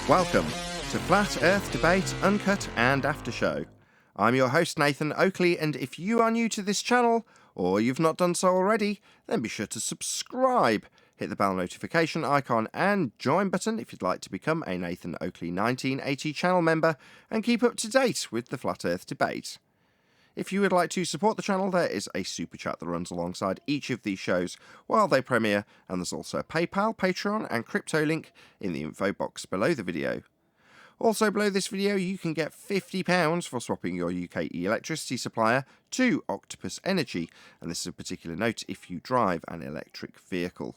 Welcome to Flat Earth Debate, Uncut and After Show. I'm your host Nathan Oakley, and if you are new to this channel, or you've not done so already, then be sure to subscribe. Hit the bell notification icon and join button if you'd like to become a Nathan Oakley 1980 channel member and keep up to date with the Flat Earth Debate. If you would like to support the channel, there is a super chat that runs alongside each of these shows while they premiere, and there's also a PayPal, Patreon and crypto link in the info box below the video. Also below this video you can get £50 for swapping your UK electricity supplier to Octopus Energy, and this is a particular note if you drive an electric vehicle.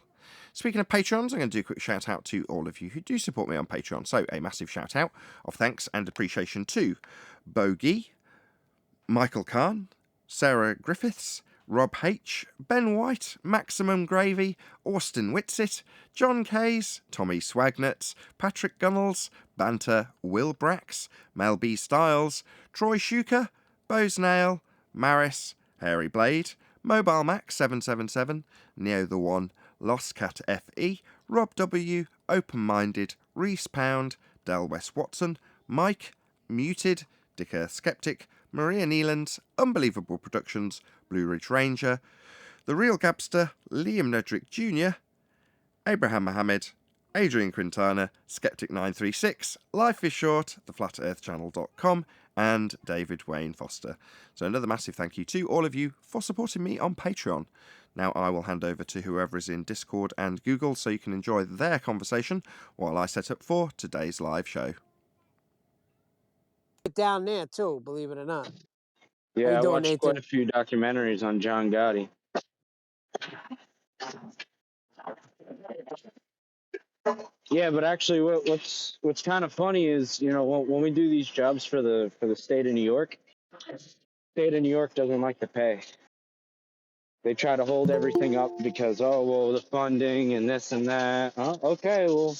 Speaking of Patrons, I'm going to do a quick shout out to all of you who do support me on Patreon, so a massive shout out of thanks and appreciation to Bogey, Michael Kahn, Sarah Griffiths, Rob H, Ben White, Maximum Gravy, Austin Whitsitt, John Kays, Tommy Swagnuts, Patrick Gunnels, Banter, Will Brax, Mel B Styles, Troy Shuker, Bose Nail, Maris, Hairy Blade, Mobile Mac 777, Neo the One, Lost Cat FE, Rob W, Open Minded, Reese Pound, Del West Watson, Mike, Muted, Dick Earth Skeptic, Maria Neeland, Unbelievable Productions, Blue Ridge Ranger, The Real Gabster, Liam Nedrick Jr., Abraham Mohammed, Adrian Quintana, Skeptic936, Life is Short, theflatearthchannel.com, and David Wayne Foster. So another massive thank you to all of you for supporting me on Patreon. Now I will hand over to whoever is in Discord and Google so you can enjoy their conversation while I set up for today's live show. Down there too, believe it or not. Yeah, I doing, watched Nathan? quite a few documentaries on John Gotti. Yeah, but actually, what's kind of funny is, you know, when we do these jobs for the state of New York, doesn't like to pay. They try to hold everything up because, oh well, the funding and this and that. Oh, okay, well,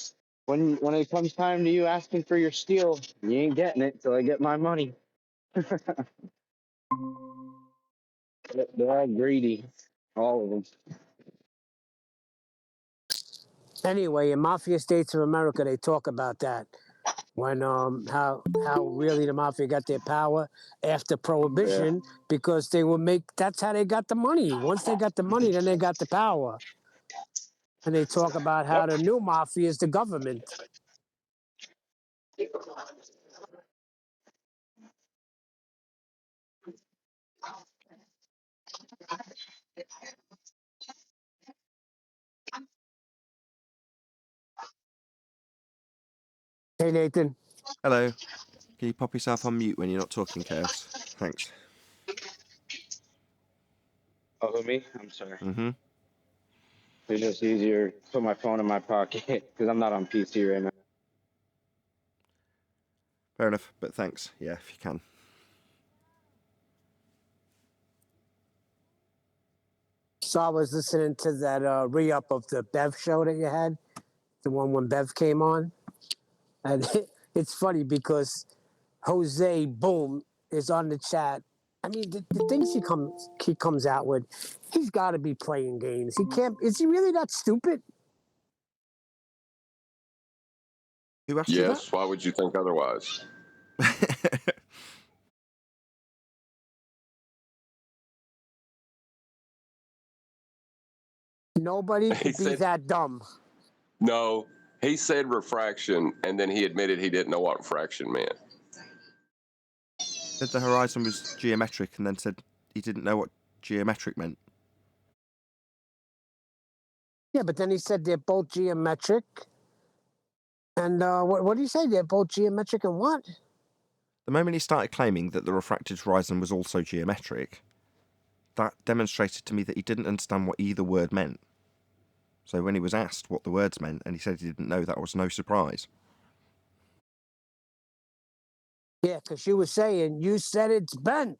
when it comes time to you asking for your steel, you ain't getting it till I get my money. They're all greedy, all of them. Anyway, in Mafia States of America, they talk about that. When how really the mafia got their power after Prohibition, because they would that's how they got the money. Once they got the money, then they got the power. And they talk about how the new mafia is the government. Hey, Nathan. Hello. Can you pop yourself on mute when you're not talking, Chaos? Thanks. Oh, me? I'm sorry. Mm-hmm. It's just easier to put my phone in my pocket because I'm not on PC right now. Fair enough, but thanks. Yeah, if you can. So I was listening to that re-up of the Bev show that you had, the one when Bev came on. And it's funny because Jose Boom is on the chat. I mean, the things he comes out with, he's got to be playing games. He can't. Is he really that stupid? Who asked you that? Yes, why would you think otherwise? Nobody could be that dumb. No, he said refraction, and then he admitted he didn't know what refraction meant. Said the horizon was geometric, and then said he didn't know what geometric meant. Yeah, but then he said they're both geometric. And what did he say? They're both geometric and what? The moment he started claiming that the refracted horizon was also geometric, that demonstrated to me that he didn't understand what either word meant. So when he was asked what the words meant, and he said he didn't know, that was no surprise. Yeah, because you said it's bent.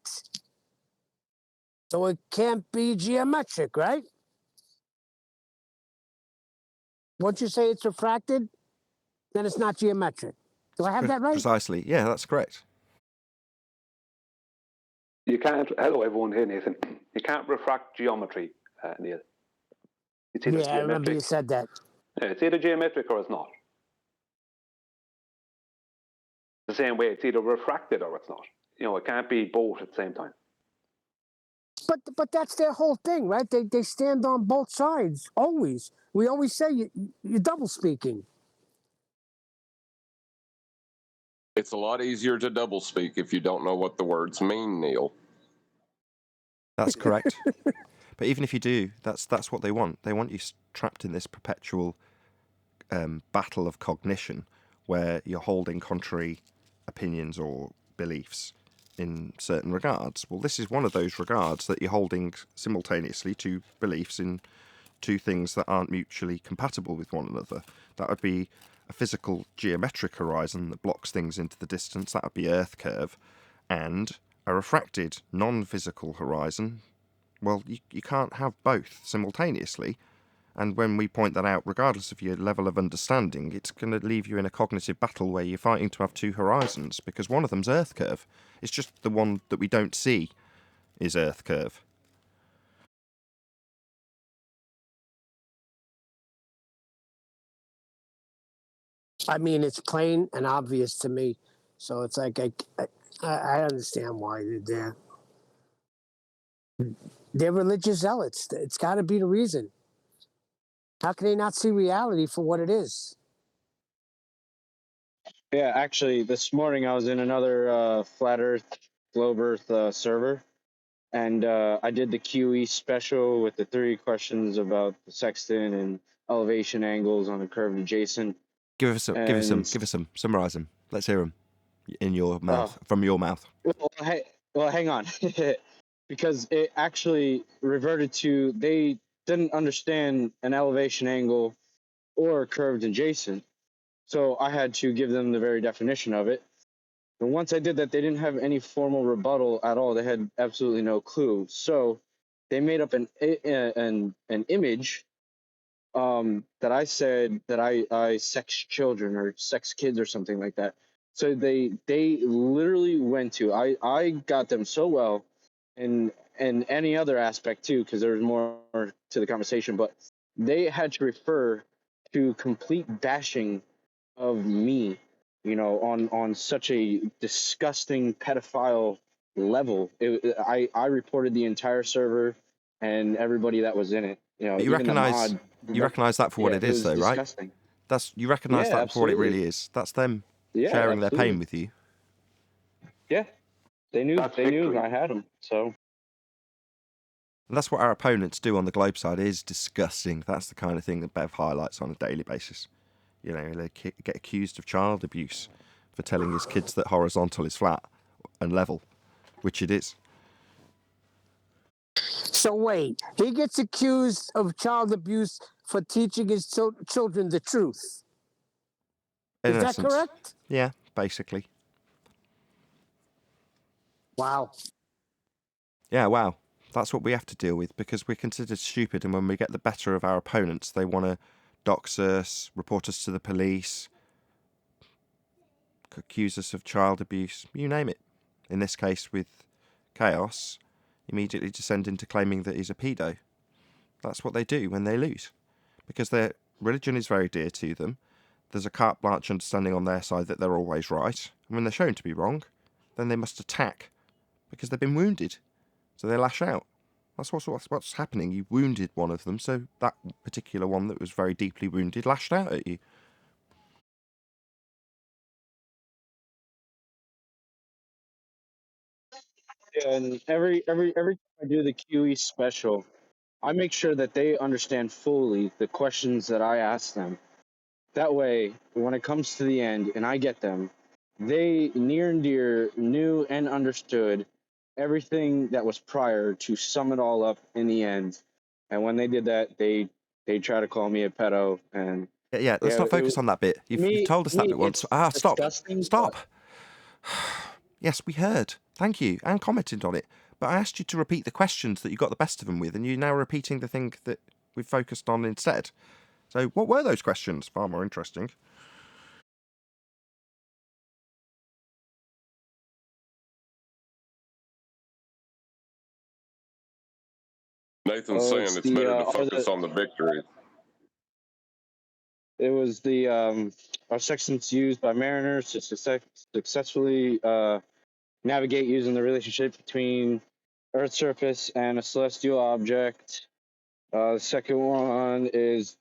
So it can't be geometric, right? Once you say it's refracted, then it's not geometric. Do I have that right? Precisely. Yeah, that's correct. You can't. Hello, everyone. Here, Nathan. You can't refract geometry, Neil. It's either I remember you said that. Yeah, it's either geometric or it's not. same way. It's either refracted or it's not. You know, it can't be both at the same time. But that's their whole thing, right? They stand on both sides always. We always say you're double speaking. It's a lot easier to double speak if you don't know what the words mean, Neil. That's correct. But even if you do, that's what they want. They want you trapped in this perpetual battle of cognition where you're holding contrary opinions or beliefs in certain regards. Well, this is one of those regards that you're holding simultaneously two beliefs in two things that aren't mutually compatible with one another. That would be a physical geometric horizon that blocks things into the distance. That would be Earth curve. And a refracted non-physical horizon. Well, you can't have both simultaneously. And when we point that out, regardless of your level of understanding, it's going to leave you in a cognitive battle where you're fighting to have two horizons, because one of them's Earth curve. It's just the one that we don't see is Earth curve. I mean, it's plain and obvious to me. So it's like I understand why they're there. They're religious zealots. It's got to be the reason. How can they not see reality for what it is? Yeah, actually, this morning I was in another flat Earth, globe Earth server, and I did the QE special with the 3 questions about the sextant and elevation angles on a curved adjacent. Give us some. Summarise them. Let's hear them in your mouth, from your mouth. Well, hang on, because it actually reverted to they didn't understand an elevation angle or a curved adjacent, so I had to give them the very definition of it. And once I did that, they didn't have any formal rebuttal at all. They had absolutely no clue. So they made up an image that I said that I sex children or sex kids or something like that. So they literally went to I got them so well, and any other aspect too, because there was more to the conversation, but they had to refer to complete bashing of me, on such a disgusting pedophile level. I reported the entire server and everybody that was in it. But you Even the recognise mod. that for what it is, though, right? Disgusting. You recognise Yeah, that for what it absolutely. really is. That's them Yeah, sharing their absolutely. pain with you. Yeah, they knew. That's They knew victory. I had them. So And that's what our opponents do on the globe side is disgusting. That's the kind of thing that Bev highlights on a daily basis. They get accused of child abuse for telling his kids that horizontal is flat and level, which it is. So wait, he gets accused of child abuse for teaching his children the truth. In Is that essence, correct? yeah, basically. Wow. Yeah, wow. That's what we have to deal with because we're considered stupid, and when we get the better of our opponents, they want to dox us, report us to the police, accuse us of child abuse, you name it. In this case, with Chaos, immediately descend into claiming that he's a pedo. That's what they do when they lose, because their religion is very dear to them. There's a carte blanche understanding on their side that they're always right, and when they're shown to be wrong, then they must attack because they've been wounded. So they lash out. That's what's happening. You wounded one of them, so that particular one that was very deeply wounded lashed out at you. yeah, and every time I do the QE special, I make sure that they understand fully the questions that I ask them. That way, when it comes to the end and I get them, they near and dear knew and understood everything that was prior to sum it all up in the end. And when they did that, they try to call me a pedo. And Yeah, let's yeah, not focus on that bit. You've told us that bit once. it's Stop. disgusting. Stop. Yes, we heard. Thank you, and commented on it. But I asked you to repeat the questions that you got the best of them with, and you're now repeating the thing that we've focused on instead. So what were those questions? Far more interesting. Nathan's saying It's it's the better to focus on the victory. It was the are sextants used by mariners to successfully navigate using the relationship between Earth's surface and a celestial object. The second one is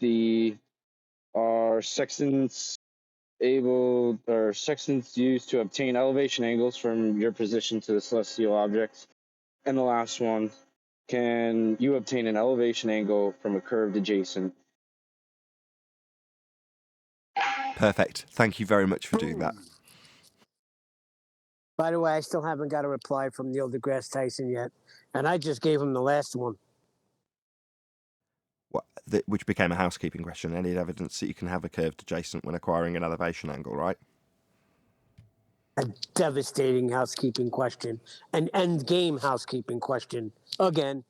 are sextants used to obtain elevation angles from your position to the celestial objects. And the last one, can you obtain an elevation angle from a curved adjacent? Perfect. Thank you very much for doing that. By the way, I still haven't got a reply from Neil deGrasse Tyson yet, and I just gave him the last one. Which became a housekeeping question. Any evidence that you can have a curved adjacent when acquiring an elevation angle, right? A devastating housekeeping question. An end game housekeeping question. Again.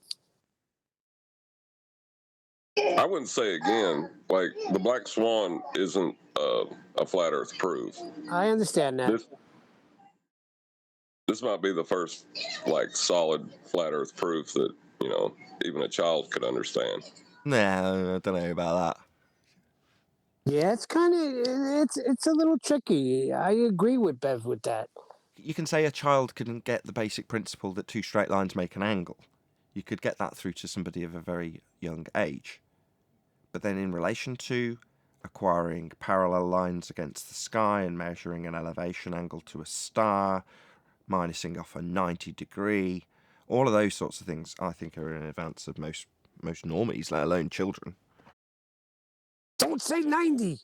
I wouldn't say again, like the black swan isn't a flat Earth proof. I understand that. This might be the first like solid flat Earth proof that, you know, even a child could understand. No, I don't know about that. Yeah, it's kind of it's a little tricky. I agree with Bev with that. You can say a child couldn't get the basic principle that two straight lines make an angle. You could get that through to somebody of a very young age. But then in relation to acquiring parallel lines against the sky and measuring an elevation angle to a star, minusing off a 90 degree, all of those sorts of things I think are in advance of most normies, let alone children. Don't say 90.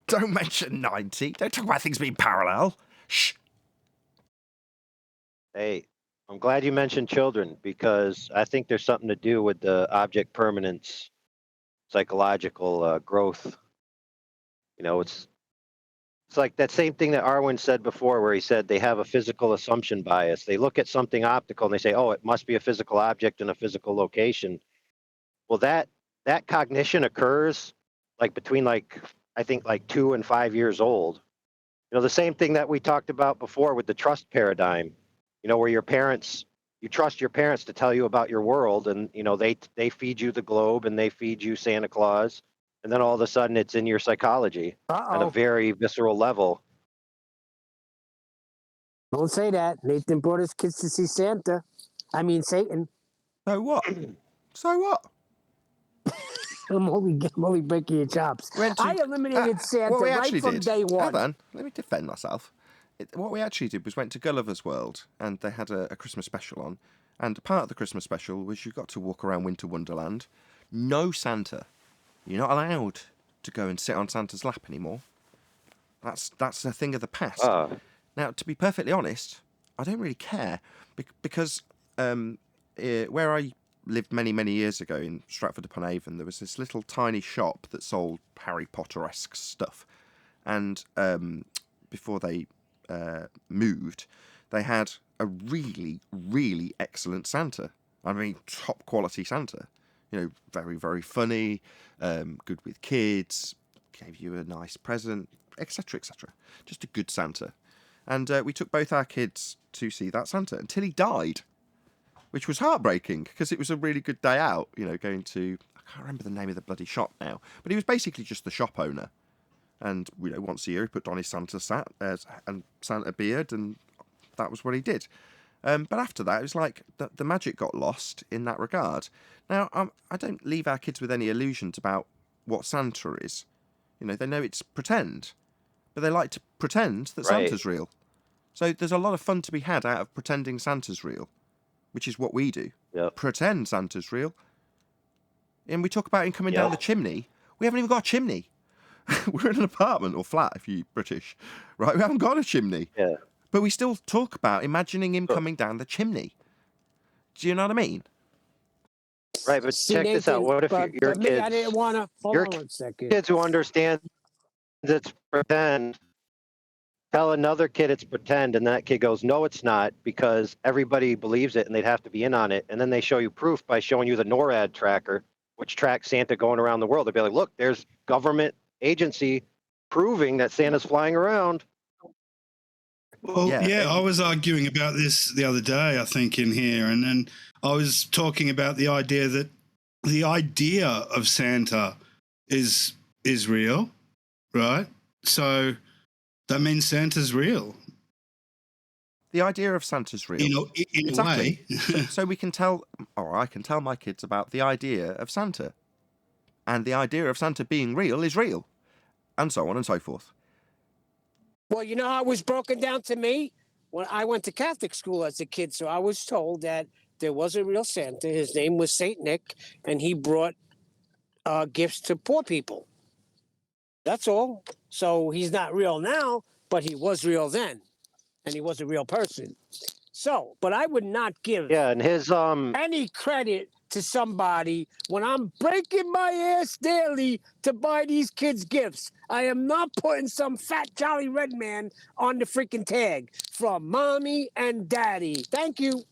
Don't mention 90. Don't talk about things being parallel. Shh. Hey, I'm glad you mentioned children because I think there's something to do with the object permanence, psychological growth. You know, it's like that same thing that Arwen said before, where he said they have a physical assumption bias. They look at something optical and they say, "Oh, it must be a physical object in a physical location." Well, that cognition occurs like between I think 2 and 5 years old. You know, the same thing that we talked about before with the trust paradigm. You know, where you trust your parents to tell you about your world, and you know they feed you the globe and they feed you Santa Claus, and then all of a sudden it's in your psychology on a very visceral level. Don't say that. Nathan brought his kids to see Santa. I mean Satan. So what? So what? I'm only breaking your chops. I eliminated Santa right from day one. Hold on, let me defend myself. What we actually did was went to Gulliver's World, and they had a Christmas special on. And part of the Christmas special was you got to walk around Winter Wonderland. No Santa. You're not allowed to go and sit on Santa's lap anymore. That's a thing of the past. Now, to be perfectly honest, I don't really care because where I lived many, many years ago in Stratford-upon-Avon, there was this little tiny shop that sold Harry Potter-esque stuff. And before they moved, they had a really, really excellent Santa. I mean, top quality Santa. You know, very, very funny, good with kids, gave you a nice present, etc., etc. Just a good Santa. And we took both our kids to see that Santa until he died, which was heartbreaking because it was a really good day out, you know, going to, I can't remember the name of the bloody shop now, but he was basically just the shop owner. And, you know, once a year he put on his Santa and Santa beard, and that was what he did. But after that, it was like the magic got lost in that regard. Now, I don't leave our kids with any illusions about what Santa is. You know, they know it's pretend, but they like to pretend that Santa's real. So there's a lot of fun to be had out of pretending Santa's real, which is what we do. Yep. Pretend Santa's real. And we talk about him coming down the chimney. We haven't even got a chimney. We're in an apartment or flat, if you're British, right? We haven't got a chimney. Yeah. But we still talk about imagining him coming down the chimney. Do you know what I mean? Right, but check this out. What if your kids... I didn't want to... Hold on 1 second. Kids who understand it's pretend tell another kid it's pretend, and that kid goes, no, it's not, because everybody believes it and they'd have to be in on it. And then they show you proof by showing you the NORAD tracker, which tracks Santa going around the world. They'd be like, look, there's government agency proving that Santa's flying around. Well, yeah, I was arguing about this the other day, I think, in here, and I was talking about the idea that the idea of Santa is is real, right? So that means Santa's real. The idea of Santa's real. In Exactly. a way. So we can tell, or I can tell my kids about the idea of Santa. And the idea of Santa being real is real. And so on and so forth. Well, you know how it was broken down to me? When I went to Catholic school as a kid, so I was told that there was a real Santa. His name was Saint Nick, and he brought gifts to poor people. That's all. So he's not real now, but he was real then, and he was a real person. So, but I would not give and his any credit to somebody when I'm breaking my ass daily to buy these kids gifts. I am not putting some fat jolly red man on the freaking tag from mommy and daddy. Thank you.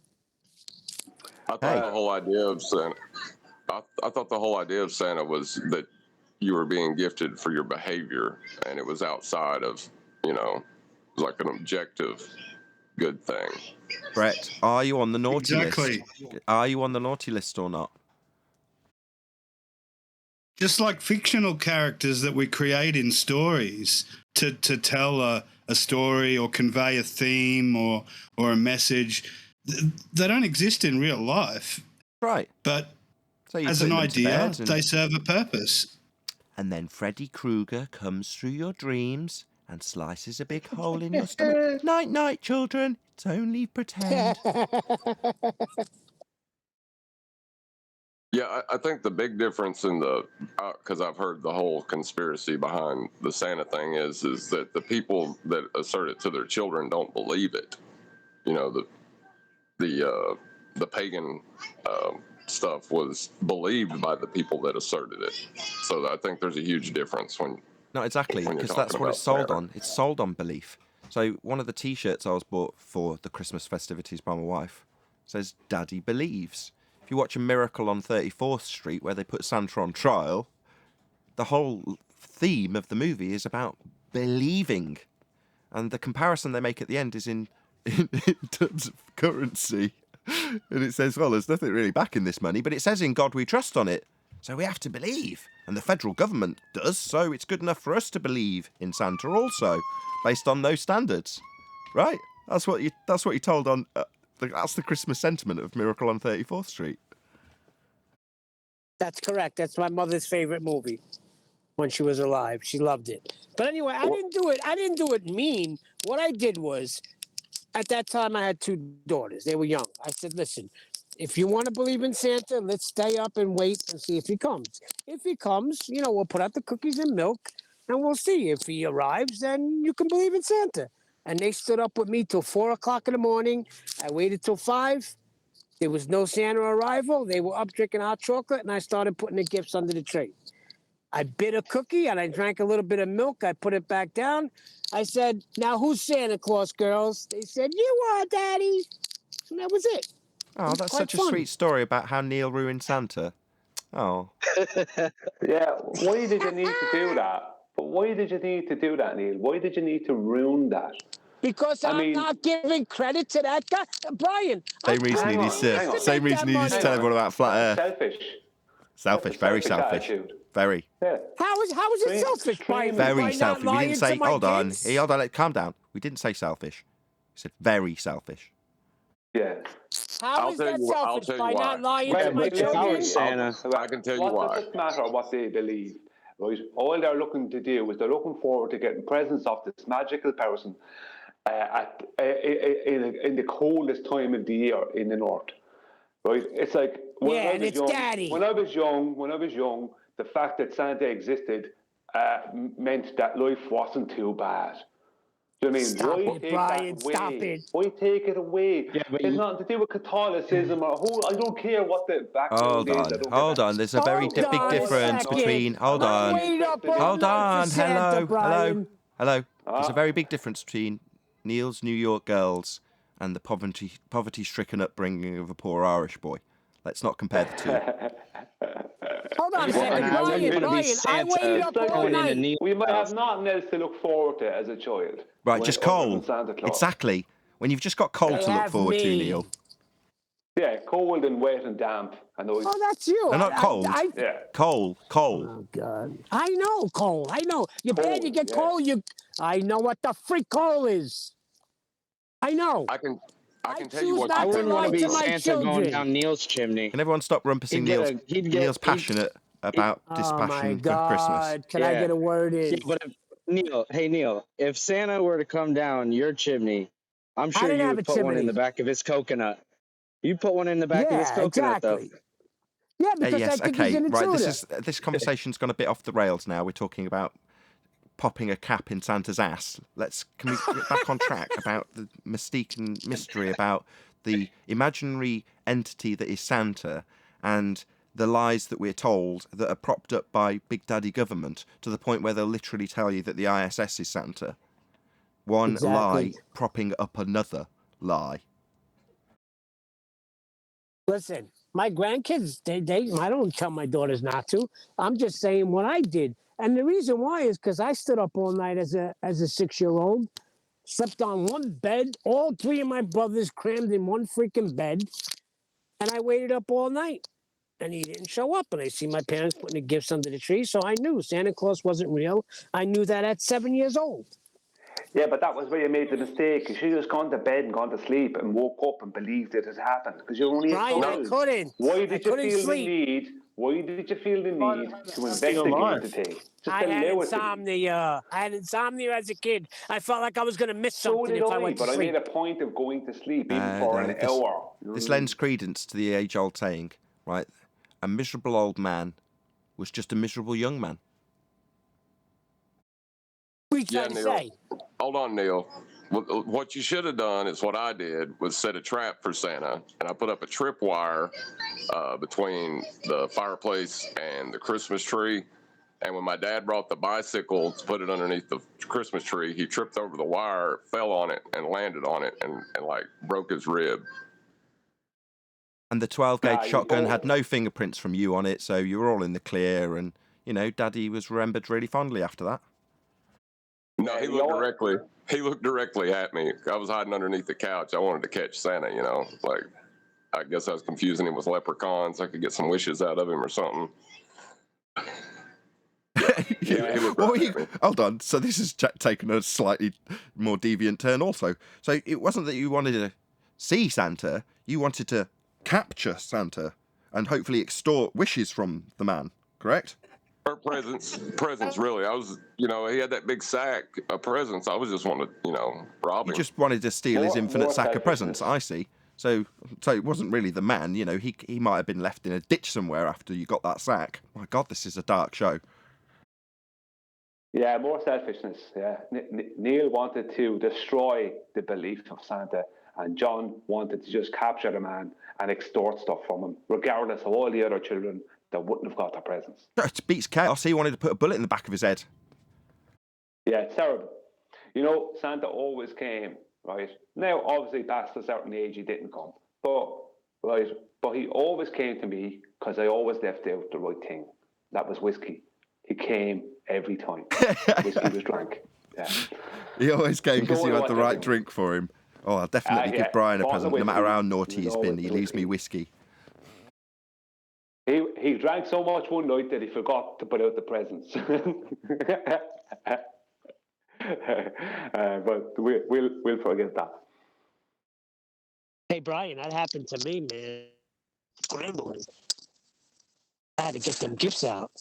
I thought the whole idea of Santa. I thought the whole idea of Santa was that you were being gifted for your behavior, and it was outside of, like an objective good thing. Brett, are you on the naughty Exactly. list? Are you on the naughty list or not? Just like fictional characters that we create in stories to tell a story or convey a theme or a message, they don't exist in real life. Right. But so as an idea, they serve a purpose. And then Freddy Krueger comes through your dreams and slices a big hole in your stomach. Night, night, children. It's only pretend. Yeah, I think the big difference in because I've heard the whole conspiracy behind the Santa thing is that the people that assert it to their children don't believe it. The pagan stuff was believed by the people that asserted it. So I think there's a huge difference when. No, exactly, because that's what it's sold on. It's sold on belief. So one of the T-shirts I was bought for the Christmas festivities by my wife says, Daddy believes. If you watch A Miracle on 34th Street, where they put Santa on trial, the whole theme of the movie is about believing. And the comparison they make at the end is in terms of currency. And it says, well, there's nothing really backing this money, but it says in God we trust on it. So we have to believe. And the federal government does, so it's good enough for us to believe in Santa also, based on those standards. Right? That's what you told on... that's the Christmas sentiment of Miracle on 34th Street. That's correct. That's my mother's favorite movie when she was alive. She loved it. But anyway, I didn't do it mean. What I did was, at that time, I had 2 daughters. They were young. I said, listen, if you want to believe in Santa, let's stay up and wait and see if he comes. If he comes, we'll put out the cookies and milk, and we'll see. If he arrives, then you can believe in Santa. And they stood up with me till 4 o'clock in the morning. I waited till 5. There was no Santa arrival. They were up drinking hot chocolate, and I started putting the gifts under the tree. I bit a cookie, and I drank a little bit of milk. I put it back down. I said, now who's Santa Claus, girls? They said, you are, Daddy. And that was it. Oh, that's such a sweet story about how Neil ruined Santa. Oh. Yeah, why did you need to do that? But why did you need to do that, Neil? Why did you need to ruin that? Because I'm not giving credit to that guy. Brian. Same reason he needs to tell everyone about flat Earth. Selfish, very selfish. Attitude. Very. Yeah. How is it selfish, Brian? Very selfish. We didn't say, hold on, calm down. We didn't say selfish. We said very selfish. Yeah. How is that selfish by not lying to my children? I can tell you why. It doesn't matter what they believe. Right? All they're looking to do is they're looking forward to getting presence of this magical person in the coldest time of the year in the north. Right? It's like Daddy. When I was young, the fact that Santa existed meant that life wasn't too bad. Do you know what I mean? Stop it. Why take it away? Yeah, but it's nothing to do with Catholicism or I don't care what the background is. Hold on. There's a very big difference between. Hold on. Hello. There's a very big difference between Neil's New York girls and the poverty-stricken upbringing of a poor Irish boy. Let's not compare the two. Hold on a second, Brian, I waited up all night. We might have nothing else to look forward to as a child. Right, just coal. Exactly. When you've just got coal to look forward to, Neil. Yeah, cold and wet and damp. And those. Oh, that's you. They're not cold. Yeah. Coal. Oh God! I know coal. I know. You're bad. You get coal. I know what the freak coal is. I know. I can tell you choose what not I you to wouldn't do want to lie all the be to time. my Santa going children. down Neil's chimney. Can everyone stop rumpusing Neil's? Neil's passionate about Oh dispassion my for Christmas. God! Can I Yeah. get a word in? Yeah, but Neil, if Santa were to come down your chimney, I'm sure didn't you have would a put one in chimney. the back of his coconut. You put one in the back of his Yeah, coconut, exactly. Yeah, because Yes, I think he's okay, an right. intruder. This conversation's gone a bit off the rails now. We're talking about popping a cap in Santa's ass. Can we get back on track about the mystique and mystery about the imaginary entity that is Santa and the lies that we're told that are propped up by Big Daddy government to the point where they'll literally tell you that the ISS is Santa. One Exactly. lie propping up another lie. Listen, my grandkids, I don't tell my daughters not to. I'm just saying what I did. And the reason why is because I stood up all night as a 6-year-old, slept on one bed, all 3 of my brothers crammed in one freaking bed, and I waited up all night. And he didn't show up. And I see my parents putting the gifts under the tree, so I knew Santa Claus wasn't real. I knew that at 7 years old. Yeah, but that was where you made the mistake. You should have just gone to bed and gone to sleep and woke up and believed it had happened. Because you're only a Brian, I child. couldn't. Why I did you couldn't feel sleep. the need? Why did you feel the need to investigate the thing? Just I had allow it to be. insomnia. I had insomnia as a kid. I felt like I was going to miss So something did if I I, went to but I sleep. made a point of going to sleep even for an hour. This lends credence to the age-old saying, right? A miserable old man was just a miserable young man. What are you trying to Neil. say? Hold on, Neil. What you should have done is what I did, was set a trap for Santa, and I put up a tripwire between the fireplace and the Christmas tree. And when my dad brought the bicycle to put it underneath the Christmas tree, he tripped over the wire, fell on it, and landed on it, and like broke his rib. And the 12-gauge shotgun had no fingerprints from you on it, so you were all in the clear. And Daddy was remembered really fondly after that. No, he looked directly. He looked directly at me. I was hiding underneath the couch. I wanted to catch Santa. Like I guess I was confusing him with leprechauns. I could get some wishes out of him or something. Hold on. So this has taken a slightly more deviant turn also. So it wasn't that you wanted to see Santa. You wanted to capture Santa and hopefully extort wishes from the man, correct? Or presents, really. I was, he had that big sack of presents. I was just wanting to, rob him. You just wanted to steal his infinite sack of presents, I see. So it wasn't really the man, he might have been left in a ditch somewhere after you got that sack. My God, this is a dark show. Yeah, more selfishness, yeah. Neil wanted to destroy the belief of Santa, and John wanted to just capture the man and extort stuff from him, regardless of all the other children that wouldn't have got their presents. It beats chaos. He wanted to put a bullet in the back of his head. Yeah, it's terrible. Santa always came, right? Now, obviously, past a certain age, he didn't come. But he always came to me because I always left out the right thing. That was whiskey. He came every time. Whiskey was drank. Yeah. He always came because you had the right drink for him. Oh, I'll definitely give Brian a present. No matter how naughty he's been, he leaves me whiskey. He drank so much one night that he forgot to put out the presents. But we'll forget that. Hey, Brian, that happened to me, man. Scrambling. I had to get them gifts out.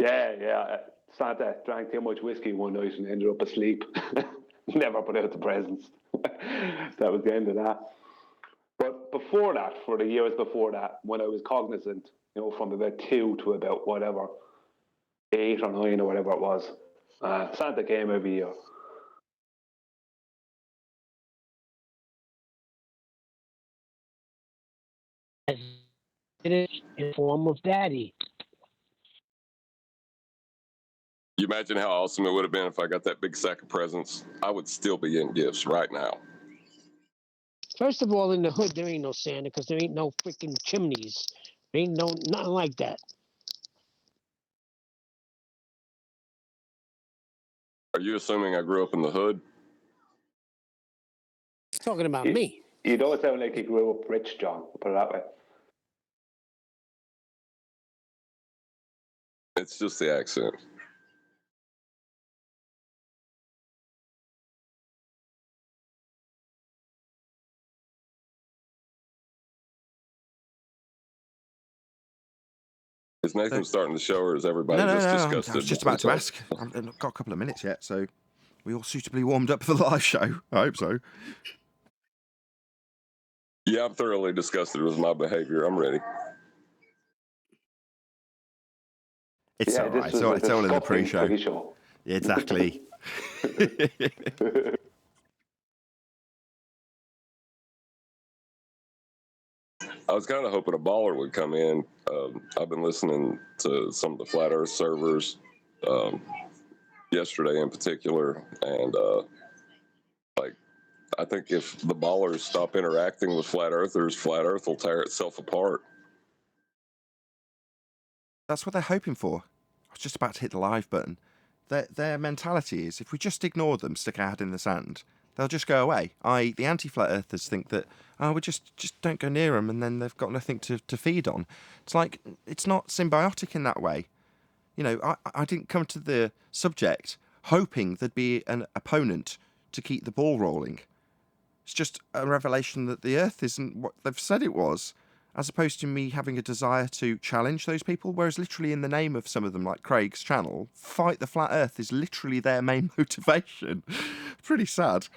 Yeah. Santa drank too much whiskey one night and ended up asleep. Never put out the presents. That was the end of that. But before that, for the years before that, when I was cognizant, from about 2 to about 8 or 9 or whatever it was, Santa came every year. It is in form of Daddy. You imagine how awesome it would have been if I got that big sack of presents? I would still be getting gifts right now. First of all, in the hood, there ain't no Santa because there ain't no freaking chimneys. There ain't nothing like that. Are you assuming I grew up in the hood? Talking about me. You don't sound like you grew up rich, John. Put it that way. It's just the accent. Is Nathan starting the show, or is everybody No. disgusted? I was just about to ask. I've got a couple of minutes yet, so we all suitably warmed up for the live show. I hope so. Yeah, I'm thoroughly disgusted with my behavior. I'm ready. It's all right. It's all in the pre-show. Exactly. I was kind of hoping a baller would come in. I've been listening to some of the Flat Earth servers yesterday in particular, and I think if the ballers stop interacting with Flat Earthers, Flat Earth will tear itself apart. That's what they're hoping for. I was just about to hit the live button. Their mentality is, if we just ignore them, stick our head in the sand, they'll just go away. The anti-Flat Earthers think that, we just don't go near them, and then they've got nothing to feed on. It's like, it's not symbiotic in that way. You know, I didn't come to the subject hoping there'd be an opponent to keep the ball rolling. It's just a revelation that the Earth isn't what they've said it was, as opposed to me having a desire to challenge those people, whereas literally in the name of some of them, like Craig's channel, fight the flat Earth is literally their main motivation. Pretty sad.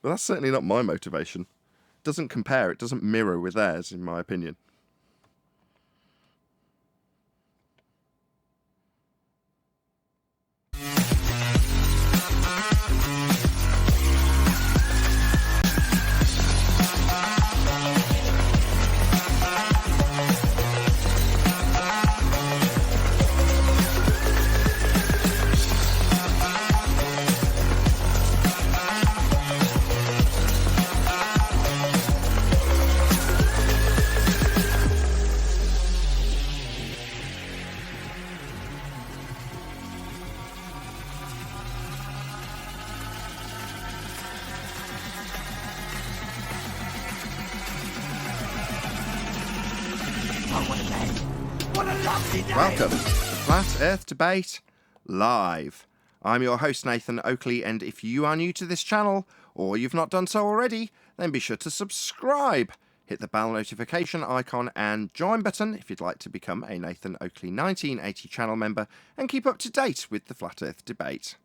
But that's certainly not my motivation. It doesn't compare, it doesn't mirror with theirs, in my opinion. Welcome to Flat Earth Debate Live. I'm your host, Nathan Oakley, and if you are new to this channel, or you've not done so already, then be sure to subscribe. Hit the bell notification icon and join button if you'd like to become a Nathan Oakley 1980 channel member and keep up to date with the Flat Earth debate.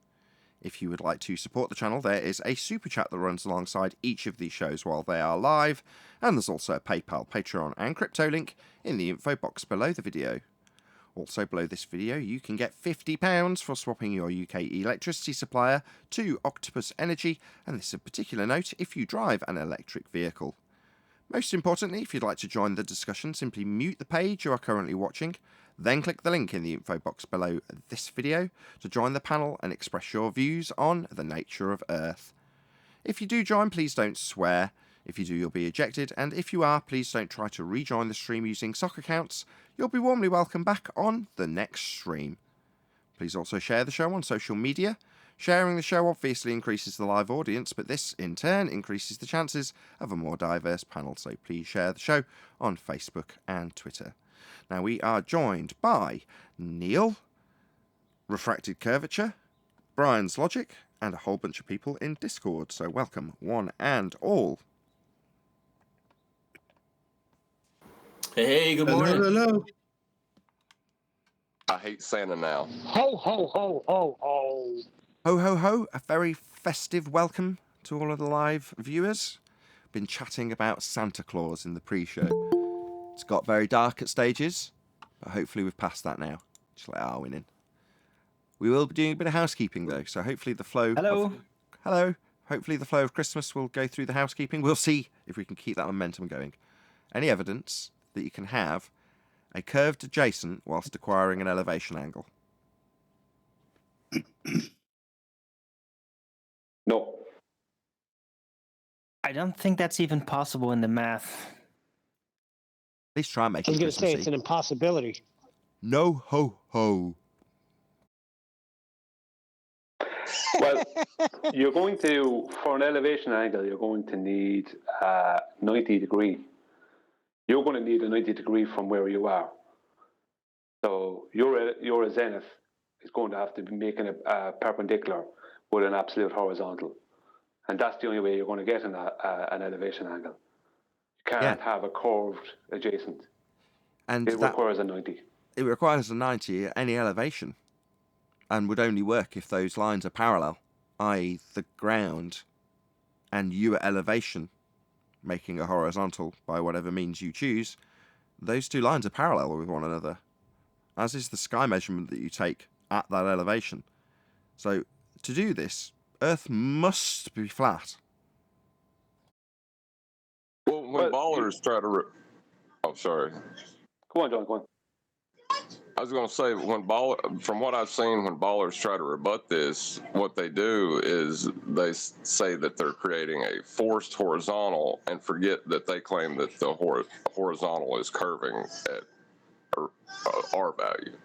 If you would like to support the channel, there is a super chat that runs alongside each of these shows while they are live, and there's also a PayPal, Patreon and crypto link in the info box below the video. Also below this video, you can get £50 for swapping your UK electricity supplier to Octopus Energy, and this is a particular note if you drive an electric vehicle. Most importantly, if you'd like to join the discussion, simply mute the page you are currently watching, then click the link in the info box below this video to join the panel and express your views on the nature of Earth. If you do join, please don't swear. If you do, you'll be ejected, and if you are, please don't try to rejoin the stream using sock accounts. You'll be warmly welcome back on the next stream. Please also share the show on social media. Sharing the show obviously increases the live audience, but this in turn increases the chances of a more diverse panel, so please share the show on Facebook and Twitter. Now we are joined by Neil, Refracted Curvature, Brian's Logic, and a whole bunch of people in Discord, so welcome one and all. Hey, good morning. Hello. I hate Santa now. Ho, ho, ho, ho, ho. Ho, ho, ho, a very festive welcome to all of the live viewers. Been chatting about Santa Claus in the pre-show. It's got very dark at stages, but hopefully we've passed that now. Just let Arwin in. We will be doing a bit of housekeeping though, so hopefully the flow Hello. Hopefully the flow of Christmas will go through the housekeeping. We'll see if we can keep that momentum going. Any evidence that you can have a curved adjacent whilst acquiring an elevation angle? No. I don't think that's even possible in the math. At least try and make I was it going to say it's Christmassy. an impossibility. No ho ho. Well, you're going to, for an elevation angle, you're going to need 90 degree. You're going to need a 90 degree from where you are. So your zenith is going to have to be making a perpendicular with an absolute horizontal. And that's the only way you're going to get an elevation angle. You can't have a curved adjacent. And it requires a 90. It requires a 90 at any elevation, and would only work if those lines are parallel, i.e. the ground and you at elevation, making a horizontal by whatever means you choose. Those two lines are parallel with one another, as is the sky measurement that you take at that elevation. So to do this, Earth must be flat. Well, when ballers try to... Oh, sorry. Go on, John, go on. I was going to say, from what I've seen, when ballers try to rebut this, what they do is they say that they're creating a forced horizontal and forget that they claim that the horizontal is curving at R value.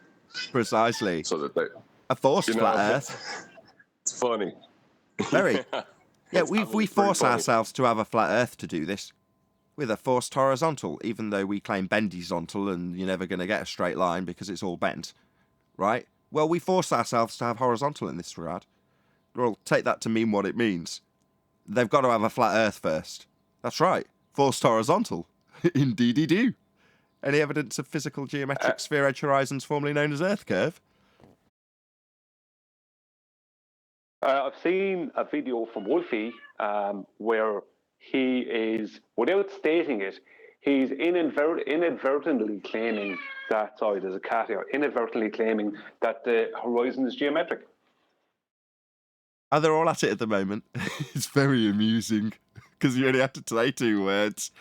Precisely. So that they... A forced flat Earth. It's funny. Very. Yeah, we force ourselves to have a flat Earth to do this. With a forced horizontal, even though we claim bendizontal and you're never going to get a straight line because it's all bent, right? Well, we force ourselves to have horizontal in this regard. Well, take that to mean what it means. They've got to have a flat Earth first. That's right, forced horizontal. Indeedy do. Any evidence of physical geometric sphere edge horizons formerly known as Earth curve? I've seen a video from Wolfie where he is, without stating it, he's inadvertently claiming that, sorry, there's a cat here, inadvertently claiming that the horizon is geometric. Oh, they're all at it at the moment. It's very amusing, because you only have to say 2 words.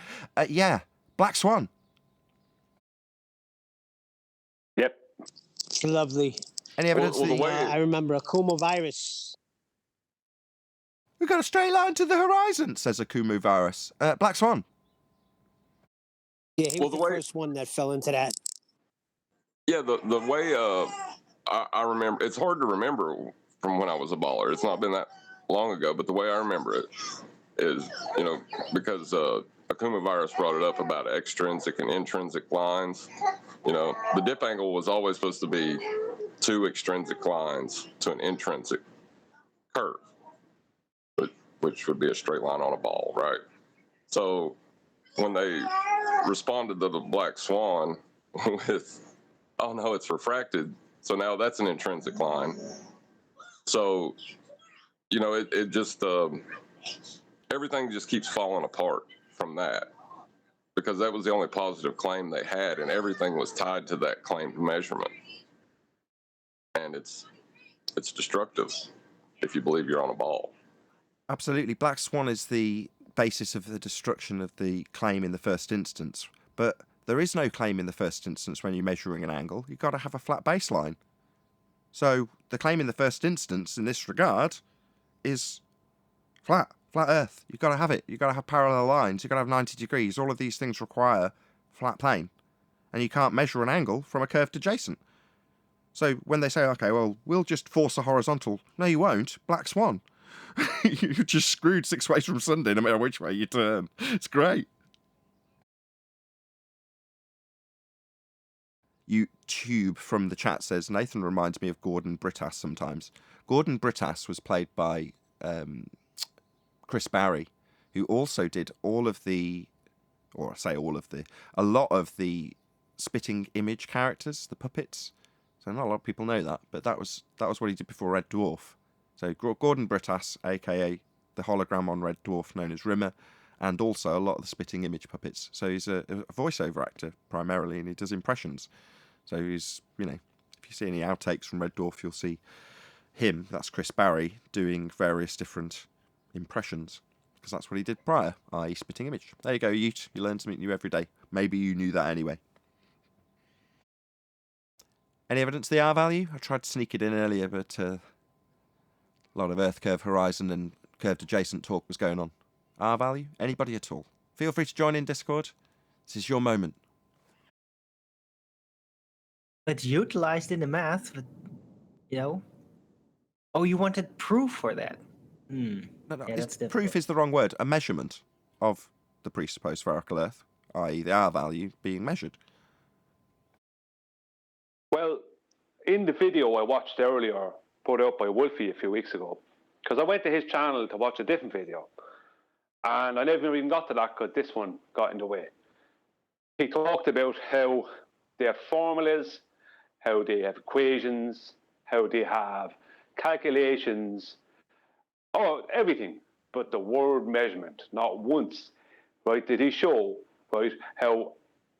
Yeah, Black Swan. Yep. Lovely. Any evidence that I remember Akumo virus. We've got a straight line to the horizon, says Akumu virus. Black Swan. Yeah, he was the first one that fell into that. Yeah, the way I remember, it's hard to remember from when I was a baller. It's not been that long ago, but the way I remember it is, because Akuma virus brought it up about extrinsic and intrinsic lines. The dip angle was always supposed to be 2 extrinsic lines to an intrinsic curve, which would be a straight line on a ball, right? So when they responded to the Black Swan with, oh no, it's refracted, so now that's an intrinsic line. So, it just, everything just keeps falling apart from that, because that was the only positive claim they had, and everything was tied to that claimed measurement. And it's destructive if you believe you're on a ball. Absolutely. Black Swan is the basis of the destruction of the claim in the first instance. But there is no claim in the first instance when you're measuring an angle. You've got to have a flat baseline. So the claim in the first instance in this regard is flat Earth. You've got to have it. You've got to have parallel lines. You've got to have 90 degrees. All of these things require flat plane. And you can't measure an angle from a curved adjacent. So when they say, okay, well, we'll just force a horizontal. No, you won't. Black Swan. You're just screwed 6 ways from Sunday, no matter which way you turn. It's great. YouTube from the chat says, Nathan reminds me of Gordon Brittas sometimes. Gordon Brittas was played by Chris Barry, who also did a lot of the spitting image characters, the puppets. So not a lot of people know that, but that was what he did before Red Dwarf. So Gordon Brittas, aka the hologram on Red Dwarf known as Rimmer, and also a lot of the spitting image puppets. So he's a voiceover actor primarily, and he does impressions. So he's, if you see any outtakes from Red Dwarf, you'll see him, that's Chris Barry, doing various different impressions, because that's what he did prior, i.e. spitting image. There you go, you learn something new every day. Maybe you knew that anyway. Any evidence of the R value? I tried to sneak it in earlier, but a lot of Earth curve horizon and curved adjacent talk was going on. R value? Anybody at all? Feel free to join in Discord. This is your moment. It's utilized in the math, but, Oh, you wanted proof for that? No, Yeah, that's difficult. proof is the wrong word. A measurement of the presupposed spherical Earth, i.e. the R value being measured. Well, in the video I watched earlier, put out by Wolfie a few weeks ago, because I went to his channel to watch a different video, and I never even got to that because this one got in the way. He talked about how they have formulas, how they have equations, how they have calculations, everything, but the word measurement, not once, right, did he show, right, how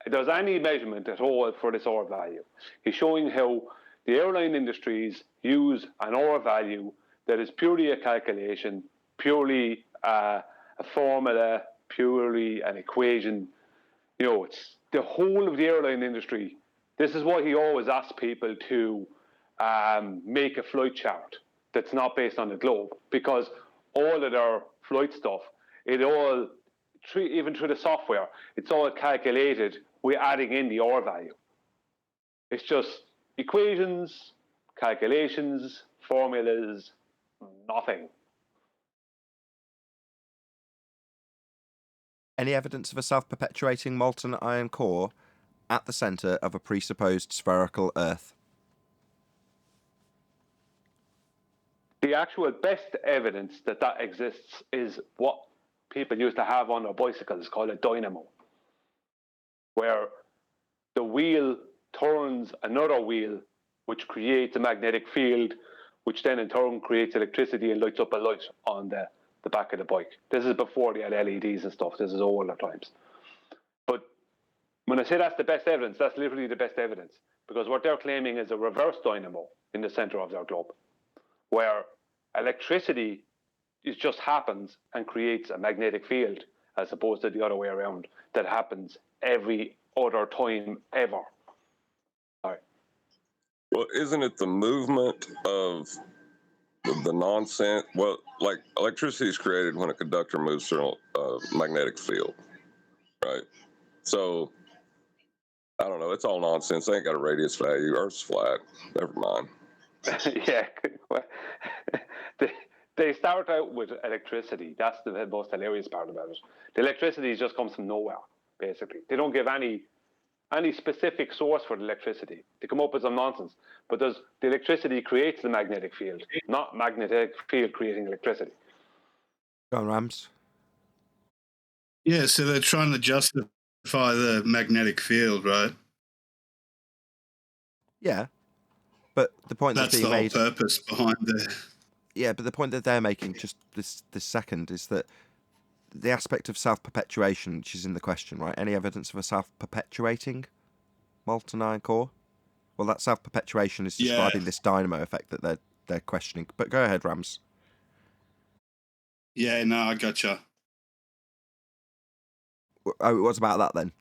there's any measurement at all for this R value. He's showing how the airline industries use an R value that is purely a calculation, purely a formula, purely an equation. You know, it's the whole of the airline industry. This is why he always asks people to make a flight chart that's not based on the globe, because all of their flight stuff, even through the software, it's all calculated with adding in the R value. It's just equations, calculations, formulas, nothing. Any evidence of a self-perpetuating molten iron core at the centre of a presupposed spherical Earth? The actual best evidence that exists is what people used to have on their bicycles called a dynamo, where the wheel turns another wheel, which creates a magnetic field, which then in turn creates electricity and lights up a light on the back of the bike. This is before they had LEDs and stuff. This is older times. But when I say that's the best evidence, that's literally the best evidence, because what they're claiming is a reverse dynamo in the center of their globe, where electricity just happens and creates a magnetic field, as opposed to the other way around, that happens every other time ever. All right. Well, isn't it the movement of the nonsense? Well, like electricity is created when a conductor moves through a magnetic field, right? So, I don't know. It's all nonsense. They ain't got a radius value. Earth's flat. Never mind. Yeah. They start out with electricity. That's the most hilarious part about it. The electricity just comes from nowhere, basically. They don't give any specific source for the electricity. They come up with some nonsense. But the electricity creates the magnetic field, not magnetic field creating electricity. Go on, Rams. Yeah, so they're trying to justify the magnetic field, right? Yeah. But the point That's that's the being whole made... purpose behind the... Yeah, but the point that they're making just this second is that the aspect of self-perpetuation, which is in the question, right? Any evidence of a self-perpetuating molten iron core? Well, that self-perpetuation is describing this dynamo effect that they're questioning. But go ahead, Rams. Yeah, no, I gotcha. Oh, what's about that then?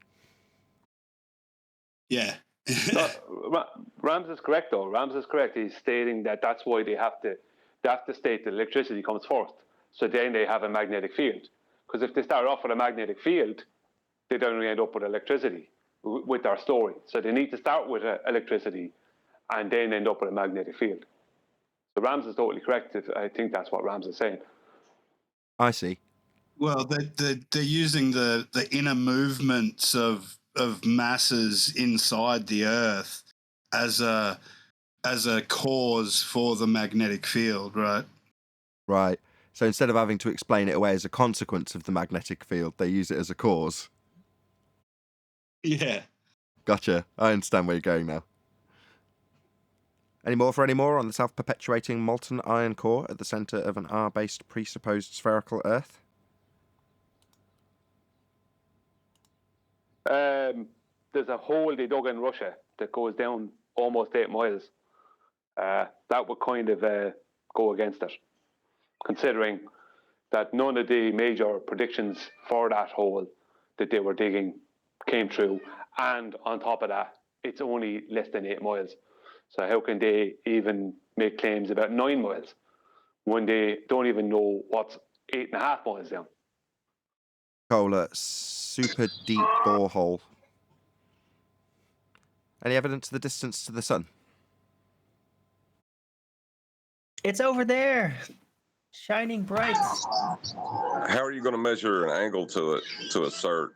Yeah. Rams is correct, though. Rams is correct. He's stating that that's why they have to state that electricity comes first. So then they have a magnetic field. Because if they start off with a magnetic field, they don't end up with electricity with their story. So they need to start with electricity and then end up with a magnetic field. So Rams is totally correct. I think that's what Rams is saying. I see. Well, they're using the inner movements of masses inside the Earth as a cause for the magnetic field, right? Right. So instead of having to explain it away as a consequence of the magnetic field, they use it as a cause. Yeah. Gotcha. I understand where you're going now. Any more on the self-perpetuating molten iron core at the centre of an R-based presupposed spherical Earth? There's a hole they dug in Russia that goes down almost 8 miles. That would kind of go against it, considering that none of the major predictions for that hole that they were digging came true. And on top of that, it's only less than 8 miles. So how can they even make claims about 9 miles when they don't even know what's 8.5 miles down? Cola, super deep borehole. Any evidence of the distance to the sun? It's over there, shining bright. How are you going to measure an angle to it to assert,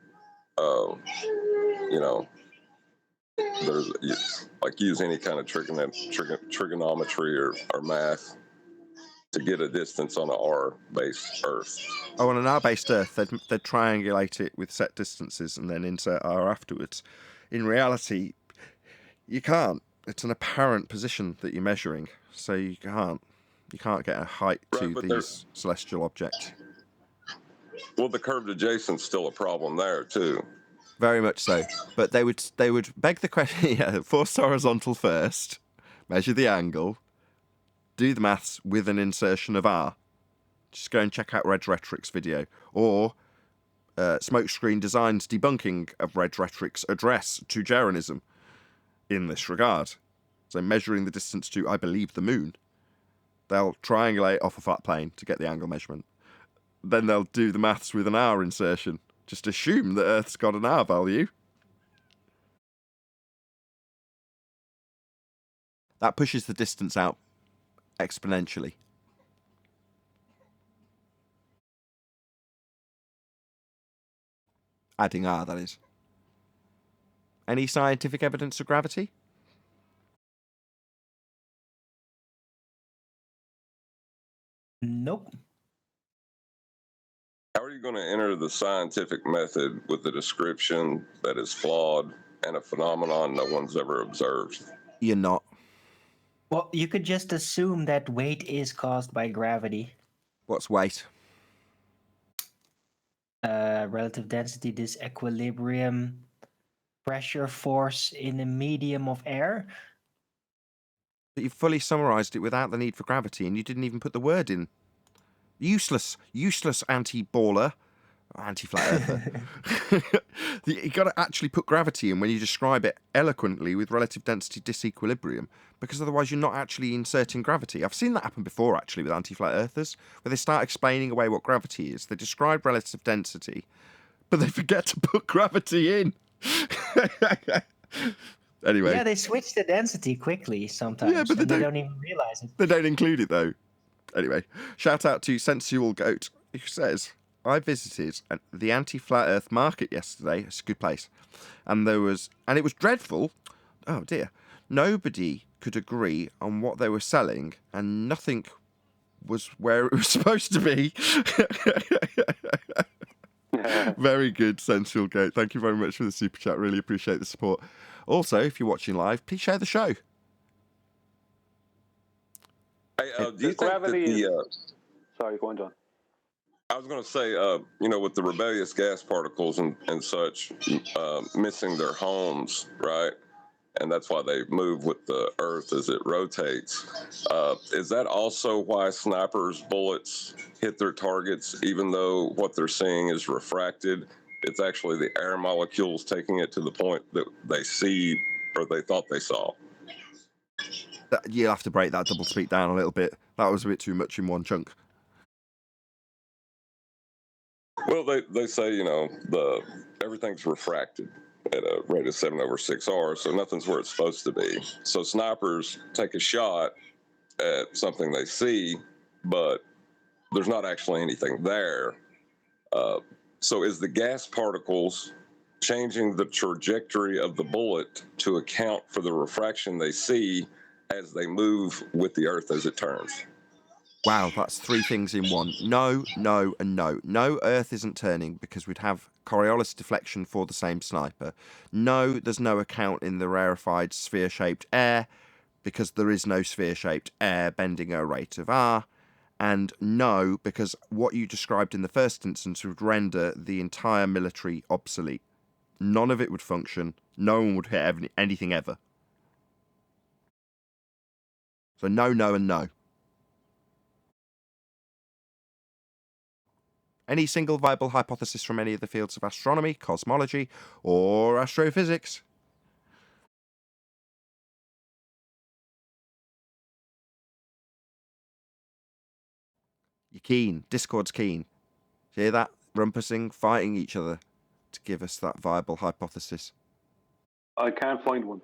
you know, like use any kind of trigonometry or math to get a distance on an R-based Earth? Oh, on an R-based Earth, they'd triangulate it with set distances and then insert R afterwards. In reality, you can't. It's an apparent position that you're measuring, so you can't get a height to these celestial objects. Well, the curved adjacent's still a problem there too. Very much so. But they would beg the question, yeah, force horizontal first, measure the angle, do the maths with an insertion of R. Just go and check out Red Rhetoric's video. Or Smokescreen Design's debunking of Red Rhetoric's address to Jeranism in this regard. So measuring the distance to, I believe, the moon. They'll triangulate off a flat plane to get the angle measurement. Then they'll do the maths with an R insertion. Just assume that Earth's got an R value. That pushes the distance out exponentially. Adding R, that is. Any scientific evidence of gravity? Nope. How are you going to enter the scientific method with a description that is flawed and a phenomenon no one's ever observed? You're not. Well, you could just assume that weight is caused by gravity. What's weight? Relative density, disequilibrium, pressure, force in a medium of air. But you've fully summarised it without the need for gravity, and you didn't even put the word in. Useless anti-baller, anti-flat earther. You got to actually put gravity in when you describe it eloquently with relative density disequilibrium, because otherwise you're not actually inserting gravity. I've seen that happen before, actually, with anti-flat earthers, where they start explaining away what gravity is. They describe relative density, but they forget to put gravity in. Anyway. Yeah, they switch the density quickly sometimes, yeah, but they don't even realize it. They don't include it, though. Anyway, shout out to Sensual Goat, who says, I visited the anti-flat earth market yesterday. It's a good place. And it was dreadful. Oh, dear. Nobody could agree on what they were selling, and nothing was where it was supposed to be. Very good, Sensual Goat. Thank you very much for the super chat. Really appreciate the support. Also, if you're watching live, please share the show. Hey, do you think gravity that sorry, go on, John. I was going to say, with the rebellious gas particles and such missing their homes, right? And that's why they move with the Earth as it rotates. Is that also why snipers' bullets hit their targets, even though what they're seeing is refracted? It's actually the air molecules taking it to the point that they see or they thought they saw. You'll have to break that double speak down a little bit. That was a bit too much in one chunk. Well, they say, everything's refracted at a rate of 7/6R, so nothing's where it's supposed to be. So snipers take a shot at something they see, but there's not actually anything there. So is the gas particles changing the trajectory of the bullet to account for the refraction they see as they move with the Earth as it turns? Wow, that's three things in one. No, no, and no. No, Earth isn't turning because we'd have Coriolis deflection for the same sniper. No, there's no account in the rarefied sphere-shaped air because there is no sphere-shaped air bending at a rate of R. And no, because what you described in the first instance would render the entire military obsolete. None of it would function. No one would hit anything ever. So no, no, and no. Any single viable hypothesis from any of the fields of astronomy, cosmology, or astrophysics? You're keen. Discord's keen. Hear that? Rumpusing, fighting each other to give us that viable hypothesis. I can't find one.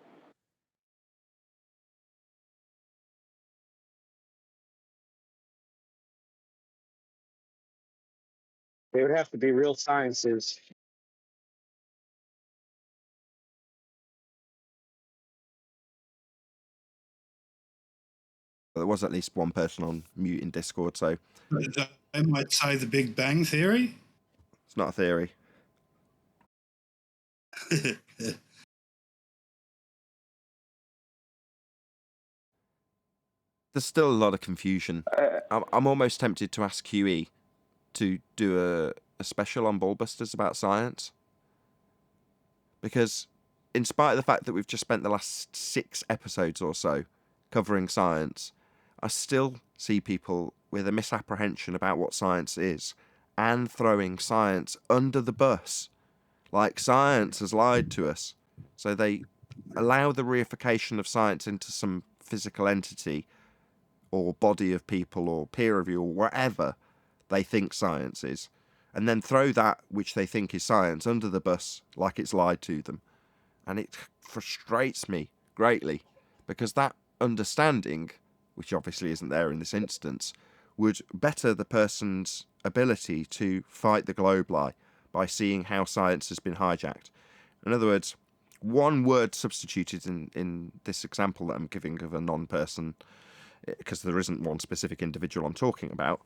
They would have to be real sciences. There was at least one person on mute in Discord, so They might say the Big Bang Theory. it's not a theory. There's still a lot of confusion. I'm almost tempted to ask QE to do a special on Ballbusters about science. Because in spite of the fact that we've just spent the last 6 episodes or so covering science, I still see people with a misapprehension about what science is and throwing science under the bus. Like science has lied to us. So they allow the reification of science into some physical entity or body of people or peer review or whatever they think science is, and then throw that which they think is science under the bus like it's lied to them. And it frustrates me greatly, because that understanding, which obviously isn't there in this instance, would better the person's ability to fight the globe lie by seeing how science has been hijacked. In other words, one word substituted in this example that I'm giving of a non-person, because there isn't one specific individual I'm talking about,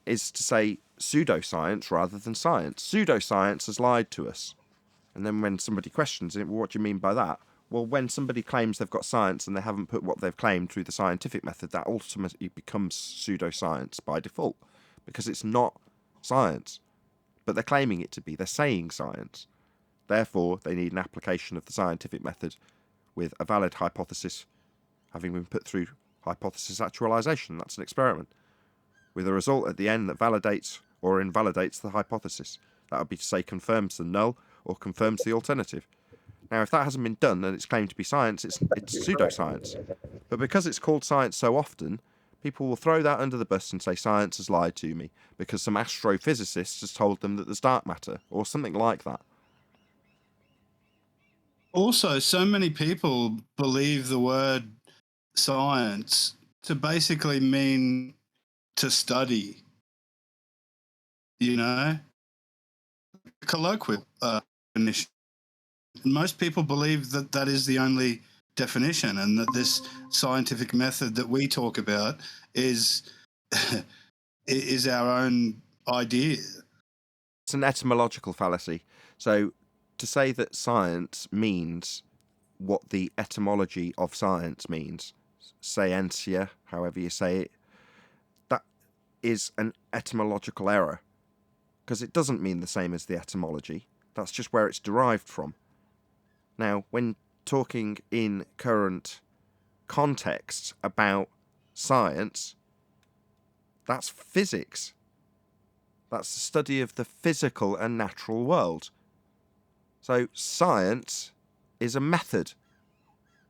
is to say pseudoscience rather than science. Pseudoscience has lied to us. And then when somebody questions it, well, what do you mean by that? Well, when somebody claims they've got science and they haven't put what they've claimed through the scientific method, that ultimately becomes pseudoscience by default, because it's not science. But they're claiming it to be. They're saying science. Therefore, they need an application of the scientific method with a valid hypothesis having been put through hypothesis actualization. That's an experiment with a result at the end that validates or invalidates the hypothesis. That would be to say confirms the null or confirms the alternative. Now, if that hasn't been done and it's claimed to be science, it's pseudoscience. But because it's called science so often, people will throw that under the bus and say science has lied to me because some astrophysicist has told them that there's dark matter or something like that. Also, so many people believe the word science to basically mean to study, you know, colloquial definition. Most people believe that that is the only definition, and that this scientific method that we talk about is is our own idea. It's an etymological fallacy. So to say that science means what the etymology of science means, scientia, however you say it, that is an etymological error, because it doesn't mean the same as the etymology. That's just where it's derived from. Now, when talking in current context about science, that's physics. That's the study of the physical and natural world. So science is a method.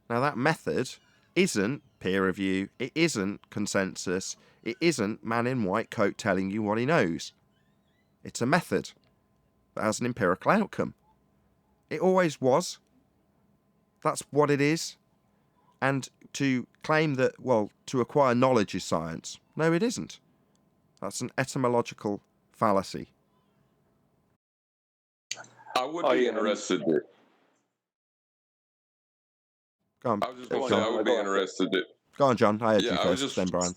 Now, that method isn't peer review, it isn't consensus, it isn't man in white coat telling you what he knows. It's a method that has an empirical outcome. It always was. That's what it is. And to claim that, well, to acquire knowledge is science, no, it isn't. That's an etymological fallacy. I would be interested. Go on. I was just going to say I would be interested. Go on, John. I heard you I was first, then Brian.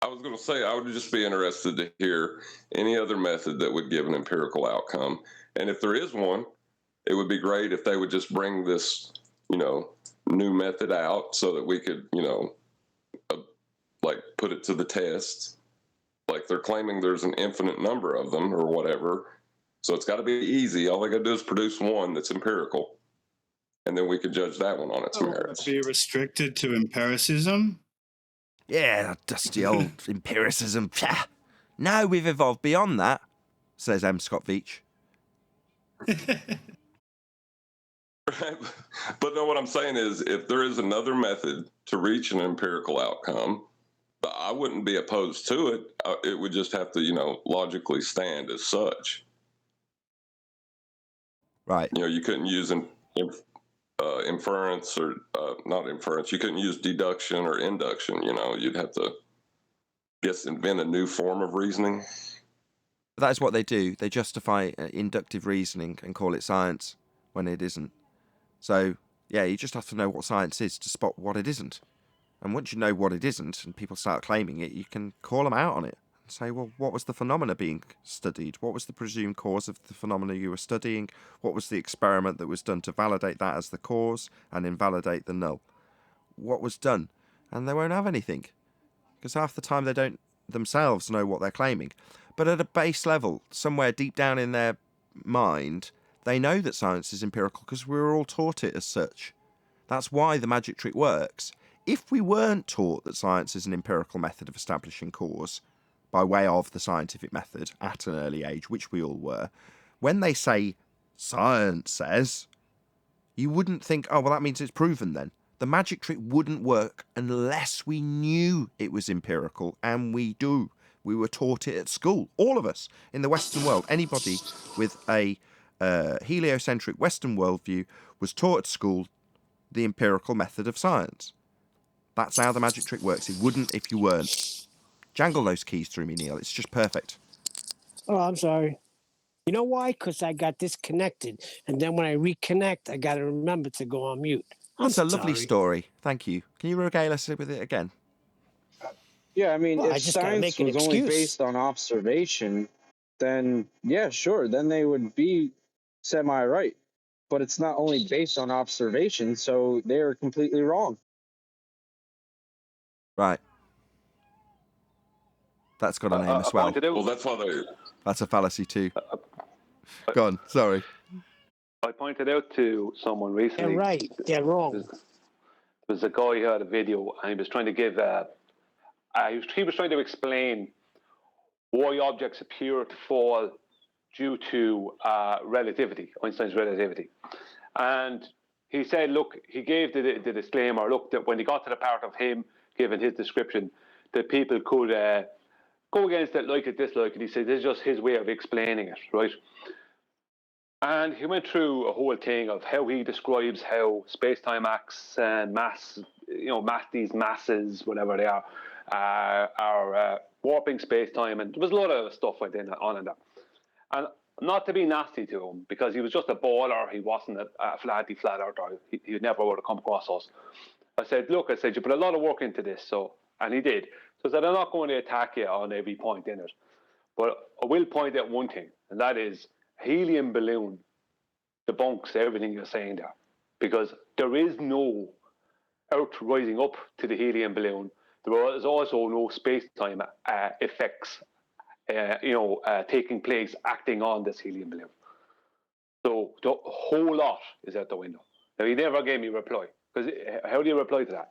I was going to say I would just be interested to hear any other method that would give an empirical outcome. And if there is one, it would be great if they would just bring this, new method out so that we could, like put it to the test. Like they're claiming there's an infinite number of them or whatever. So it's got to be easy. All they got to do is produce one that's empirical. And then we could judge that one on its merits. Be restricted to empiricism? Yeah, that dusty old empiricism. No, we've evolved beyond that, says M. Scott Veach. Right. But no, what I'm saying is if there is another method to reach an empirical outcome, I wouldn't be opposed to it. It would just have to, logically stand as such. Right. You couldn't use inference or not inference. You couldn't use deduction or induction. You'd have to, invent a new form of reasoning. That is what they do. They justify inductive reasoning and call it science when it isn't. So, yeah, you just have to know what science is to spot what it isn't. And once you know what it isn't and people start claiming it, you can call them out on it and say, well, what was the phenomena being studied? What was the presumed cause of the phenomena you were studying? What was the experiment that was done to validate that as the cause and invalidate the null? What was done? And they won't have anything, because half the time they don't themselves know what they're claiming. But at a base level, somewhere deep down in their mind, they know that science is empirical because we were all taught it as such. That's why the magic trick works. If we weren't taught that science is an empirical method of establishing cause, by way of the scientific method at an early age, which we all were, when they say science says, you wouldn't think, oh, well, that means it's proven then. The magic trick wouldn't work unless we knew it was empirical, and we do. We were taught it at school, all of us in the Western world. Anybody with a heliocentric Western worldview was taught at school the empirical method of science. That's how the magic trick works. It wouldn't if you weren't. Jangle those keys through me, Neil. It's just perfect. Oh, I'm sorry. You know why? Because I got disconnected. And then when I reconnect, I got to remember to go on mute. That's a lovely story. Thank you. Can you regale us with it again? Yeah, I mean, Well, I if just gotta science make an was only excuse. based on observation, then yeah, sure, then they would be semi-right. But it's not only based on observation, so they are completely wrong. Right. That's got a name as well. Well, that's why they. That's a fallacy too. Go on. Sorry. I pointed out to someone recently. They're right. They're wrong. There's a guy who had a video, and he was trying to give he was trying to explain why objects appear to fall due to relativity, Einstein's relativity. And he said, look, he gave the disclaimer, look, that when he got to the part of him giving his description, that people could go against it, like it, dislike it. He said, this is just his way of explaining it, right? And he went through a whole thing of how he describes how space-time acts and mass, these masses, whatever they are warping space-time. And there was a lot of stuff went on in that. And not to be nasty to him, because he was just a baller. He wasn't a flat earther. He never would have come across us. I said, look, you put a lot of work into this. And he did. So I said, I'm not going to attack you on every point in it. But I will point out one thing, and that is helium balloon debunks everything you're saying there. Because there is no Earth rising up to the helium balloon. There is also no space-time effects taking place, acting on this helium balloon. So the whole lot is out the window. Now, he never gave me a reply, because how do you reply to that?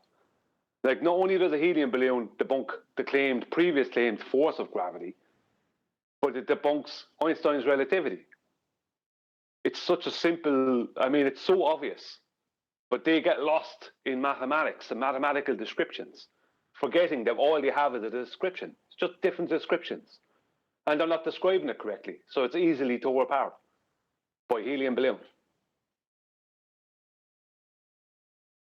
Like, not only does a helium balloon debunk the previous claimed force of gravity, but it debunks Einstein's relativity. It's such a simple, it's so obvious, but they get lost in mathematics and mathematical descriptions, forgetting that all they have is a description. It's just different descriptions. And they're not describing it correctly, so it's easily torn apart by helium balloons.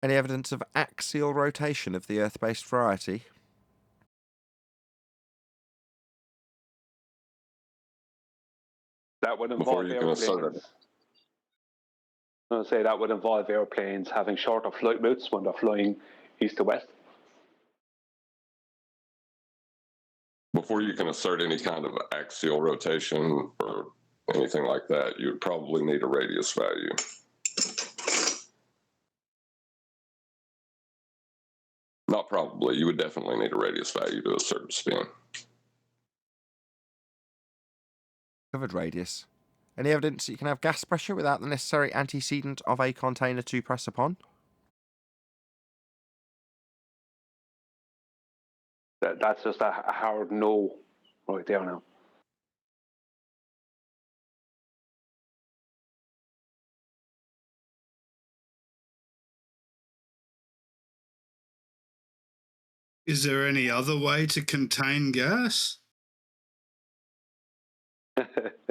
Any evidence of axial rotation of the Earth-based variety? That would involve airplanes. I would say that would involve airplanes having shorter flight routes when they're flying east to west. Before you can assert any kind of axial rotation or anything like that, you would probably need a radius value. Not probably. You would definitely need a radius value to assert spin. Covered radius. Any evidence that you can have gas pressure without the necessary antecedent of a container to press upon? That's just a hard no right there now. Is there any other way to contain gas?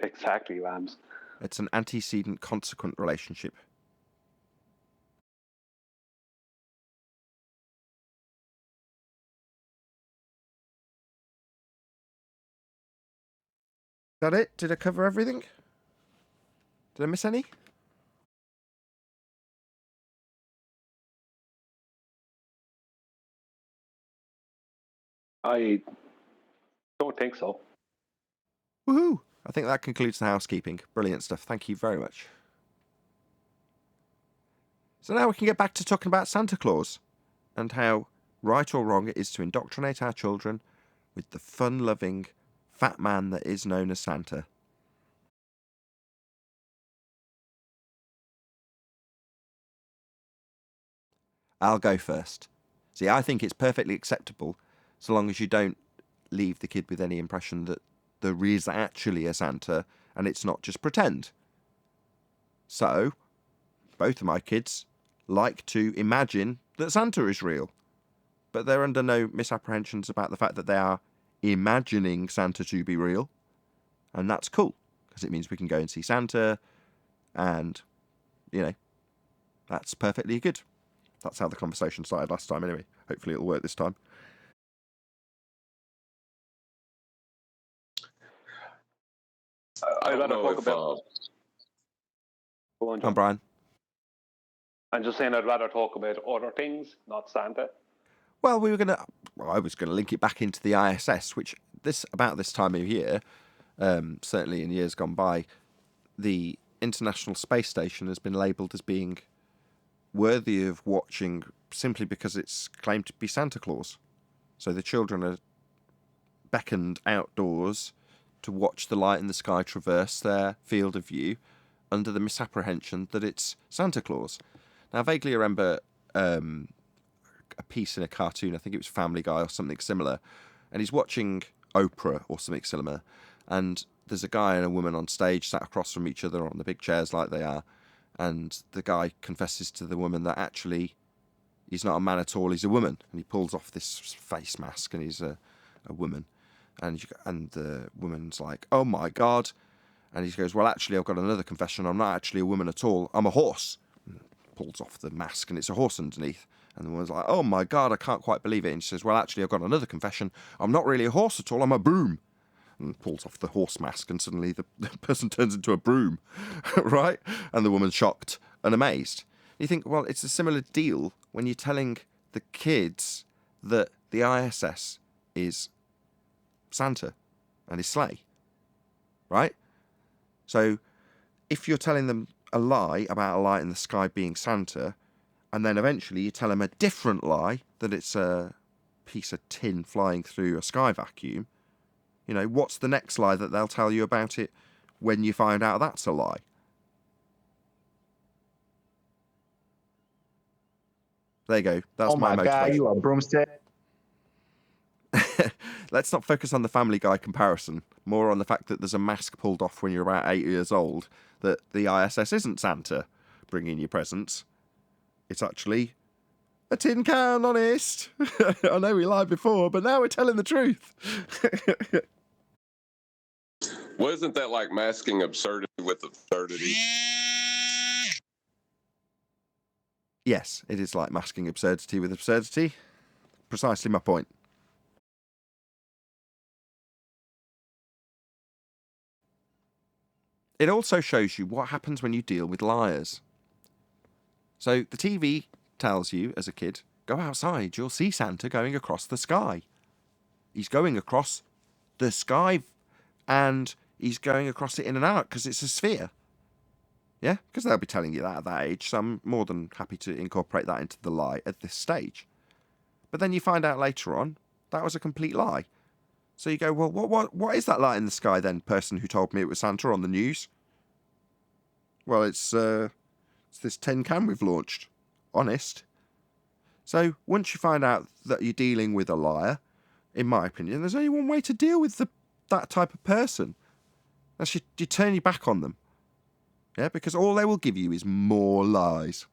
Exactly, Rams. It's an antecedent-consequent relationship. that it? Did I cover everything? Did I miss any? I don't think so. Woohoo! I think that concludes the housekeeping. Brilliant stuff. Thank you very much. So now we can get back to talking about Santa Claus and how right or wrong it is to indoctrinate our children with the fun-loving fat man that is known as Santa. I'll go first. See, I think it's perfectly acceptable so long as you don't leave the kid with any impression that there is actually a Santa and it's not just pretend. So, both of my kids like to imagine that Santa is real, but they're under no misapprehensions about the fact that they are imagining Santa to be real, and that's cool because it means we can go and see Santa, and that's perfectly good. That's how the conversation started last time anyway. Hopefully it'll work this time. I'd rather talk about. Go on, Come John. on, Brian. I'm just saying I'd rather talk about other things, not Santa. Well, I was gonna link it back into the ISS, which about this time of year, certainly in years gone by, the International Space Station has been labelled as being worthy of watching simply because it's claimed to be Santa Claus. So the children are beckoned outdoors to watch the light in the sky traverse their field of view under the misapprehension that it's Santa Claus. Now, I vaguely remember a piece in a cartoon, I think it was Family Guy or something similar, and he's watching Oprah or something similar, and there's a guy and a woman on stage sat across from each other on the big chairs like they are, and the guy confesses to the woman that actually he's not a man at all, he's a woman, and he pulls off this face mask and he's a woman, and the woman's like, oh my God, and he goes, well, actually I've got another confession, I'm not actually a woman at all, I'm a horse. And pulls off the mask and it's a horse underneath, and the woman's like, oh my God, I can't quite believe it, and she says, well, actually I've got another confession, I'm not really a horse at all, I'm a broom. And pulls off the horse mask, and suddenly the person turns into a broom, right? And the woman's shocked and amazed. You think, well, it's a similar deal when you're telling the kids that the ISS is Santa and his sleigh, right? So if you're telling them a lie about a light in the sky being Santa, and then eventually you tell them a different lie that it's a piece of tin flying through a sky vacuum, what's the next lie that they'll tell you about it when you find out that's a lie? There you go. That's my motivation. God, you a broomstick. Let's not focus on the Family Guy comparison, more on the fact that there's a mask pulled off when you're about 8 years old, that the ISS isn't Santa bringing you presents. It's actually a tin can, honest. I know we lied before, but now we're telling the truth. Well, isn't that like masking absurdity with absurdity? Yes, it is like masking absurdity with absurdity. Precisely my point. It also shows you what happens when you deal with liars. So the TV tells you, as a kid, go outside, you'll see Santa going across the sky. He's going across the sky, and he's going across it in an arc because it's a sphere. Yeah, because they'll be telling you that at that age, so I'm more than happy to incorporate that into the lie at this stage. But then you find out later on, that was a complete lie. So you go, well, what is that light in the sky then, person who told me it was Santa on the news? Well, it's this tin can we've launched. Honest. So once you find out that you're dealing with a liar, in my opinion, there's only one way to deal with that type of person. That's you turn your back on them. Yeah, because all they will give you is more lies.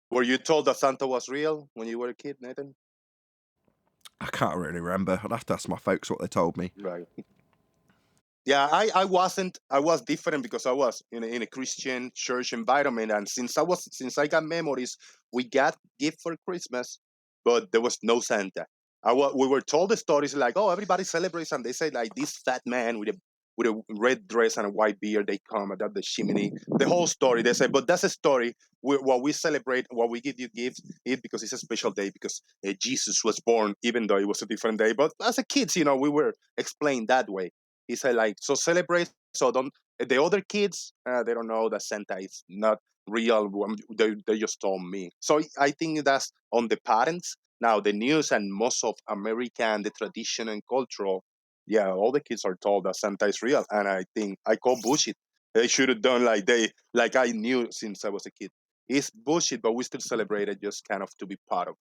Were you told that Santa was real when you were a kid, Nathan? I can't really remember. I'd have to ask my folks what they told me. Right. Yeah, I wasn't. I was different because I was in a Christian church environment, and since I got memories, we got gift for Christmas, but there was no Santa. We were told the stories like, oh, everybody celebrates, and they say like this fat man with a red dress and a white beard, they come at the chimney. The whole story, they say, but that's a story. What we celebrate, what we give you gifts, is because it's a special day because Jesus was born, even though it was a different day. But as a kids, we were explained that way. He said like, so celebrate, so don't. The other kids, they don't know that Santa is not real. They just told me. So I think that's on the parents. Now the news and most of America and the tradition and cultural, yeah, all the kids are told that Santa is real, and I think I call bullshit. They should have done like I knew since I was a kid. It's bullshit, but we still celebrate it just kind of to be part of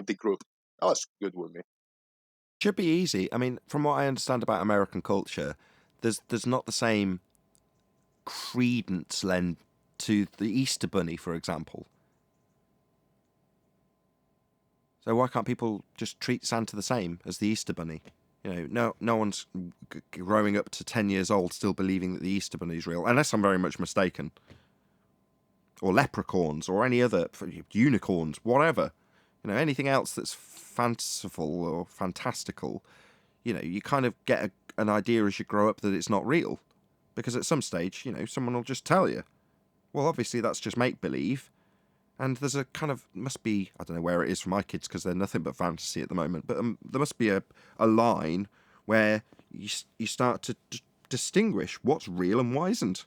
the group. That was good with me. Should be easy. I mean, from what I understand about American culture, there's not the same credence lent to the Easter Bunny, for example. So why can't people just treat Santa the same as the Easter Bunny? No one's growing up to 10 years old still believing that the Easter Bunny is real, unless I'm very much mistaken. Or leprechauns, or any other, unicorns, whatever. Anything else that's fanciful or fantastical, you kind of get an idea as you grow up that it's not real. Because at some stage, someone will just tell you, well, obviously that's just make-believe. And there's a kind of, must be, I don't know where it is for my kids because they're nothing but fantasy at the moment, but there must be a line where you start to distinguish what's real and what isn't.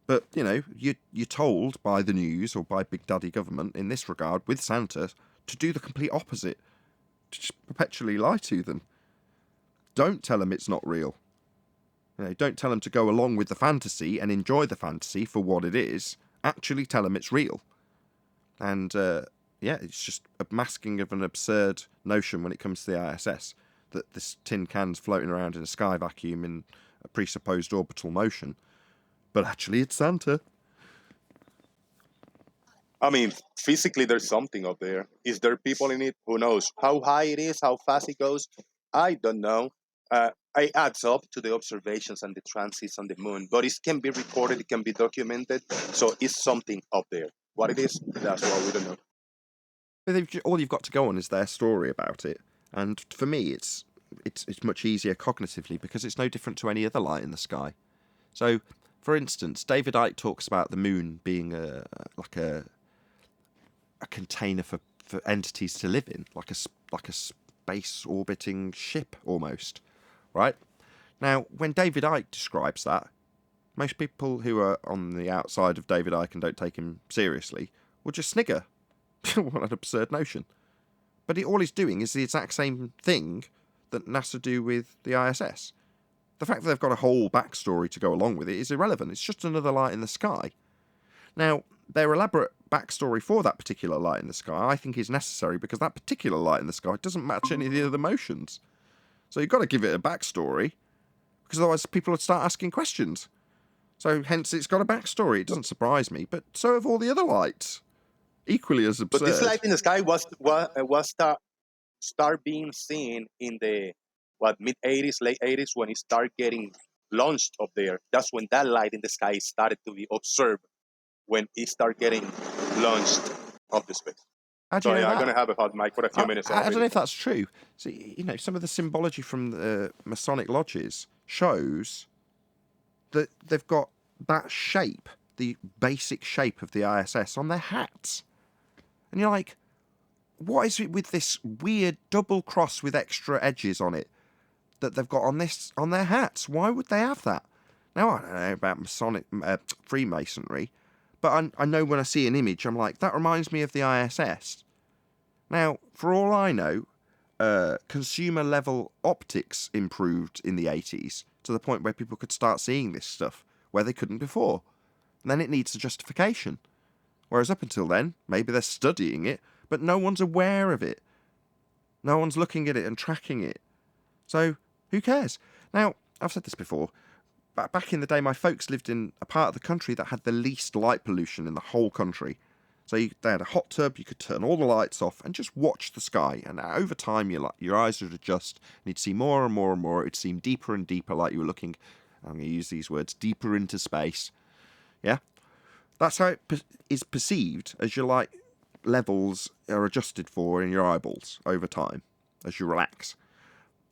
But, you're told by the news or by Big Daddy government in this regard with Santa to do the complete opposite, to just perpetually lie to them. Don't tell them it's not real. Don't tell them to go along with the fantasy and enjoy the fantasy for what it is. Actually tell them it's real. And, it's just a masking of an absurd notion when it comes to the ISS, that this tin can's floating around in a sky vacuum in a presupposed orbital motion. But actually, it's Santa. I mean, physically, there's something up there. Is there people in it? Who knows? How high it is, how fast it goes? I don't know. It adds up to the observations and the transits on the moon, but it can be recorded, it can be documented, so it's something up there. What it is, that's what we don't know. All you've got to go on is their story about it, and for me, it's much easier cognitively because it's no different to any other light in the sky. So, for instance, David Icke talks about the moon being a container for entities to live in, like a space orbiting ship almost, right? Now, when David Icke describes that, most people who are on the outside of David Icke and don't take him seriously will just snigger. What an absurd notion. But all he's doing is the exact same thing that NASA do with the ISS. The fact that they've got a whole backstory to go along with it is irrelevant. It's just another light in the sky. Now, their elaborate backstory for that particular light in the sky, I think, is necessary because that particular light in the sky doesn't match any of the other motions. So you've got to give it a backstory, because otherwise people would start asking questions. So hence it's got a backstory. It doesn't surprise me, but so have all the other lights. Equally as absurd. But this light in the sky was start being seen in the mid 80s, late 80s when it started getting launched up there. That's when that light in the sky started to be observed, when it started getting launched up the space. So yeah, I'm going to have a hot mic for a few minutes. I don't know if that's true. So, some of the symbology from the Masonic lodges shows that they've got that shape, the basic shape of the ISS, on their hats. And you're like, what is it with this weird double cross with extra edges on it that they've got on their hats? Why would they have that? Now, I don't know about Masonic Freemasonry, but I know when I see an image, I'm like, that reminds me of the ISS. Now, for all I know, consumer level optics improved in the 80s to the point where people could start seeing this stuff where they couldn't before. And then it needs a justification. Whereas up until then, maybe they're studying it, but no one's aware of it. No one's looking at it and tracking it. So, who cares? Now, I've said this before. Back in the day, my folks lived in a part of the country that had the least light pollution in the whole country. So they had a hot tub, you could turn all the lights off and just watch the sky. And over time, your eyes would adjust and you'd see more and more and more. It would seem deeper and deeper, like you were looking, I'm going to use these words, deeper into space. Yeah? That's how it is perceived as your light levels are adjusted for in your eyeballs over time. as you relax.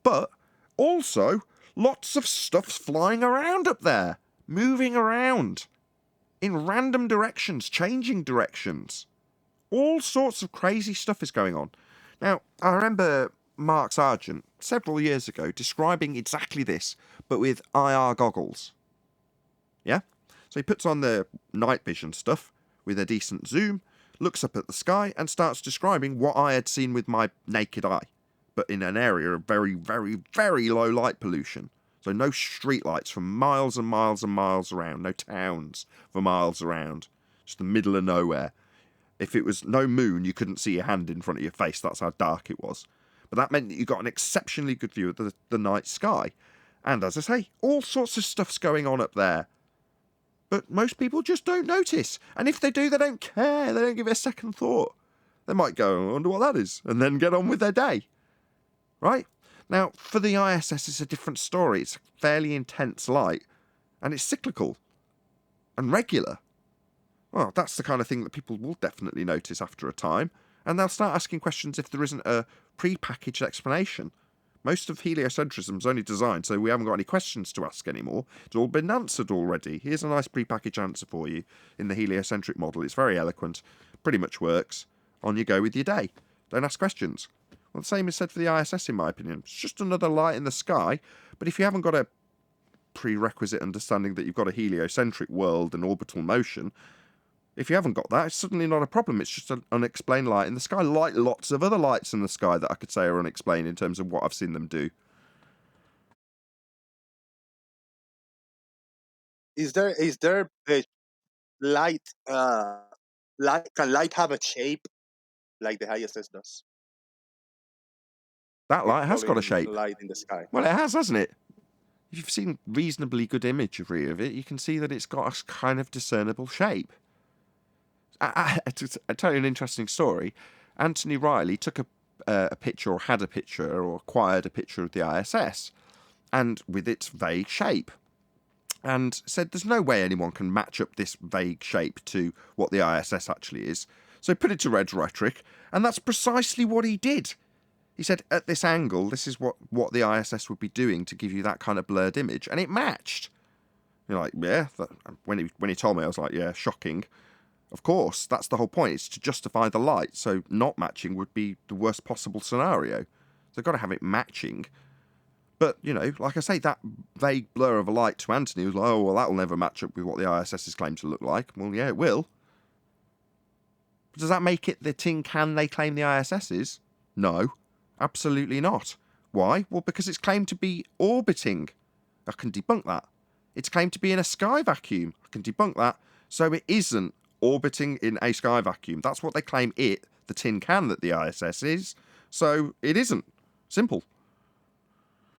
But also, lots of stuff's flying around up there, moving around in random directions, changing directions. All sorts of crazy stuff is going on. Now, I remember Mark Sargent several years ago describing exactly this, but with IR goggles. Yeah? So he puts on the night vision stuff with a decent zoom, looks up at the sky, and starts describing what I had seen with my naked eye, but in an area of very, very, very low light pollution. So no street lights for miles and miles and miles around, no towns for miles around, just the middle of nowhere. If it was no moon, you couldn't see your hand in front of your face. That's how dark it was. But that meant that you got an exceptionally good view of the night sky. And as I say, all sorts of stuff's going on up there. But most people just don't notice. And if they do, they don't care. They don't give it a second thought. They might go, I wonder what that is, and then get on with their day. Right? Now, for the ISS, it's a different story. It's fairly intense light, and it's cyclical and regular. Well, that's the kind of thing that people will definitely notice after a time, and they'll start asking questions if there isn't a pre-packaged explanation. Most of heliocentrism's only designed so we haven't got any questions to ask anymore. It's all been answered already. Here's a nice pre-packaged answer for you in the heliocentric model. It's very eloquent, pretty much works. On you go with your day. Don't ask questions. Well, the same is said for the ISS, in my opinion. It's just another light in the sky, but if you haven't got a prerequisite understanding that you've got a heliocentric world and orbital motion, if you haven't got that, it's suddenly not a problem. It's just an unexplained light in the sky, like lots of other lights in the sky that I could say are unexplained in terms of what I've seen them do. Is there a light? Can light have a shape like the ISS does? That light has got a shape. Light in the sky. Well, it has, hasn't it? If you've seen reasonably good imagery of it, you can see that it's got a kind of discernible shape. I tell you an interesting story. Anthony Riley took a picture, or had a picture, or acquired a picture of the ISS, and with its vague shape, and said there's no way anyone can match up this vague shape to what the ISS actually is. So he put it to red rhetoric, and that's precisely what he did. He said, at this angle, this is what the ISS would be doing to give you that kind of blurred image, and it matched. You're like, yeah. When he told me, I was like, yeah, shocking. Of course, that's the whole point. It's to justify the light. So not matching would be the worst possible scenario. So they've got to have it matching. But, you know, like I say, that vague blur of a light to Anthony was like, oh, well, that'll never match up with what the ISS is claimed to look like. Well, yeah, it will. But does that make it the tin can they claim the ISS is? No, absolutely not. Why? Well, because it's claimed to be orbiting. I can debunk that. It's claimed to be in a sky vacuum. I can debunk that. So it isn't orbiting in a sky vacuum. That's what they claim the tin can that the ISS is. So it isn't. Simple.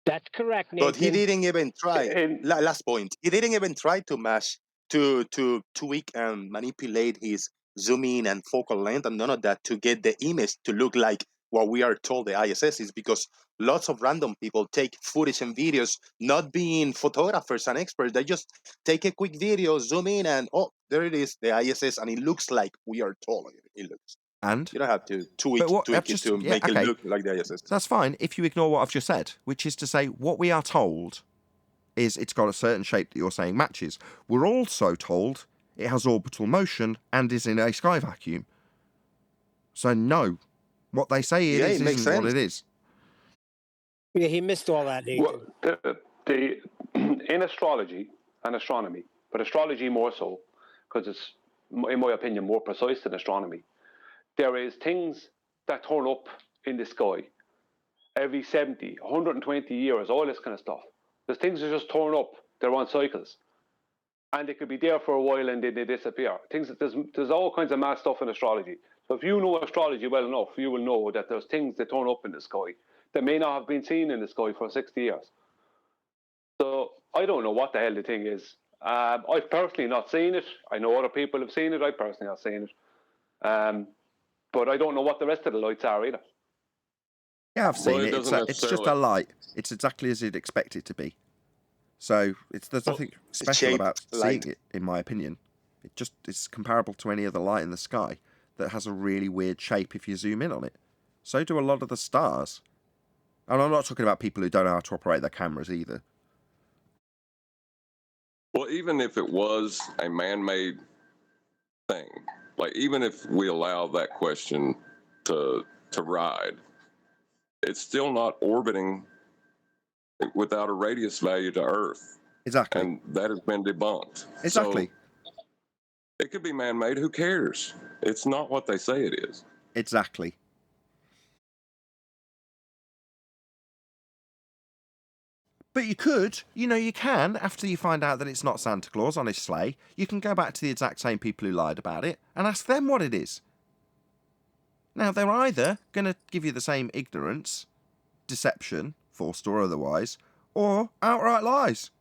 That's correct, Nathan. But he didn't even try. Last point. He didn't even try to match, to tweak and manipulate his zoom in and focal length and none of that to get the image to look like what we are told the ISS is, because lots of random people take footage and videos, not being photographers and experts. They just take a quick video, zoom in, and oh, there it is, the ISS, and it looks like we are told it looks. And you don't have to tweak it to make it look like the ISS. That's fine if you ignore what I've just said, which is to say what we are told is it's got a certain shape that you're saying matches. We're also told it has orbital motion and is in a sky vacuum. So no, what they say it is isn't what it is. Yeah, he missed all that, Nathan. Well, in astrology and astronomy, but astrology more so, because it's, in my opinion, more precise than astronomy, there is things that turn up in the sky every 70, 120 years, all this kind of stuff. There's things that just turn up, they're on cycles. And they could be there for a while and then they disappear. There's all kinds of mad stuff in astrology. So if you know astrology well enough, you will know that there's things that turn up in the sky that may not have been seen in the sky for 60 years. So I don't know what the hell the thing is. I've personally not seen it. I know other people have seen it. I've personally not seen it. But I don't know what the rest of the lights are either. Yeah, I've seen it. It's just a light. It's exactly as you'd expect it to be. So there's nothing special about seeing it, in my opinion. It's comparable to any other light in the sky that has a really weird shape if you zoom in on it. So do a lot of the stars. And I'm not talking about people who don't know how to operate their cameras either. Well, even if it was a man-made thing, like even if we allow that question to ride, it's still not orbiting without a radius value to Earth. Exactly. And that has been debunked. Exactly. So it could be man-made. Who cares? It's not what they say it is. Exactly. But you could, you can, after you find out that it's not Santa Claus on his sleigh, you can go back to the exact same people who lied about it and ask them what it is. Now, they're either going to give you the same ignorance, deception, forced or otherwise, or outright lies.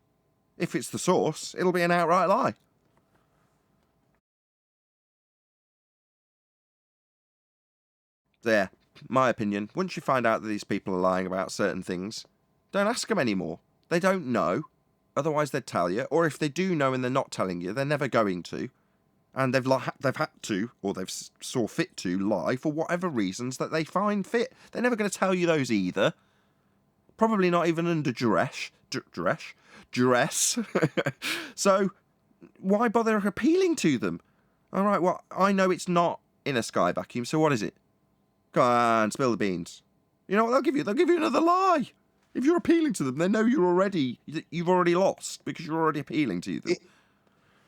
If it's the source, it'll be an outright lie. There, my opinion, once you find out that these people are lying about certain things, don't ask them anymore. They don't know, otherwise they'd tell you, or if they do know and they're not telling you, they're never going to. And they've had to, or they've saw fit to, lie for whatever reasons that they find fit. They're never going to tell you those either. Probably not even under duress. So, why bother appealing to them? All right, well, I know it's not in a sky vacuum, so what is it? Go on, spill the beans. You know what they'll give you? They'll give you another lie. If you're appealing to them, they know you've already lost because you're already appealing to them.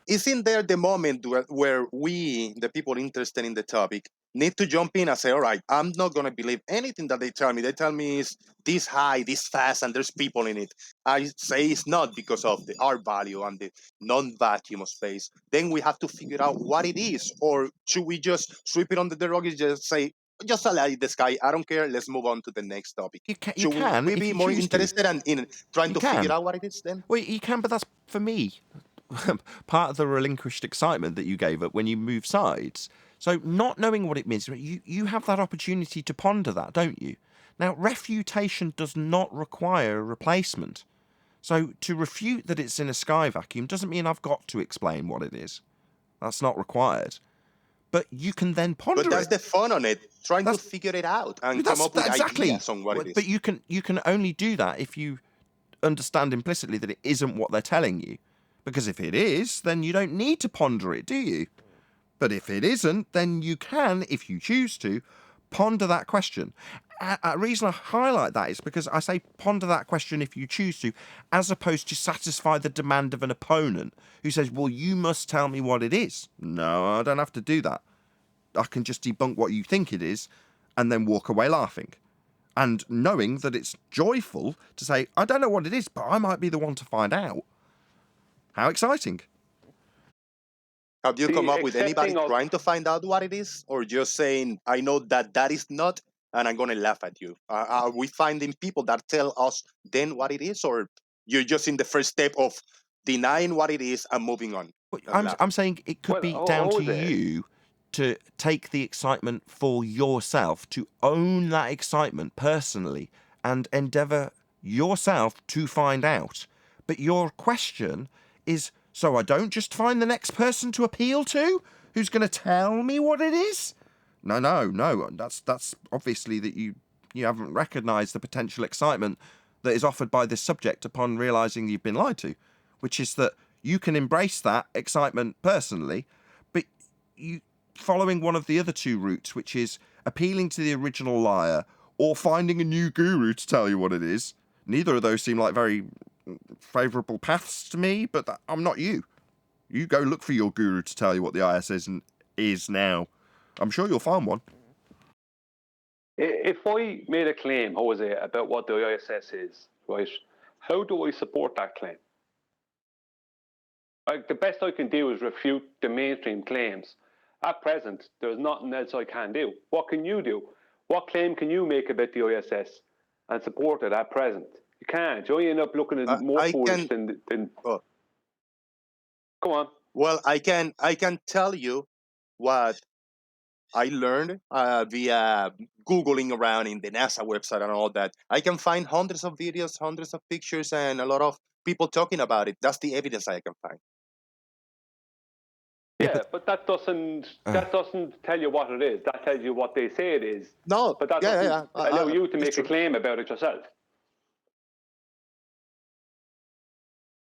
Isn't there the moment where we, the people interested in the topic, need to jump in and say, all right, I'm not going to believe anything that they tell me. They tell me it's this high, this fast, and there's people in it. I say it's not because of the R value and the non-vacuum of space. Then we have to figure out what it is. Or should we just sweep it under the rug and just say, just allow the sky, I don't care, let's move on to the next topic. You can we if be you more choose interested in trying to figure out what it is then? Well, you can, but that's, for me, part of the relinquished excitement that you gave up when you move sides. So not knowing what it means, you have that opportunity to ponder that, don't you? Now, refutation does not require a replacement. So to refute that it's in a sky vacuum doesn't mean I've got to explain what it is. That's not required. But you can then ponder it. But that's the fun on it, trying to figure it out and come up with ideas on what it is. But you can only do that if you understand implicitly that it isn't what they're telling you. Because if it is, then you don't need to ponder it, do you? But if it isn't, then you can, if you choose to, ponder that question. A reason I highlight that is because I say ponder that question if you choose to, as opposed to satisfy the demand of an opponent who says, well, you must tell me what it is. No, I don't have to do that. I can just debunk what you think it is and then walk away laughing. And knowing that it's joyful to say, I don't know what it is, but I might be the one to find out. How exciting. Have you come up with anybody trying to find out what it is? Or just saying, I know that is not, and I'm going to laugh at you? Are we finding people that tell us then what it is? Or you're just in the first step of denying what it is and moving on? I'm saying it could be down to you to take the excitement for yourself, to own that excitement personally and endeavour yourself to find out. But your question is, so I don't just find the next person to appeal to who's going to tell me what it is? No. That's obviously that you haven't recognised the potential excitement that is offered by this subject upon realising you've been lied to, which is that you can embrace that excitement personally, but you following one of the other two routes, which is appealing to the original liar or finding a new guru to tell you what it is. Neither of those seem like very favourable paths to me, but I'm not you. You go look for your guru to tell you what the ISS is now. I'm sure you'll find one. If I made a claim, Jose, about what the ISS is, right, how do I support that claim? Like, the best I can do is refute the mainstream claims. At present, there's nothing else I can do. What can you do? What claim can you make about the ISS and support it at present? You can't. You end up looking at more foolish than oh. Go on. Well, I can tell you what I learned via Googling around in the NASA website and all that. I can find hundreds of videos, hundreds of pictures, and a lot of people talking about it. That's the evidence I can find. Yeah, but that doesn't tell you what it is. That tells you what they say it is. No, But that doesn't allow you to make a claim about it yourself.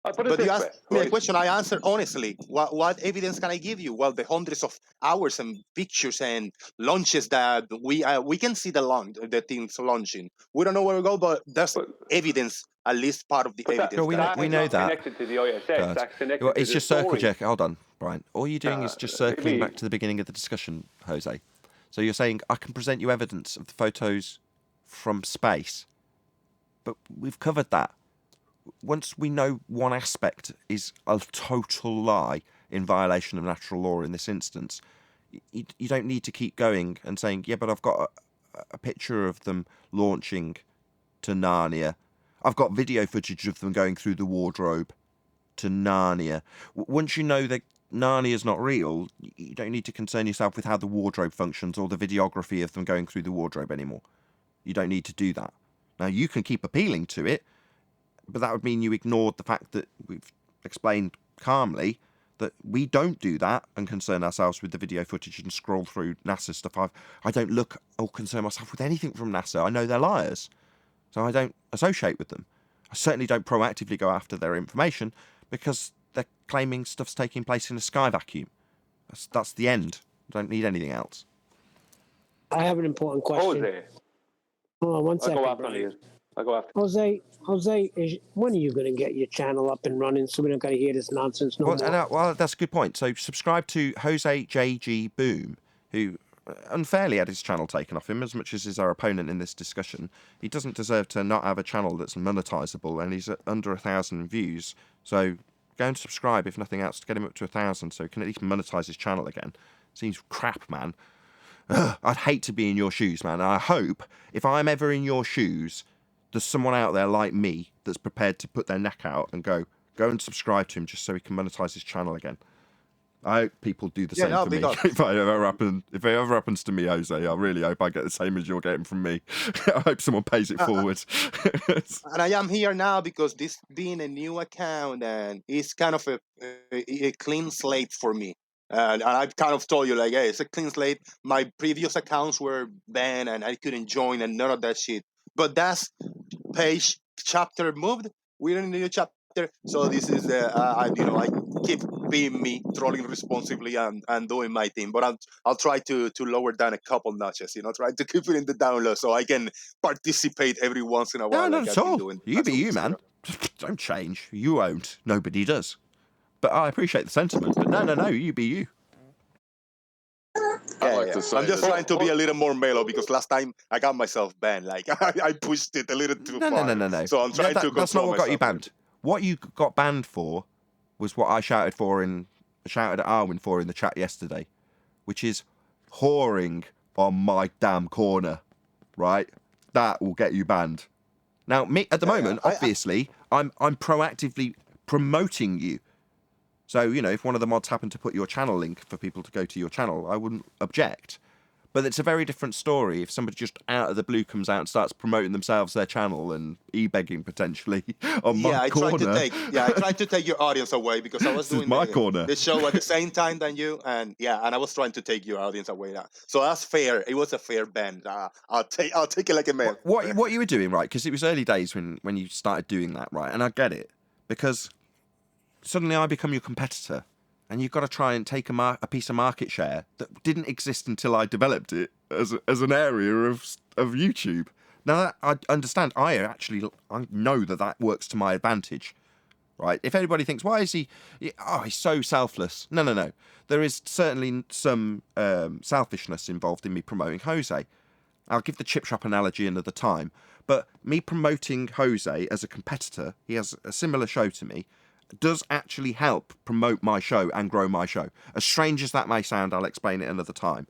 But you asked me a question. I answered honestly. What evidence can I give you? Well, the hundreds of hours and pictures and launches that we can see the things launching. We don't know where we go, but there's evidence. At least part of the evidence. We know that. Connected to the ISS. That's connected Well, to it's the just story. circle jerk. Hold on, Brian. All you're doing is just circling back to the beginning of the discussion, Jose. So you're saying I can present you evidence of the photos from space, but we've covered that. Once we know one aspect is a total lie in violation of natural law in this instance, you don't need to keep going and saying, yeah, but I've got a picture of them launching to Narnia. I've got video footage of them going through the wardrobe to Narnia. Once you know that Narnia is not real, you don't need to concern yourself with how the wardrobe functions or the videography of them going through the wardrobe anymore. You don't need to do that. Now, you can keep appealing to it, but that would mean you ignored the fact that we've explained calmly that we don't do that and concern ourselves with the video footage and scroll through NASA stuff. I don't look or concern myself with anything from NASA. I know they're liars, so I don't associate with them. I certainly don't proactively go after their information because they're claiming stuff's taking place in a sky vacuum. That's the end. I don't need anything else. I have an important question. Jose. Hold on one second, I'll go after Brian. you. I'll go after. Jose, when are you going to get your channel up and running so we don't got to hear this nonsense no more? Well, that's a good point. So subscribe to Jose JG Boom, who unfairly had his channel taken off him, as much as is our opponent in this discussion. He doesn't deserve to not have a channel that's monetizable, and he's at under 1,000 views. So go and subscribe, if nothing else, to get him up to 1,000 so he can at least monetize his channel again. Seems crap, man. I'd hate to be in your shoes, man. And I hope, if I'm ever in your shoes, there's someone out there like me that's prepared to put their neck out and go and subscribe to him just so he can monetize his channel again. I hope people do the same for me. If it ever happens to me, Jose, I really hope I get the same as you're getting from me. I hope someone pays it forward. And I am here now because this being a new account and it's kind of a clean slate for me. And I've kind of told you, like, hey, it's a clean slate. My previous accounts were banned and I couldn't join and none of that shit. But that's chapter moved. We're in a new chapter. So this is I keep being me, trolling responsibly and doing my thing. But I'll try to lower down a couple notches, try to keep it in the down low so I can participate every once in a while. No, not at all. You be you, man. Don't change. You won't. Nobody does. But I appreciate the sentiment. But no, you be you. I'm just trying to be a little more mellow because last time I got myself banned. Like I pushed it a little too far. No. So I'm trying to control That's not what got you myself. banned. What you got banned for was what I shouted at Arwin for in the chat yesterday, which is whoring on my damn corner, right? That will get you banned. Now, me at the moment, obviously, I'm proactively promoting you. So, if one of the mods happened to put your channel link for people to go to your channel, I wouldn't object. But it's a very different story if somebody just out of the blue comes out and starts promoting themselves, their channel, and e-begging potentially on my corner. I tried to take your audience away because I was doing the show at the same time than you, and I was trying to take your audience away now. So that's fair. It was a fair ban. I'll take it like a man. What you were doing, right? Because it was early days when you started doing that, right? And I get it because suddenly I become your competitor. And you've got to try and take a piece of market share that didn't exist until I developed it as an area of YouTube. Now, that I understand. I know that works to my advantage, right? If anybody thinks, why is he's so selfless. No. There is certainly some selfishness involved in me promoting Jose. I'll give the chip shop analogy another time. But me promoting Jose as a competitor, he has a similar show to me, does actually help promote my show and grow my show. As strange as that may sound, I'll explain it another time.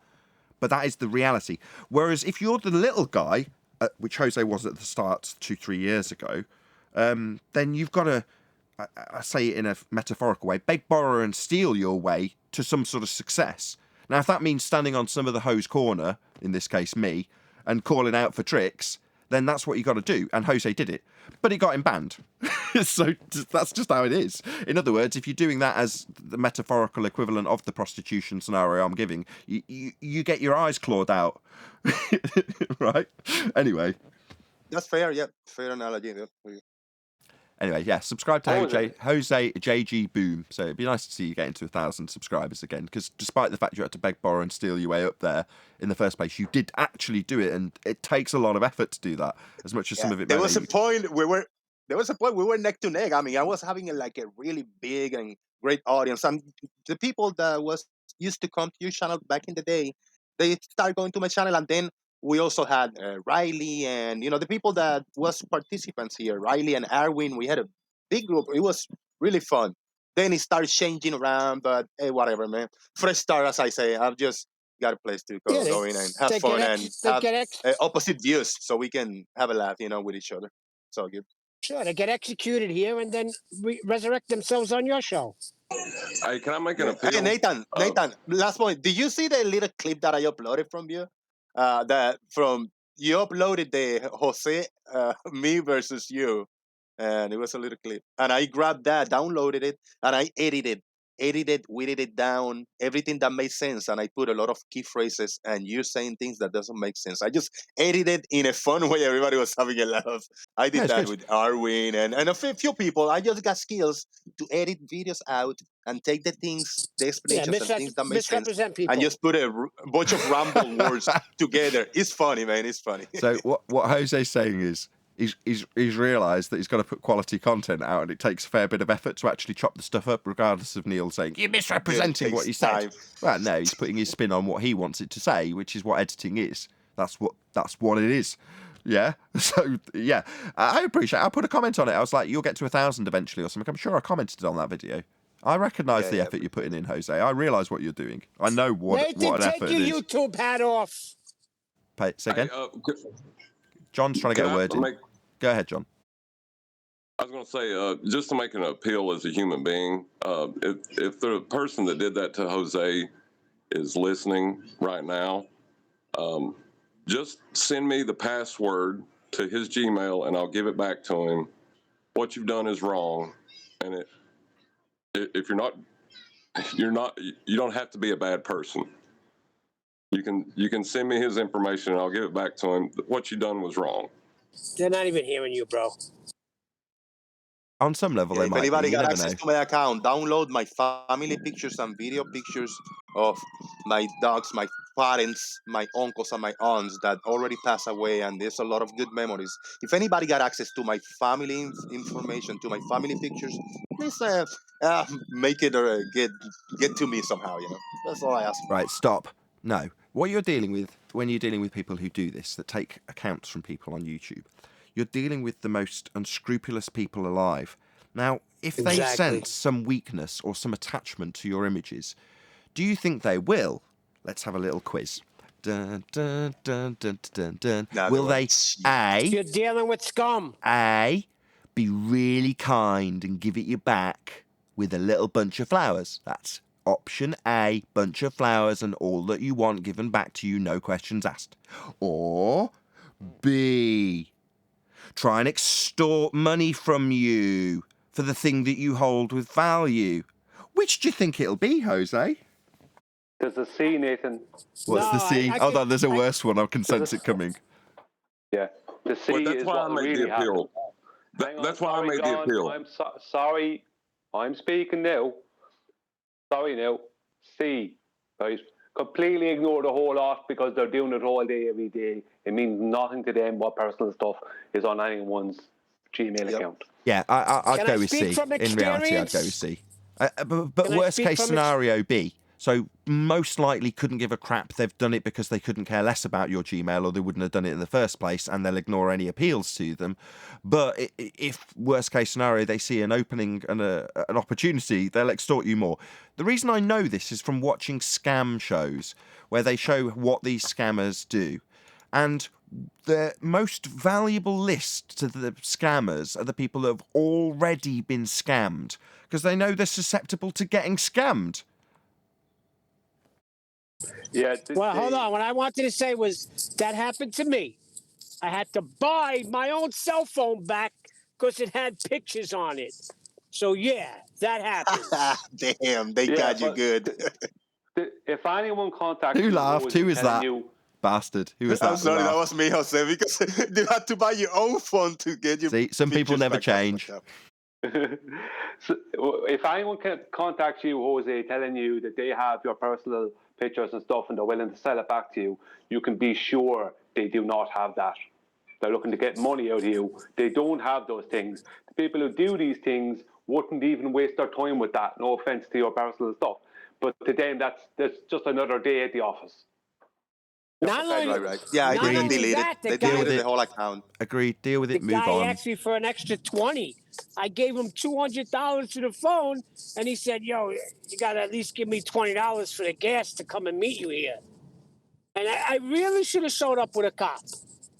But that is the reality. Whereas if you're the little guy, which Jose was at the start 2-3 years ago, then you've got to, I say it in a metaphorical way, beg, borrow and steal your way to some sort of success. Now, if that means standing on some of the hoes' corner, in this case me, and calling out for tricks, then that's what you got to do. And Jose did it, but it got him banned. So that's just how it is. In other words, if you're doing that as the metaphorical equivalent of the prostitution scenario I'm giving, you get your eyes clawed out. Right? Anyway. That's fair, yeah. Fair analogy. Yeah. Anyway, yeah, subscribe to Jose JG Boom. So it'd be nice to see you getting to 1,000 subscribers again, because despite the fact you had to beg, borrow, and steal your way up there in the first place, you did actually do it, and it takes a lot of effort to do that. As much as some of it. There was a point we were neck to neck. I mean, I was having a really big and great audience, and the people that was used to come to your channel back in the day, they started going to my channel, and then we also had Riley and the people that was participants here, Riley and Arwin. We had a big group. It was really fun. Then it started changing around, but hey, whatever, man. Fresh start, as I say. I've just got a place to go in and have fun and have opposite views, so we can have a laugh, with each other. It's all good. Sure, they get executed here and then resurrect themselves on your show. Hey, can I make an appeal? Hey, Nathan, last point. Did you see the little clip that I uploaded from you? You uploaded the Jose, me versus you, and it was a little clip. And I grabbed that, downloaded it, and I edited, weeded it down, everything that made sense. And I put a lot of key phrases and you saying things that doesn't make sense. I just edited in a fun way. Everybody was having a laugh. I did that with Arwin and a few people. I just got skills to edit videos out and take the explanations and things that make sense, people. and just put a bunch of ramble words together. It's funny, man. It's funny. So what Jose's saying is, he's realised that he's got to put quality content out, and it takes a fair bit of effort to actually chop the stuff up, regardless of Neil saying you're misrepresenting what he said. Well, no, he's putting his spin on what he wants it to say, which is what editing is. That's what it is. Yeah. So yeah, I appreciate it. I put a comment on it. I was like, you'll get to 1,000 eventually or something. I'm sure I commented on that video. I recognise the effort you're putting in, Jose. I realise what you're doing. I know what an effort it is. Take your YouTube hat off. Say again. John's trying to get a word in. Go ahead, John. I was going to say, just to make an appeal as a human being, if the person that did that to Jose is listening right now, just send me the password to his Gmail and I'll give it back to him. What you've done is wrong, and if you don't have to be a bad person. You can send me his information and I'll give it back to him. What you done was wrong. They're not even hearing you, bro. On some level, they might. If anybody got access to my account, download my family pictures and video pictures of my dogs, my parents, my uncles, and my aunts that already passed away, and there's a lot of good memories. If anybody got access to my family information, to my family pictures, please make it or get to me somehow. That's all I ask. Right, stop. No. What you're dealing with when you're dealing with people who do this, that take accounts from people on YouTube, you're dealing with the most unscrupulous people alive. Now, if they sense some weakness or some attachment to your images, do you think they will? Let's have a little quiz. Dun, dun, dun, dun, dun, dun. Will they, A... You're dealing with scum. A, be really kind and give it you back with a little bunch of flowers? That's option A, bunch of flowers and all that you want given back to you, no questions asked. Or B, try and extort money from you for the thing that you hold with value. Which do you think it'll be, Jose? There's a C, Nathan. What's the C? Hold on, there's a worse one. I can sense it coming. Yeah, the C is what really happened. That's why I made the appeal. I'm sorry. I'm speaking now. Sorry now. C, right? Completely ignore the whole lot because they're doing it all day, every day. It means nothing to them what personal stuff is on anyone's Gmail account. Yeah, I'd go with C. In reality, I'd go with C. But worst case scenario, B. So most likely couldn't give a crap. They've done it because they couldn't care less about your Gmail, or they wouldn't have done it in the first place, and they'll ignore any appeals to them. But if worst case scenario, they see an opening and an opportunity, they'll extort you more. The reason I know this is from watching scam shows where they show what these scammers do. And the most valuable list to the scammers are the people that have already been scammed, because they know they're susceptible to getting scammed. Yeah. Well, hold on. What I wanted to say was that happened to me. I had to buy my own cell phone back because it had pictures on it. So yeah, that happens. Damn, they Yeah, got you but good. if anyone contacts Who you, laughed? Jose, Who was telling that? you, Bastard. Who was that? I'm sorry, that laughed? was me, Jose, because you had to buy your own phone to get your See, some people pictures never back. That's change. fucked up. so if anyone contacts you, Jose, telling you that they have your personal pictures and stuff and they're willing to sell it back to you, you can be sure they do not have that. They're looking to get money out of you. They don't have those things. The people who do these things wouldn't even waste their time with that. No offense to your personal stuff, but to them, that's just another day at the office. Not only, Right. Yeah, not they only deleted. that, the They guy, deleted it. the whole account. Agreed. Deal with the it. Move guy on. asked me for an extra 20. I gave him $200 to the phone, and he said, "Yo, you gotta at least give me $20 for the gas to come and meet you here." And I really should have showed up with a cop.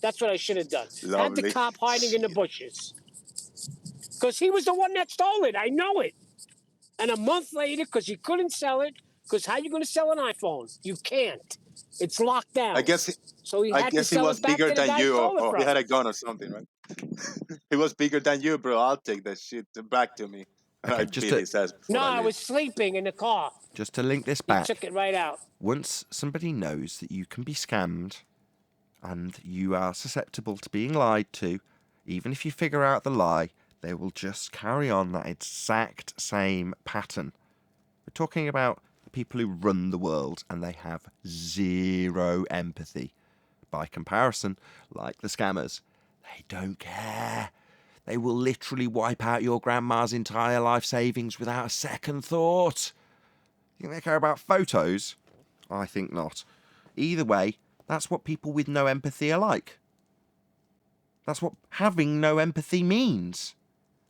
That's what I should have done. Had the Lovely. cop hiding in the bushes. Because he was the one that stole it. I know it. And a month later, because he couldn't sell it, because how you going to sell an iPhone? You can't. It's locked down. I guess So he I had to guess he sell was it back bigger to the than guy who you, stole it or from he had him. a gun or something, right? He was bigger than you, bro. I'll take that shit back to me. And Okay, I just beat to, his ass before No, I I leave. was sleeping in the car. just to link this He back. took it right out. Once somebody knows that you can be scammed and you are susceptible to being lied to, even if you figure out the lie, they will just carry on that exact same pattern. We're talking about the people who run the world and they have zero empathy. By comparison, like the scammers, they don't care. They will literally wipe out your grandma's entire life savings without a second thought. You think they care about photos? I think not. Either way, that's what people with no empathy are like. That's what having no empathy means.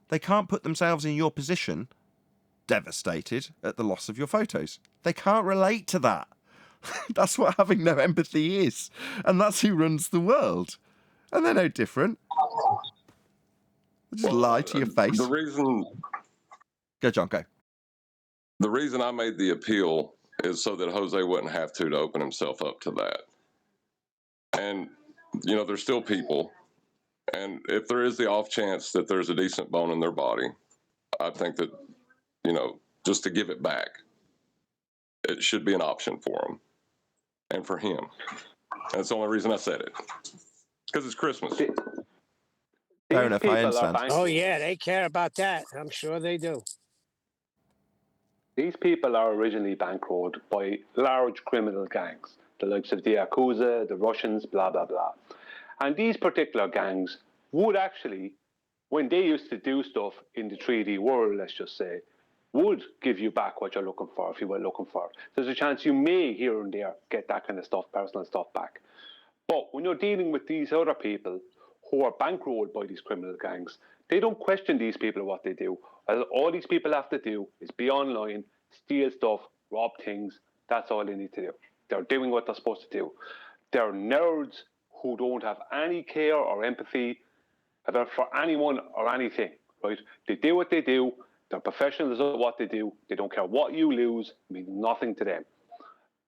They can't put themselves in your position, devastated at the loss of your photos. They can't relate to that. That's what having no empathy is. And that's who runs the world. And they're no different. They just lie to your face. The reason Go, John, go. The reason I made the appeal is so that Jose wouldn't have to open himself up to that. And, you know, there's still people. And if there is the off chance that there's a decent bone in their body, I think that, you know, just to give it back, it should be an option for them and for him. And that's the only reason I said it. Because it's Christmas. Fair enough, I understand. Oh, yeah, they care about that. I'm sure they do. These people are originally bankrolled by large criminal gangs, the likes of the Yakuza, the Russians, blah, blah, blah. And these particular gangs would actually, when they used to do stuff in the 3D world, let's just say, would give you back what you're looking for if you were looking for it. There's a chance you may here and there get that kind of stuff, personal stuff back. But when you're dealing with these other people who are bankrolled by these criminal gangs, they don't question these people what they do. All these people have to do is be online, steal stuff, rob things. That's all they need to do. They're doing what they're supposed to do. They're nerds who don't have any care or empathy for anyone or anything, right? They do what they do. They're professionals at what they do. They don't care what you lose. It means nothing to them.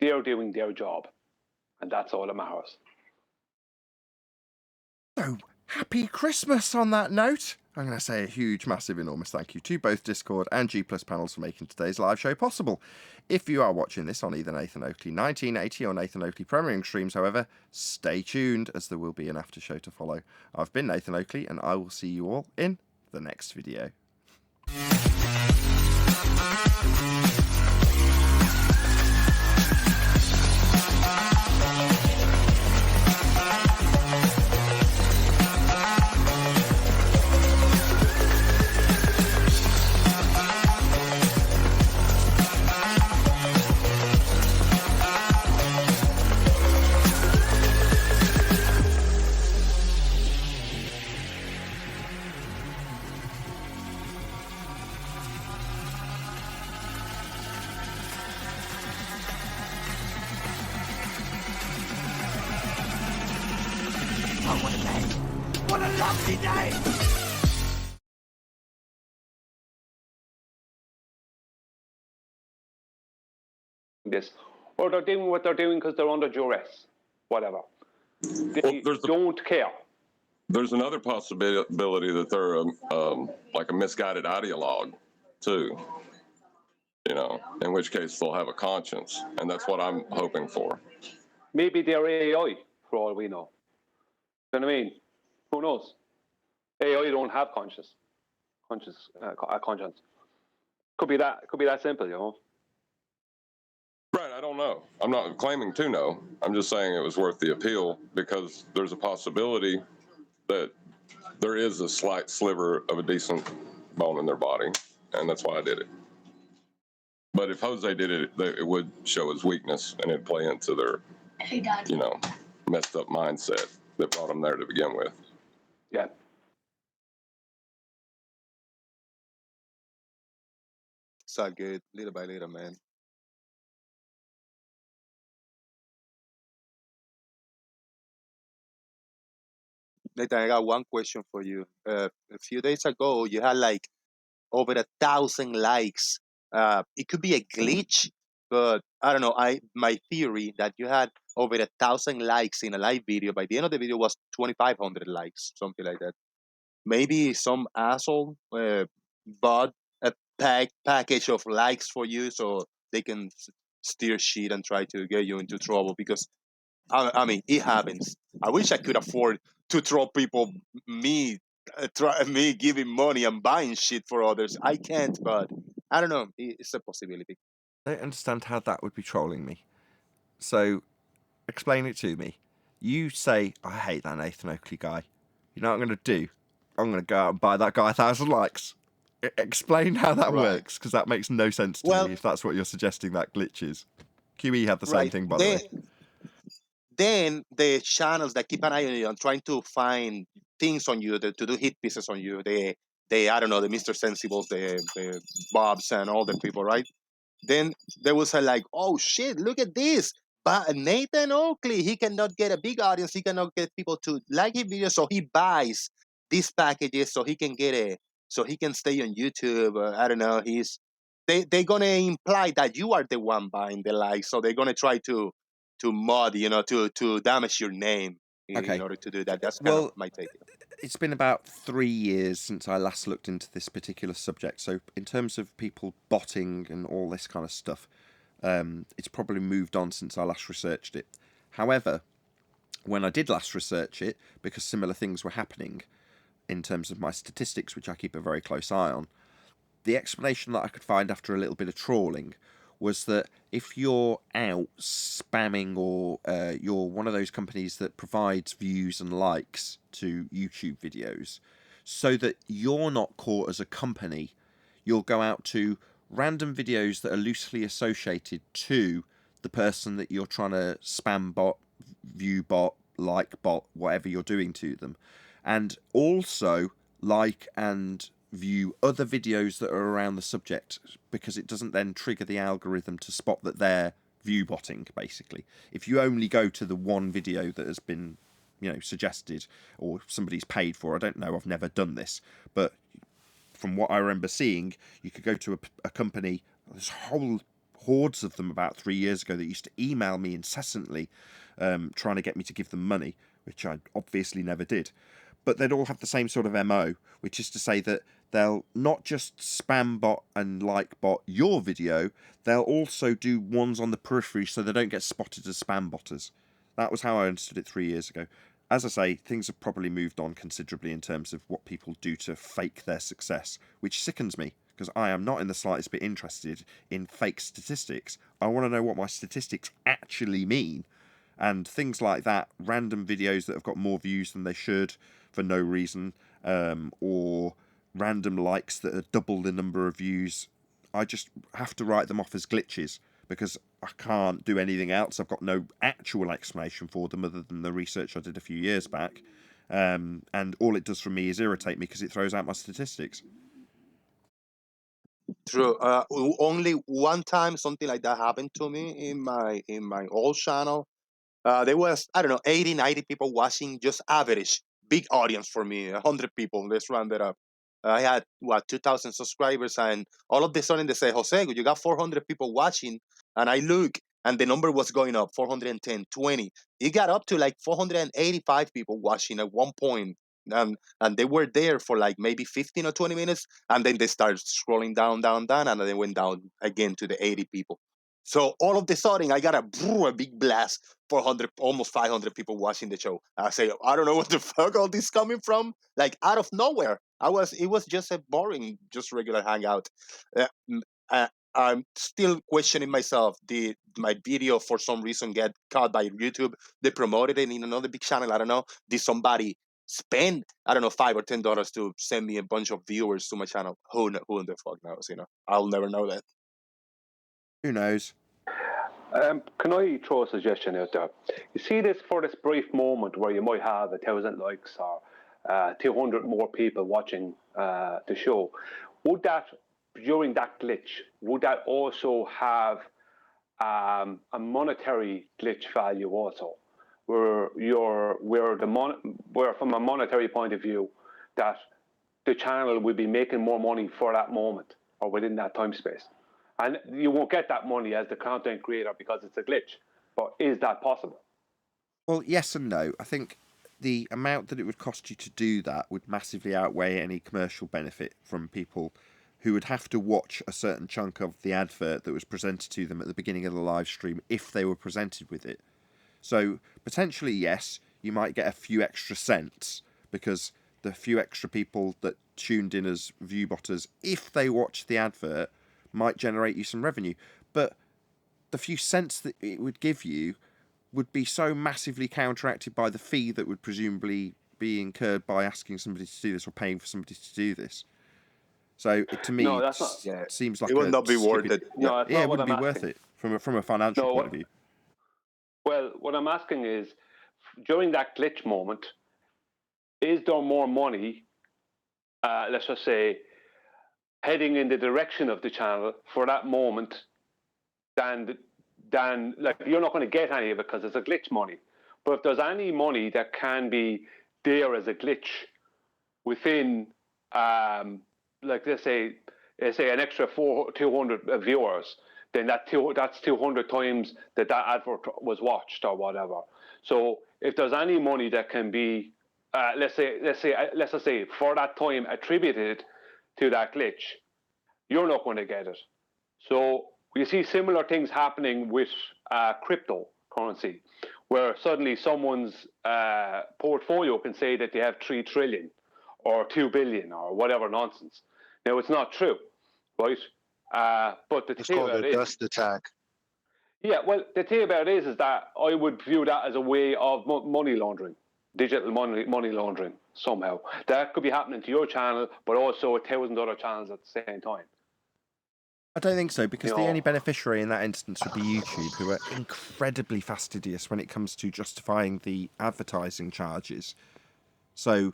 They're doing their job, and that's all that matters. So, happy Christmas on that note. I'm going to say a huge, massive, enormous thank you to both Discord and G Plus panels for making today's live show possible. If you are watching this on either Nathan Oakley 1980 or Nathan Oakley premiering streams, however, stay tuned as there will be an after show to follow. I've been Nathan Oakley and I will see you all in the next video. What a lovely day! This, or they're doing what they're doing because they're under duress, whatever. They don't care. There's another possibility that they're like a misguided ideologue, too. You know, in which case they'll have a conscience, and that's what I'm hoping for. Maybe they're AI, for all we know. You know what I mean? Who knows? AI don't have conscience. Could be that simple, you know. Right, I don't know. I'm not claiming to know. I'm just saying it was worth the appeal because there's a possibility that there is a slight sliver of a decent bone in their body, and that's why I did it. But if Jose did it, it would show his weakness, and it'd play into their, you know, messed up mindset that brought them there to begin with. Yeah. It's all good, little by little, man. Nathan, I got one question for you. A few days ago, you had like over 1,000 likes. It could be a glitch, but I don't know. My theory that you had over 1,000 likes in a live video. By the end of the video, was 2,500 likes, something like that. Maybe some asshole bought a package of likes for you so they can steer shit and try to get you into trouble. Because I mean, it happens. I wish I could afford to throw people me giving money and buying shit for others. I can't, but I don't know. It's a possibility. I don't understand how that would be trolling me. So, explain it to me. You say, I hate that Nathan Oakley guy. You know what I'm going to do? I'm going to go out and buy that guy 1,000 likes. Explain how that works, because that makes no sense to me if that's what you're suggesting that glitch is. QE had the same thing, by the way. Then the channels that keep an eye on you and trying to find things on you, to do hit pieces on you, they I don't know, the Mr. Sensibles, the Bobs and all the people, right? Then there was a like, oh shit, look at this. But Nathan Oakley, he cannot get a big audience. He cannot get people to like his videos, so he buys these packages so he can so he can stay on YouTube. I don't know. They're gonna imply that you are the one buying the likes, so they're gonna try to mod, to damage your name in order to do that. That's kind of my take. It's been about 3 years since I last looked into this particular subject. So in terms of people botting and all this kind of stuff, it's probably moved on since I last researched it. However, when I did last research it, because similar things were happening in terms of my statistics, which I keep a very close eye on, the explanation that I could find after a little bit of trawling was that if you're out spamming or you're one of those companies that provides views and likes to YouTube videos, so that you're not caught as a company, you'll go out to random videos that are loosely associated to the person that you're trying to spam bot, view bot, like bot, whatever you're doing to them, and also like and view other videos that are around the subject, because it doesn't then trigger the algorithm to spot that they're view botting, basically. If you only go to the one video that has been, suggested or somebody's paid for, I don't know, I've never done this, but from what I remember seeing, you could go to a company, there's whole hordes of them about 3 years ago that used to email me incessantly, trying to get me to give them money, which I obviously never did. But they'd all have the same sort of MO, which is to say that they'll not just spam bot and like bot your video, they'll also do ones on the periphery so they don't get spotted as spam botters. That was how I understood it 3 years ago. As I say, things have probably moved on considerably in terms of what people do to fake their success, which sickens me, because I am not in the slightest bit interested in fake statistics. I want to know what my statistics actually mean. And things like that, random videos that have got more views than they should for no reason, or random likes that are double the number of views, I just have to write them off as glitches, because I can't do anything else. I've got no actual explanation for them other than the research I did a few years back. And all it does for me is irritate me because it throws out my statistics. True. Only one time something like that happened to me in my old channel. There was, I don't know, 80, 90 people watching, just average, big audience for me, 100 people. Let's round it up. I had, 2,000 subscribers, and all of a sudden they say, Jose, you got 400 people watching. And I look, and the number was going up, 410, 20. It got up to like 485 people watching at one point. and they were there for like maybe 15 or 20 minutes, and then they started scrolling down, and then went down again to the 80 people. So all of the sudden, I got a big blast, 400, almost 500 people watching the show. I say, I don't know what the fuck all this coming from, like out of nowhere. It was just a boring, just regular hangout. Uh, uh, I'm still questioning myself. Did my video for some reason get caught by YouTube? They promoted it in another big channel. I don't know. Did somebody spend, I don't know, $5 or $10 to send me a bunch of viewers to my channel? Who the fuck knows? I'll never know that. Who knows? Can I throw a suggestion out there? You see this for this brief moment where you might have 1,000 likes or 200 more people watching the show. Would that, during that glitch, would that also have a monetary glitch value also, where from a monetary point of view, that the channel would be making more money for that moment or within that time space? And you won't get that money as the content creator because it's a glitch. But is that possible? Well, yes and no. I think the amount that it would cost you to do that would massively outweigh any commercial benefit from people who would have to watch a certain chunk of the advert that was presented to them at the beginning of the live stream if they were presented with it. So potentially, yes, you might get a few extra cents because the few extra people that tuned in as viewbotters, if they watched the advert, might generate you some revenue. But the few cents that it would give you would be so massively counteracted by the fee that would presumably be incurred by asking somebody to do this or paying for somebody to do this. So to me, No, that's not. Yeah, seems like it will not be worth stupid. it. No, that's Yeah, not it what wouldn't I'm be worth asking. it from a financial No, point of view. Well, what I'm asking is, during that glitch moment, is there more money, let's just say, heading in the direction of the channel for that moment than like, you're not going to get any of it because it's a glitch money. But if there's any money that can be there as a glitch within, like let's say an extra 200 viewers, then that's 200 times that advert was watched or whatever. So if there's any money that can be, let's just say for that time attributed to that glitch, you're not going to get it. So you see similar things happening with cryptocurrency, where suddenly someone's portfolio can say that they have 3 trillion or 2 billion or whatever nonsense. Now, it's not true, right? But the It's thing called about a it is, dust attack. yeah, well, the thing about it is that I would view that as a way of money laundering, digital money laundering somehow. That could be happening to your channel, but also 1,000 other channels at the same time. I don't think so, because You the know. only beneficiary in that instance would be YouTube, who are incredibly fastidious when it comes to justifying the advertising charges. So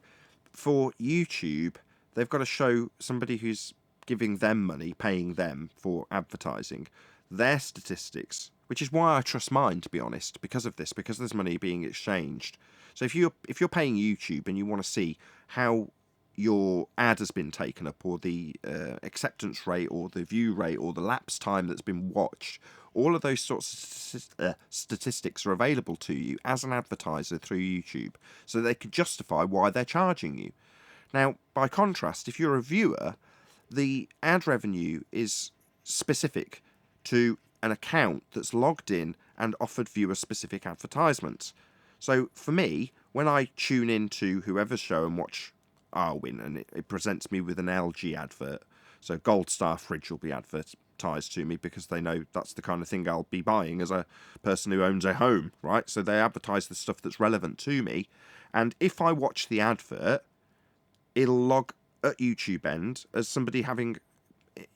for YouTube, they've got to show somebody who's giving them money, paying them for advertising, their statistics, which is why I trust mine, to be honest, because of this, because there's money being exchanged. So if you're paying YouTube and you want to see how your ad has been taken up, or the acceptance rate, or the view rate, or the lapse time that's been watched, all of those sorts of statistics are available to you as an advertiser through YouTube, so they can justify why they're charging you. Now, by contrast, if you're a viewer, the ad revenue is specific to an account that's logged in and offered viewer-specific advertisements. So for me, when I tune into whoever's show and watch Arwin, and it presents me with an LG advert, so Gold Star Fridge will be advertised to me because they know that's the kind of thing I'll be buying as a person who owns a home, right? So they advertise the stuff that's relevant to me, and if I watch the advert, it'll log at YouTube end as somebody having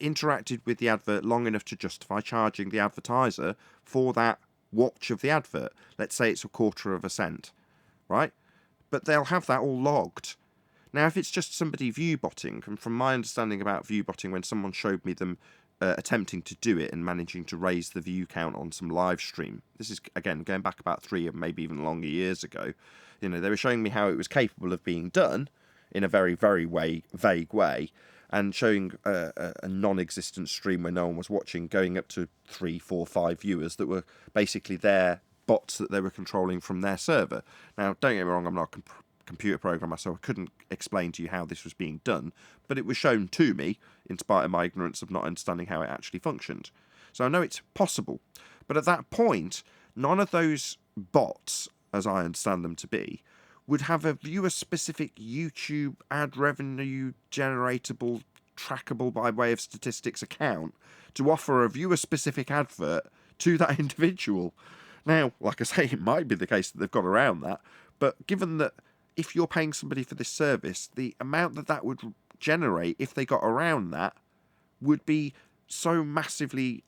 interacted with the advert long enough to justify charging the advertiser for that watch of the advert. Let's say it's 1/4 of a cent, right? But they'll have that all logged. Now, if it's just somebody view-botting, and from my understanding about view-botting, when someone showed me them attempting to do it and managing to raise the view count on some live stream, this is, again, going back about 3 or maybe even longer years ago, they were showing me how it was capable of being done in a very, very vague way, and showing a non-existent stream where no one was watching, going up to 3, 4, 5 viewers that were basically their bots that they were controlling from their server. Now, don't get me wrong, I'm not computer programmer, so I couldn't explain to you how this was being done, but it was shown to me, in spite of my ignorance of not understanding how it actually functioned. So I know it's possible. But at that point, none of those bots, as I understand them to be, would have a viewer-specific YouTube ad revenue generatable, trackable by way of statistics account to offer a viewer-specific advert to that individual. Now, like I say, it might be the case that they've got around that, but given that if you're paying somebody for this service, the amount that that would generate if they got around that would be so massively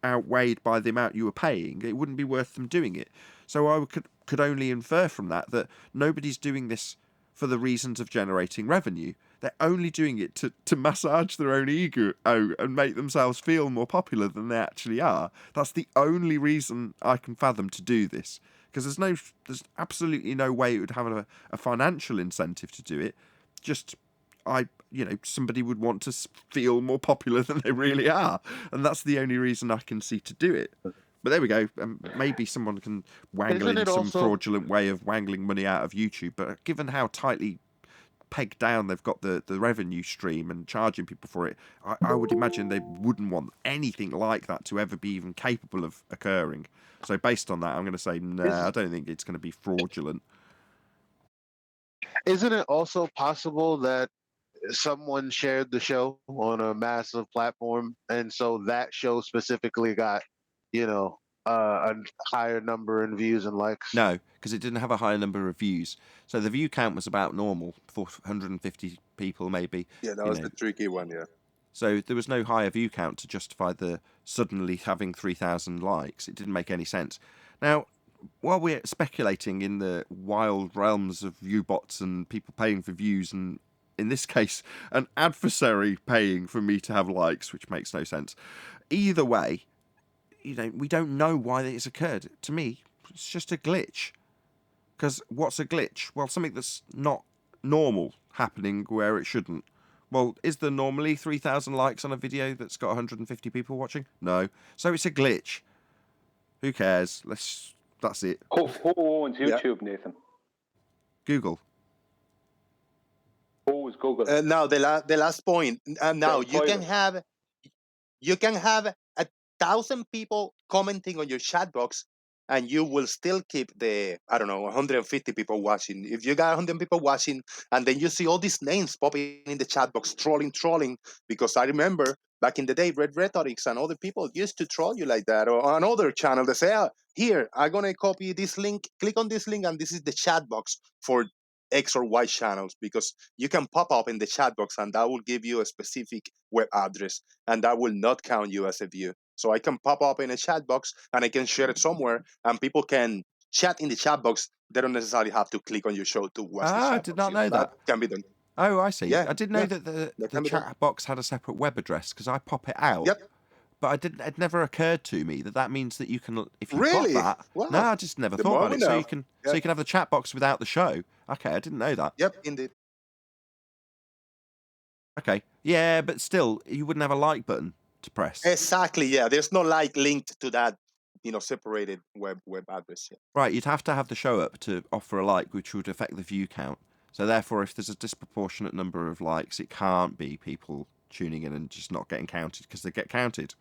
outweighed by the amount you were paying, it wouldn't be worth them doing it. So I could only infer from that nobody's doing this for the reasons of generating revenue. They're only doing it to massage their own ego and make themselves feel more popular than they actually are. That's the only reason I can fathom to do this. Because there's absolutely no way it would have a financial incentive to do it. Just, somebody would want to feel more popular than they really are. And that's the only reason I can see to do it. But there we go. Maybe someone can wangle in some fraudulent way of wangling money out of YouTube. But given how tightly pegged down they've got the revenue stream and charging people for it, I would imagine they wouldn't want anything like that to ever be even capable of occurring. So based on that, I'm going to say, I don't think it's going to be fraudulent. Isn't it also possible that someone shared the show on a massive platform, and so that show specifically got, a higher number in views and likes? No, because it didn't have a higher number of views. So the view count was about normal, 450 people maybe. Yeah, that was the tricky one, yeah. So there was no higher view count to justify the suddenly having 3,000 likes. It didn't make any sense. Now, while we're speculating in the wild realms of view bots and people paying for views, and in this case, an adversary paying for me to have likes, which makes no sense. Either way, we don't know why it's occurred. To me, it's just a glitch. Because what's a glitch? Well, something that's not normal happening where it shouldn't. Well, is there normally 3,000 likes on a video that's got 150 people watching? No. So it's a glitch. Who cares? That's it. Who owns YouTube, Nathan? Google. Who owns Google? Now the last point. Now you can have 1,000 people commenting on your chat box, and you will still keep the 150 people watching. If you got 100 people watching, and then you see all these names popping in the chat box, trolling, because I remember back in the day, Red Rhetorics and other people used to troll you like that. Or on other channel, they say, here, I'm going to copy this link, click on this link, and this is the chat box for X or Y channels, because you can pop up in the chat box and that will give you a specific web address, and that will not count you as a view. So I can pop up in a chat box and I can share it somewhere, and people can chat in the chat box. They don't necessarily have to click on your show to watch the chat I did not know that. Can be done. Oh, I see. Yeah, I didn't know that the chat box had a separate web address, because I pop it out. Yep. But it never occurred to me that means that you can, if you've Really? got that. Wow. No, I just never The thought more about we it. know. So you can have the chat box without the show. Okay, I didn't know that. Yep, indeed. Okay. Yeah, but still, you wouldn't have a like button to press. Exactly. Yeah, there's no like linked to that, separated web address. Yeah. Right, you'd have to have the show up to offer a like, which would affect the view count. So therefore, if there's a disproportionate number of likes, it can't be people tuning in and just not getting counted, because they get counted.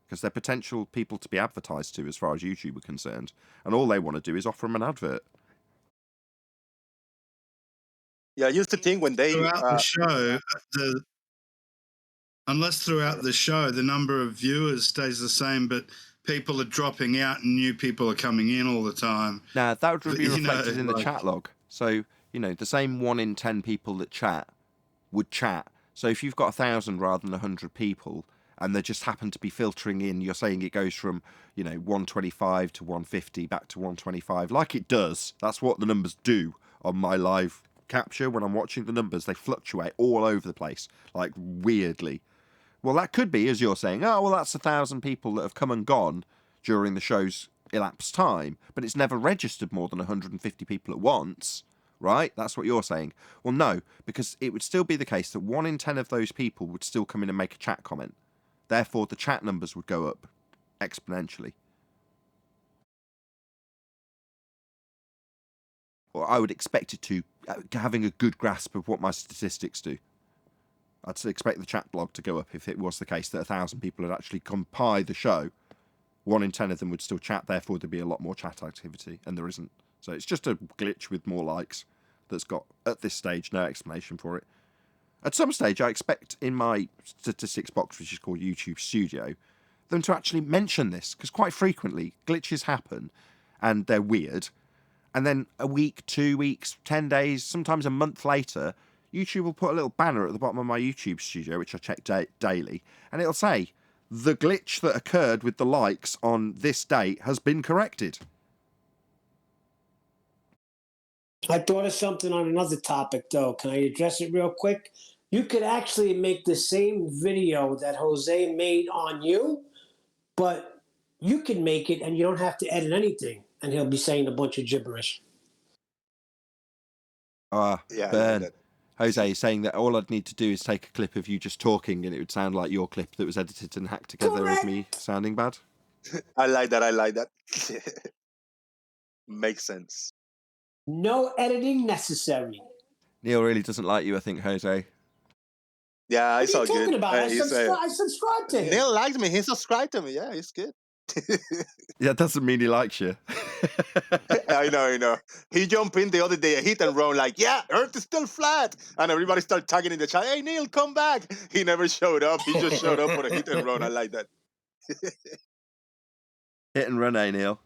Because they're potential people to be advertised to as far as YouTube are concerned. And all they want to do is offer them an advert. Yeah, I used to think when they... Throughout the show, unless throughout the show the number of viewers stays the same, but people are dropping out and new people are coming in all the time. Now, that would be reflected in the chat log. So, the same 1 in 10 people that chat would chat. So if you've got 1,000 rather than 100 people, and they just happen to be filtering in, you're saying it goes from, 125 to 150 back to 125, like it does. That's what the numbers do on my live capture. When I'm watching the numbers, they fluctuate all over the place, like weirdly. Well, that could be, as you're saying, that's 1,000 people that have come and gone during the show's elapsed time, but it's never registered more than 150 people at once, right? That's what you're saying. Well, no, because it would still be the case that 1 in 10 of those people would still come in and make a chat comment. Therefore, the chat numbers would go up exponentially. or I would expect it to, having a good grasp of what my statistics do. I'd expect the chat blog to go up if it was the case that 1,000 people had actually come by the show. 1 in 10 of them would still chat, therefore there'd be a lot more chat activity, and there isn't. So it's just a glitch with more likes that's got, at this stage, no explanation for it. At some stage, I expect in my statistics box, which is called YouTube Studio, them to actually mention this, because quite frequently glitches happen and they're weird, and then a week, 2 weeks, 10 days, sometimes a month later, YouTube will put a little banner at the bottom of my YouTube Studio, which I check daily, and it'll say, the glitch that occurred with the likes on this date has been corrected. I thought of something on another topic, though. Can I address it real quick? You could actually make the same video that Jose made on you, but you can make it and you don't have to edit anything, and he'll be saying a bunch of gibberish. Yeah, Burn. like Jose is saying that all I'd need to do is take a clip of you just talking and it would sound like your clip that was edited and hacked together with me sounding bad. I like that. I like that. Makes sense. No editing necessary. Neil really doesn't like you, I think, Jose. Yeah, What it's are all you talking good. about? I subscribed to him. Neil likes me. He subscribed to me. Yeah, it's good. Yeah, that doesn't mean he likes you. I know. He jumped in the other day, a hit and run, like, yeah, Earth is still flat. And everybody started tagging in the chat, hey, Neil, come back. He never showed up. He just showed up for a hit and run. I like that. Hit and run, Neil?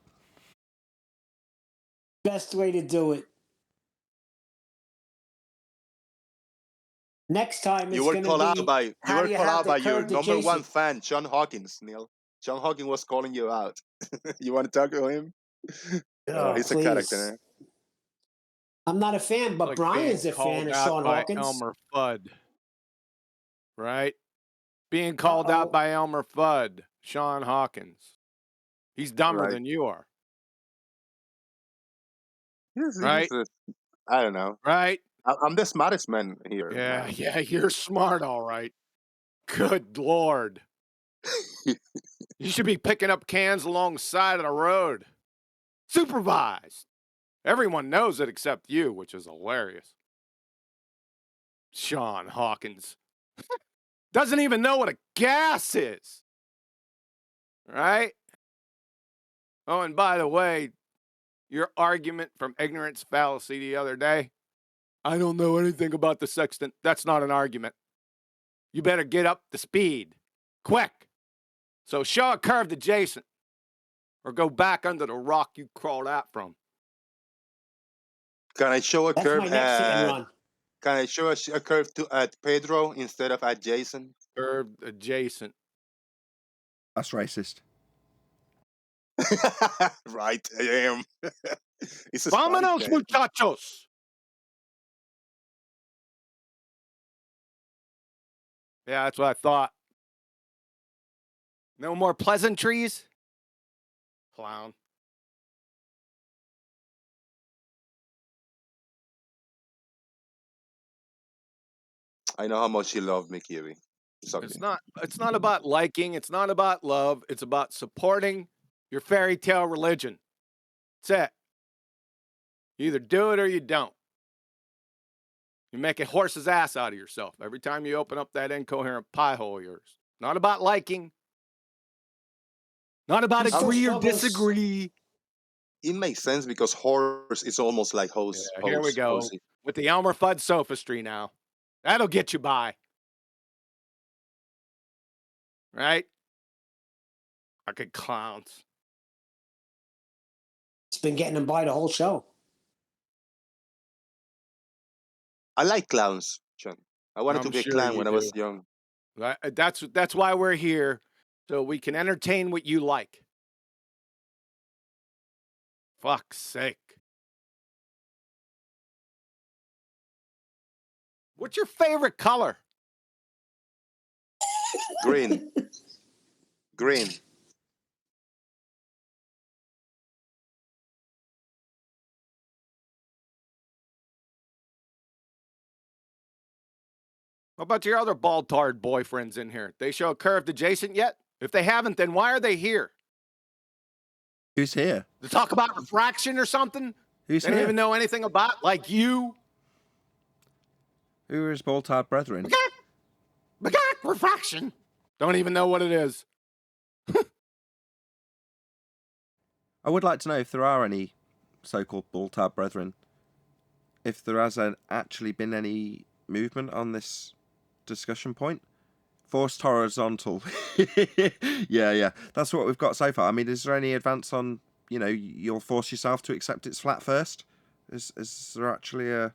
Best way to do it. Next time You it's were going called to out be by your the number one Jason. fan, John Hawkins, Neil. John Hawkins was calling you out. You want to talk to him? Oh, he's please. a character. I'm not a fan, but like Brian's a being fan of called Sean out by Hawkins. Elmer Fudd. Right? Being called out by Elmer Fudd, Sean Hawkins. He's dumber Right. than you are. Yes, Right? I don't know. Right? I'm the smartest man here. Yeah, you're smart, all right. Good Lord. You should be picking up cans alongside of the road. Supervised. Everyone knows it except you, which is hilarious. Sean Hawkins. Doesn't even know what a gas is. Right? Oh, and by the way, your argument from ignorance fallacy the other day, I don't know anything about the sextant. That's not an argument. You better get up to speed. Quick. So show a curve to Jason. Or go back under the rock you crawled out from. Can I show a That's curve my next hit and run. Can I show a curve at Pedro instead of at Jason? Curve adjacent. That's racist. Right, I am. It's a Vámonos, muchachos. Yeah, that's what I thought. No more pleasantries? Clown. I know how much you love me, Kiwi. It's not about liking, it's not about love, it's about supporting your fairy tale religion. That's it. You either do it or you don't. You make a horse's ass out of yourself every time you open up that incoherent pie hole of yours. Not about liking. Not about agree or disagree. It makes sense because horse is almost like hose. Yeah, here we go. Hosey. With the Elmer Fudd sophistry now. That'll get you by. Right? Fucking clowns. It's been getting him by the whole show. I like clowns, Sean. I wanted to be a clown when I was young. That's why we're here, so we can entertain what you like. Fuck's sake. What's your favorite color? Green. Green. What about your other bald-tard boyfriends in here? They show a curved adjacent yet? If they haven't, then why are they here? Who's here? To talk about refraction or something? Who's They don't here? even know anything about, like you. Who are his bald-haired brethren? Refraction. Don't even know what it is. I would like to know if there are any so-called bald-haired brethren. If there has actually been any movement on this discussion point. Forced horizontal. yeah. That's what we've got so far. I mean, is there any advance on, you'll force yourself to accept it's flat first? Is there actually a,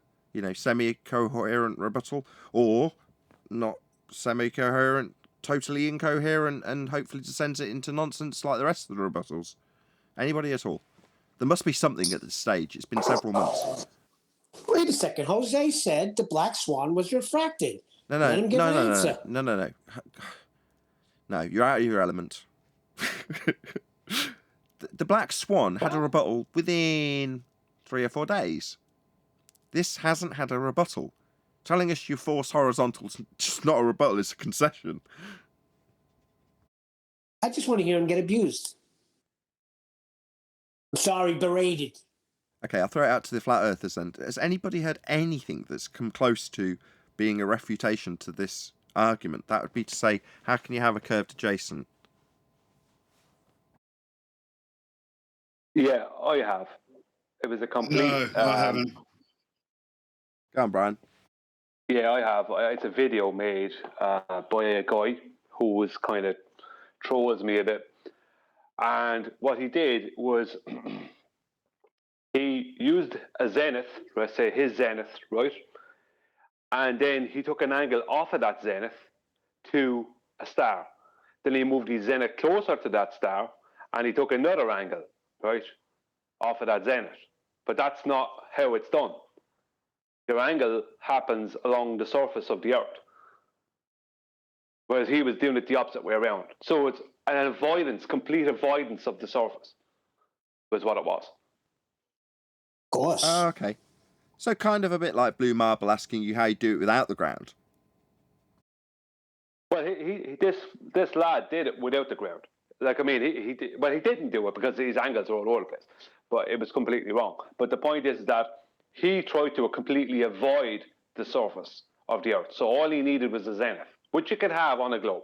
semi-coherent rebuttal? Or not semi-coherent, totally incoherent, and hopefully descends it into nonsense like the rest of the rebuttals? Anybody at all? There must be something at this stage. It's been several months. Wait a second. Jose said the black swan was refracted. No. Let him give an answer. No. No, you're out of your element. The black swan had a rebuttal within 3 or 4 days. This hasn't had a rebuttal. Telling us you force horizontal is just not a rebuttal, it's a concession. I just want to hear him get abused. I'm sorry, berated. Okay, I'll throw it out to the flat earthers then. Has anybody heard anything that's come close to being a refutation to this argument? That would be to say, how can you have a curved adjacent? Yeah, I have. It was a complete. No, I haven't. Go on, Brian. Yeah, I have. It's a video made by a guy who was kind of trolls me a bit. And what he did was he used a zenith, let's say his zenith, right? And then he took an angle off of that zenith to a star. Then he moved his zenith closer to that star and he took another angle, right, off of that zenith. But that's not how it's done. Your angle happens along the surface of the Earth. Whereas he was doing it the opposite way around. So it's an avoidance, complete avoidance of the surface was what it was. Of course. Oh, okay. So kind of a bit like Blue Marble asking you how you do it without the ground. Well, this lad did it without the ground. Like, I mean, he didn't do it because his angles are all over the place. But it was completely wrong. But the point is that he tried to completely avoid the surface of the Earth. So all he needed was a zenith, which you could have on a globe.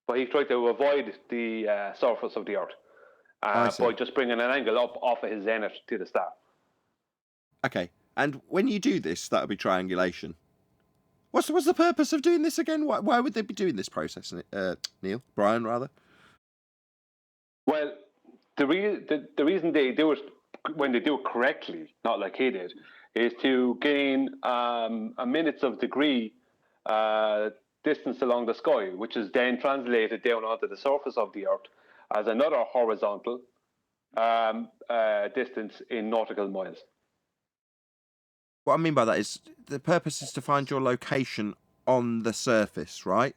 But he tried to avoid the surface of the Earth by just bringing an angle up off of his zenith to the star. Okay, and when you do this, that would be triangulation. What's the purpose of doing this again? Why would they be doing this process, Neil? Brian, rather? Well, the reason they do it when they do it correctly, not like he did, is to gain a minutes of degree distance along the sky, which is then translated down onto the surface of the Earth as another horizontal distance in nautical miles. What I mean by that is the purpose is to find your location on the surface, right?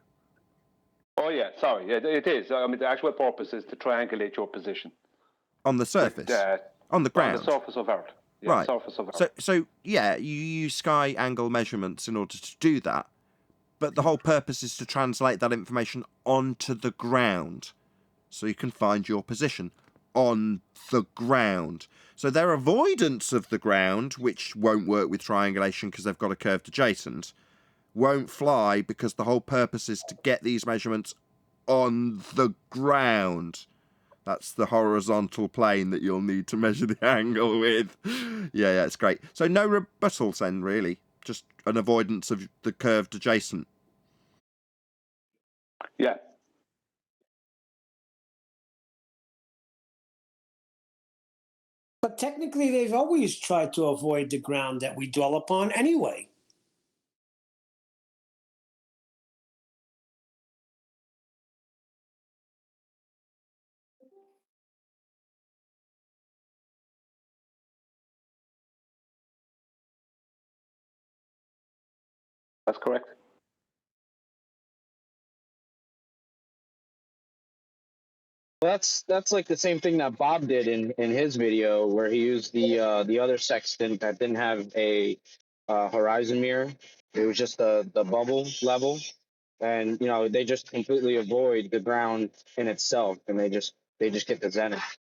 Oh yeah, sorry, it is. I mean, the actual purpose is to triangulate your position on the surface, on the ground, on the surface of Earth. Yeah, right. Surface of Earth. So yeah, you use sky angle measurements in order to do that, but the whole purpose is to translate that information onto the ground, so you can find your position on the ground. So their avoidance of the ground, which won't work with triangulation because they've got a curved adjacent, won't fly because the whole purpose is to get these measurements on the ground. That's the horizontal plane that you'll need to measure the angle with. Yeah, it's great. So no rebuttals then, really. Just an avoidance of the curved adjacent. Yeah. But technically, they've always tried to avoid the ground that we dwell upon anyway. That's correct. Well, that's like the same thing that Bob did in his video, where he used the other sextant that didn't have a horizon mirror. It was just the bubble level, and they just completely avoid the ground in itself, and they just get the zenith.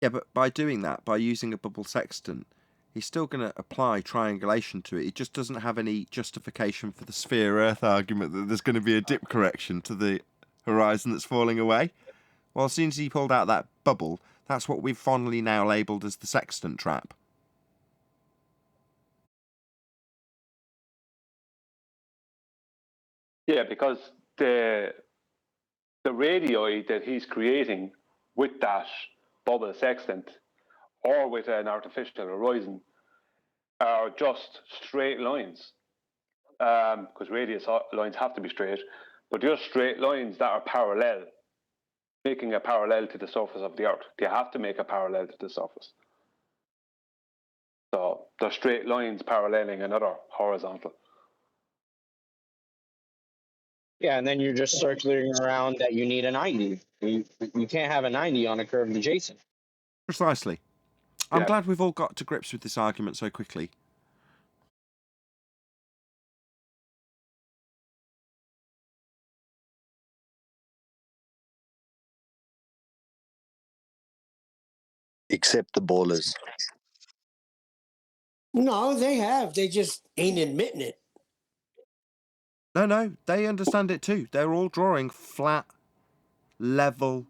Yeah, but by doing that, by using a bubble sextant, he's still going to apply triangulation to it. He just doesn't have any justification for the sphere Earth argument that there's going to be a dip correction to the horizon that's falling away. Well, as soon as he pulled out that bubble, that's what we've fondly now labelled as the sextant trap. Yeah, because the radii that he's creating with that bubble sextant or with an artificial horizon are just straight lines. Because radius lines have to be straight, but just straight lines that are parallel, making a parallel to the surface of the Earth. They have to make a parallel to the surface. So they're straight lines paralleling another horizontal. Yeah, and then you're just circling around that you need a 90. You can't have a 90 on a curved adjacent. Precisely. I'm glad we've all got to grips with this argument so quickly. Except the ballers. No, they have. They just ain't admitting it. No, they understand it too. They're all drawing flat, level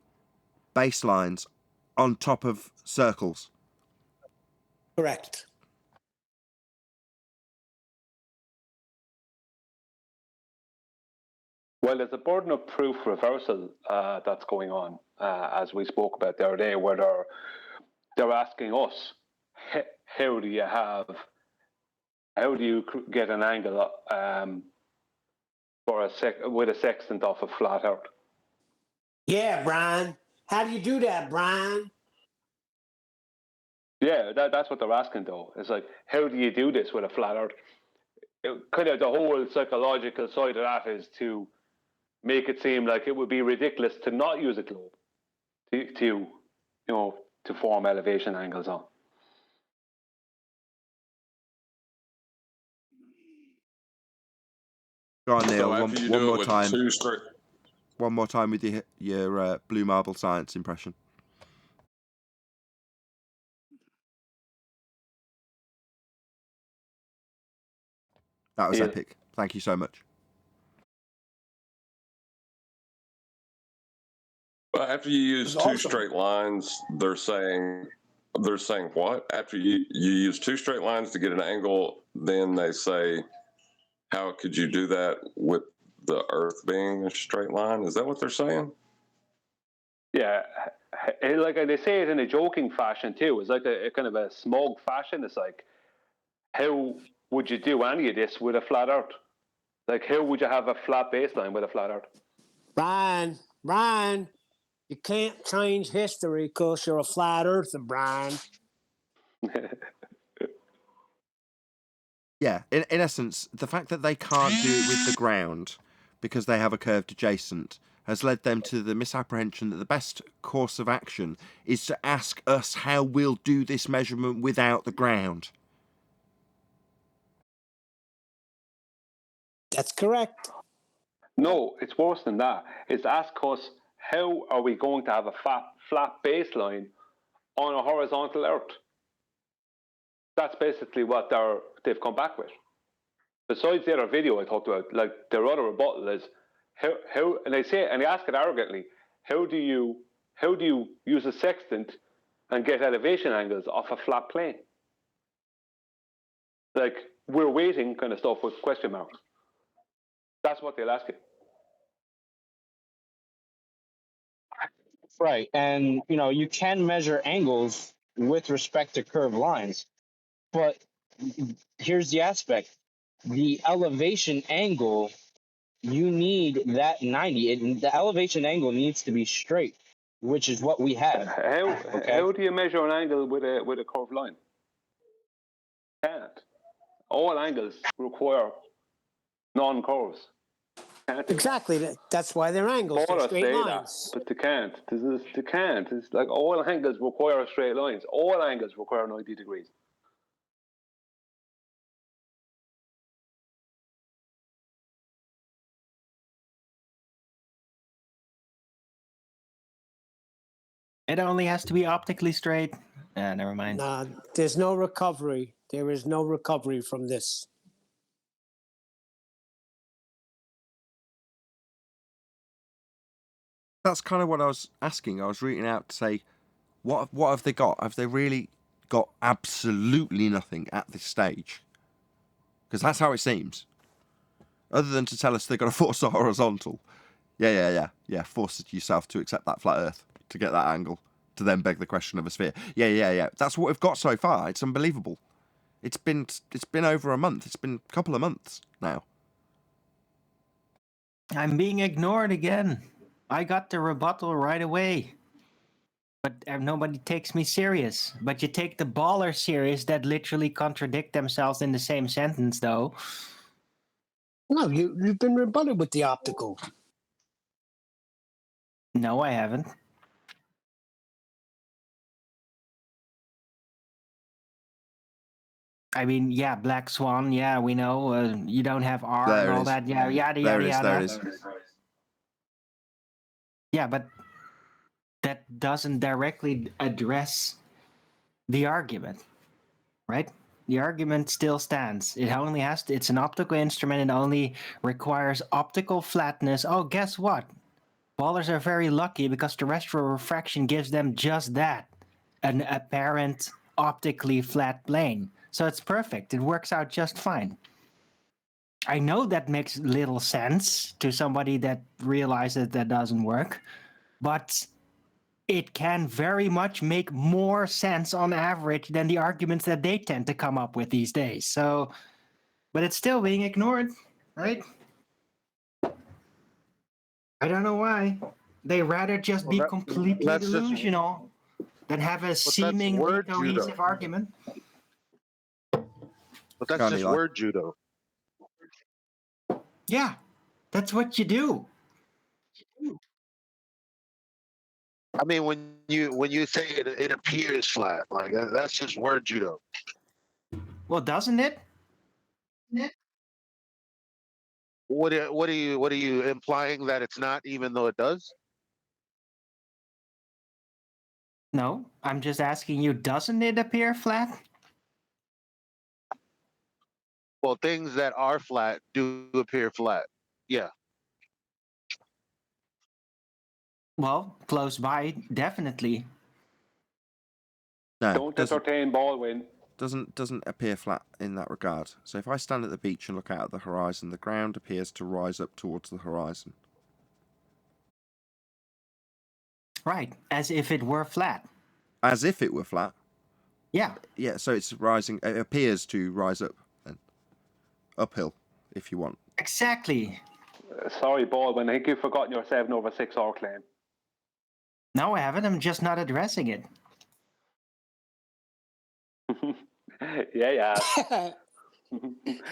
baselines on top of circles. Correct. Well, there's a burden of proof reversal that's going on, as we spoke about the other day, where they're asking us, how do you get an angle with a sextant off a flat Earth? Yeah, Brian. How do you do that, Brian? Yeah, that's what they're asking, though. It's like, how do you do this with a flat Earth? Kind of the whole psychological side of that is to make it seem like it would be ridiculous to not use a globe to form elevation angles on. Go on, Neil. So after you one do it more with time. two straight. One more time with your blue marble science impression. That was epic. Thank you so much. After you use two awesome. straight lines, they're saying what? After you use two straight lines to get an angle, then they say, how could you do that with the Earth being a straight line? Is that what they're saying? Yeah, like they say it in a joking fashion too. It's like a kind of a smug fashion. It's like, how would you do any of this with a flat Earth? Like, how would you have a flat baseline with a flat Earth? Brian, you can't change history because you're a flat earther, Brian. Yeah, in essence, the fact that they can't do it with the ground because they have a curved adjacent has led them to the misapprehension that the best course of action is to ask us how we'll do this measurement without the ground. That's correct. No, it's worse than that. It's ask us, how are we going to have a flat baseline on a horizontal Earth? That's basically what they've come back with. Besides the other video I talked about, like their other rebuttal is how and they ask it arrogantly, how do you use a sextant and get elevation angles off a flat plane? Like, we're waiting kind of stuff with question marks. That's what they'll ask you. Right, and you can measure angles with respect to curved lines, but here's the aspect: the elevation angle, you need that 90. The elevation angle needs to be straight, which is what we have. How do you measure an angle with a curved line? Can't. All angles require non-curves. Exactly. That's why they're angles. They're straight lines. But they can't. They can't. It's like all angles require straight lines. All angles require 90 degrees. It only has to be optically straight. Never mind. Nah, there's no recovery. There is no recovery from this. That's kind of what I was asking. I was reading out to say, what have they got? Have they really got absolutely nothing at this stage? Because that's how it seems. Other than to tell us they've got to force a horizontal. Yeah. Force yourself to accept that flat Earth to get that angle, to then beg the question of a sphere. Yeah. That's what we've got so far. It's unbelievable. It's been over a month. It's been a couple of months now. I'm being ignored again. I got the rebuttal right away. But nobody takes me serious. But you take the baller serious that literally contradict themselves in the same sentence, though. No, you've been rebutted with the optical. No, I haven't. I mean, yeah, Black Swan, yeah, we know. You don't have R There and it all is. that. Yeah, yada, There yada, it is. yada. Yeah, but that doesn't directly address the argument, right? The argument still stands. It only has to, it's an optical instrument. It only requires optical flatness. Oh, guess what? Ballers are very lucky because terrestrial refraction gives them just that, an apparent optically flat plane. So it's perfect. It works out just fine. I know that makes little sense to somebody that realizes that doesn't work, but it can very much make more sense on average than the arguments that they tend to come up with these days. So, but it's still being ignored, right? I don't know why. They rather just be completely delusional than have a seemingly word cohesive judo. argument. But that's just word judo. Yeah, that's what you do. I mean, when you say it appears flat, like that's just word judo. Well, doesn't it? What are you implying that it's not, even though it does? No, I'm just asking you, doesn't it appear flat? Well, things that are flat do appear flat. Yeah. Well, close by, definitely. No, Don't entertain Baldwin. doesn't appear flat in that regard. So if I stand at the beach and look out at the horizon, the ground appears to rise up towards the horizon. Right, as if it were flat. As if it were flat? Yeah. Yeah, so it's rising, it appears to rise up then. Uphill, if you want. Exactly. Sorry, Baldwin, I think you've forgotten your 7/6 claim. No, I haven't. I'm just not addressing it. Yeah.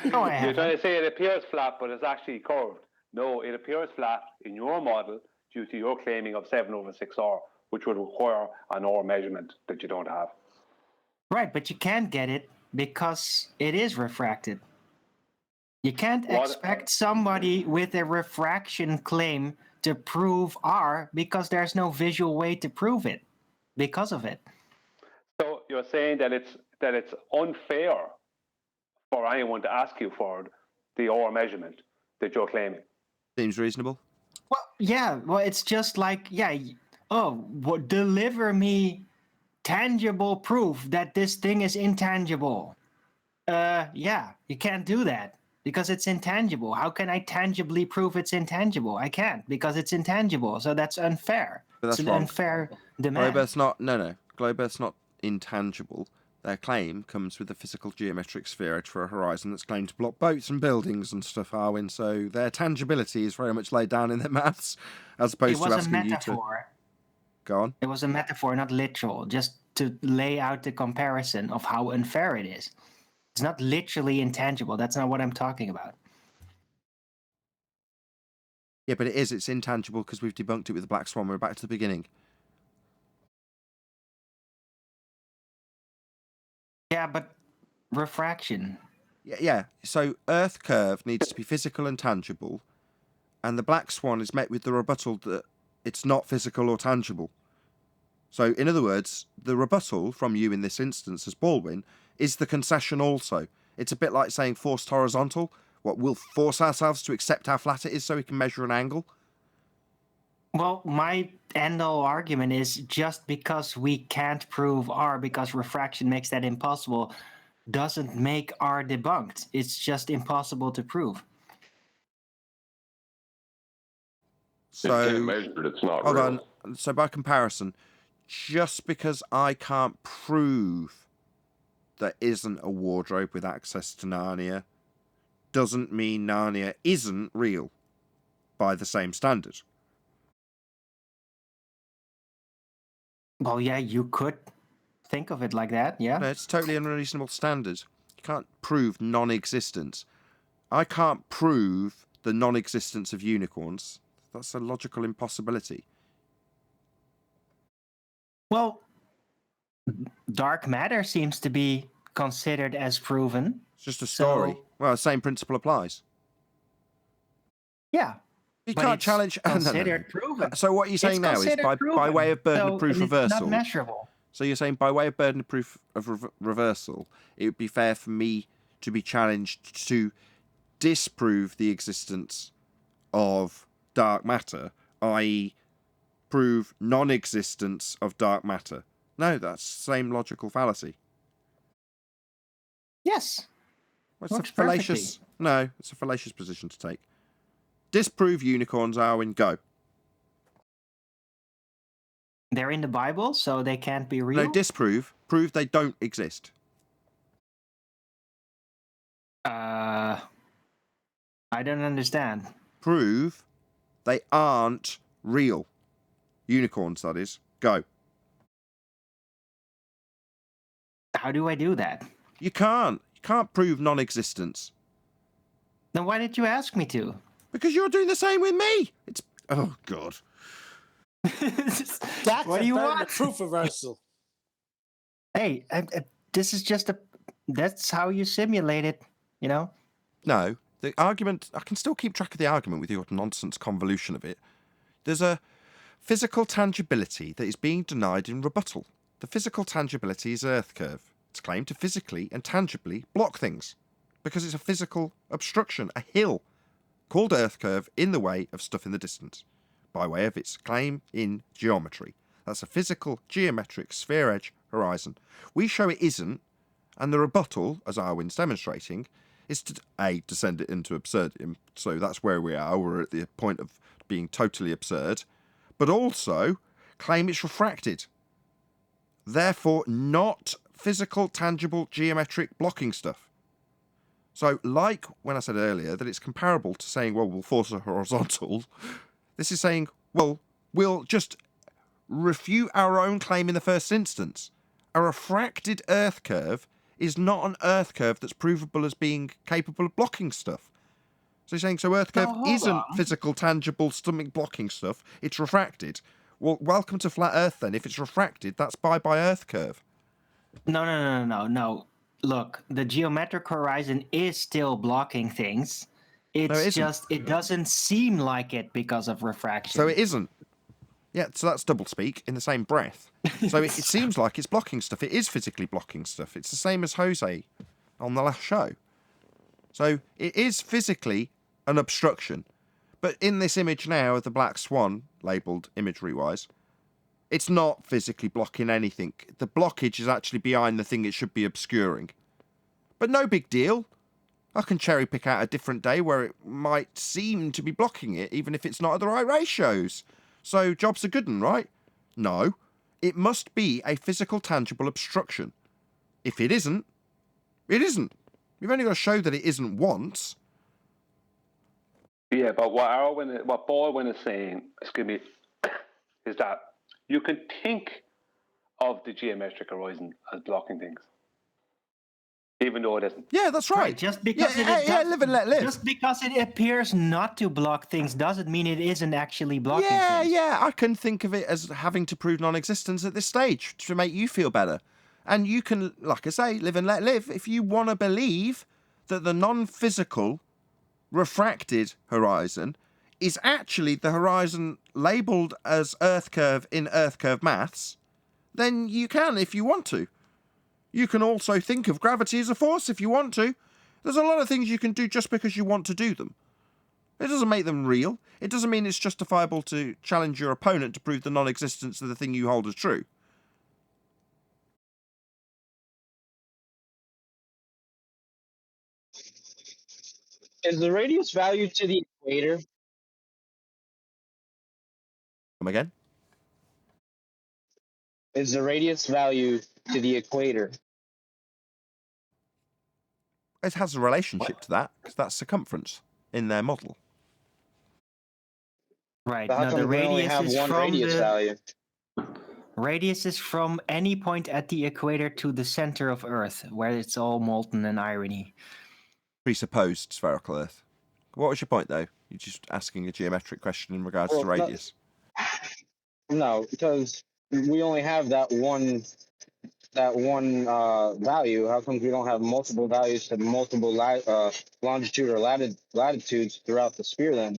No, I You're haven't. trying to say it appears flat, but it's actually curved. No, it appears flat in your model due to your claiming of 7/6R, which would require an R measurement that you don't have. Right, but you can't get it because it is refracted. You can't expect somebody with a refraction claim to prove R because there's no visual way to prove it because of it. So you're saying that it's unfair for anyone to ask you for the R measurement that you're claiming. Seems reasonable. Well, yeah. Well, it's just like, deliver me tangible proof that this thing is intangible. Yeah, you can't do that because it's intangible. How can I tangibly prove it's intangible? I can't because it's intangible. So that's unfair. But that's it's an wrong. unfair demand. Globearth's not. No. Globearth's not intangible. Their claim comes with a physical geometric sphere edge for a horizon that's claimed to block boats and buildings and stuff, Arwin. So their tangibility is very much laid down in their maths, as opposed to asking you to. Go on. It was a metaphor, not literal, just to lay out the comparison of how unfair it is. It's not literally intangible. That's not what I'm talking about. Yeah, but it is. It's intangible because we've debunked it with the Black Swan. We're back to the beginning. Yeah, but refraction. Yeah. So Earth curve needs to be physical and tangible, and the Black Swan is met with the rebuttal that it's not physical or tangible. So, in other words, the rebuttal from you in this instance as Baldwin is the concession also. It's a bit like saying forced horizontal. What, we'll force ourselves to accept how flat it is so we can measure an angle? Well, my end-all argument is just because we can't prove R because refraction makes that impossible doesn't make R debunked. It's just impossible to prove. So, if you can't measure it, it's not hold real. on. So by comparison, just because I can't prove there isn't a wardrobe with access to Narnia doesn't mean Narnia isn't real by the same standard. Well, yeah, you could think of it like that, yeah. No, it's totally unreasonable standard. You can't prove non-existence. I can't prove the non-existence of unicorns. That's a logical impossibility. Well, dark matter seems to be considered as proven. It's just a story. So, well, the same principle applies. yeah. You but can't it's challenge. considered proven. So what you're saying now is by way of burden of proof it's reversal. not measurable. So you're saying by way of burden of proof of reversal, it would be fair for me to be challenged to disprove the existence of dark matter, i.e., prove non-existence of dark matter. No, that's the same logical fallacy. Yes. Well, it's a fallacious. No, it's a fallacious position to take. Disprove unicorns, Arwen, go. They're in the Bible, so they can't be real? No, disprove. Prove they don't exist. I don't understand. Prove they aren't real. Unicorns, that is. Go. How do I do that? You can't. You can't prove non-existence. Then why did you ask me to? Because you're doing the same with me. It's... Oh, God. That's what do you want? Proof reversal. Hey, this is just a... That's how you simulate it, you know? No. The argument... I can still keep track of the argument with your nonsense convolution of it. There's a physical tangibility that is being denied in rebuttal. The physical tangibility is Earth curve. It's claimed to physically and tangibly block things because it's a physical obstruction, a hill, called Earth curve in the way of stuff in the distance, by way of its claim in geometry. That's a physical, geometric, sphere edge horizon. We show it isn't, and the rebuttal, as Arwen's demonstrating, is to A, descend it into absurdum, so that's where we are, we're at the point of being totally absurd, but also claim it's refracted. Therefore, not physical, tangible, geometric blocking stuff. So, like when I said earlier that it's comparable to saying, well, we'll force a horizontal, this is saying, well, we'll just refute our own claim in the first instance. A refracted Earth curve is not an Earth curve that's provable as being capable of blocking stuff. So you're saying, so Earth curve isn't physical, tangible, stomach blocking stuff, it's refracted. Well, welcome to flat Earth then. If it's refracted, that's bye-bye Earth curve. No. Look, the geometric horizon is still blocking things. It's just, it doesn't seem like it because of refraction. So it isn't. Yeah, so that's doublespeak in the same breath. So it seems like it's blocking stuff. It is physically blocking stuff. It's the same as Jose on the last show. So it is physically an obstruction. But in this image now of the black swan, labelled imagery-wise, it's not physically blocking anything. The blockage is actually behind the thing it should be obscuring. But no big deal. I can cherry pick out a different day where it might seem to be blocking it, even if it's not at the right ratios. So job's a good one, right? No. It must be a physical, tangible obstruction. If it isn't, it isn't. You've only got to show that it isn't once. Yeah, but what Baldwin is saying, is that you can think of the geometric horizon as blocking things, even though it isn't. Yeah, that's right. Just because live and let live. Just because it appears not to block things doesn't mean it isn't actually blocking things. Yeah. I can think of it as having to prove non-existence at this stage to make you feel better. And you can, like I say, live and let live. If you want to believe that the non-physical refracted horizon is actually the horizon labelled as Earth curve in Earth curve maths, then you can if you want to. You can also think of gravity as a force if you want to. There's a lot of things you can do just because you want to do them. It doesn't make them real. It doesn't mean it's justifiable to challenge your opponent to prove the non-existence of the thing you hold as true. Is the radius value to the equator? Come again? Is the radius value to the equator? It has a relationship to that, because that's circumference in their model. Right. But how No, come the we only radius have is one from radius the value? radius is from any point at the equator to the center of Earth, where it's all molten and irony. Presupposed spherical Earth. What was your point, though? You're just asking a geometric question in regards to radius. No, because we only have that one value. How come we don't have multiple values to multiple longitude or latitudes throughout the sphere then?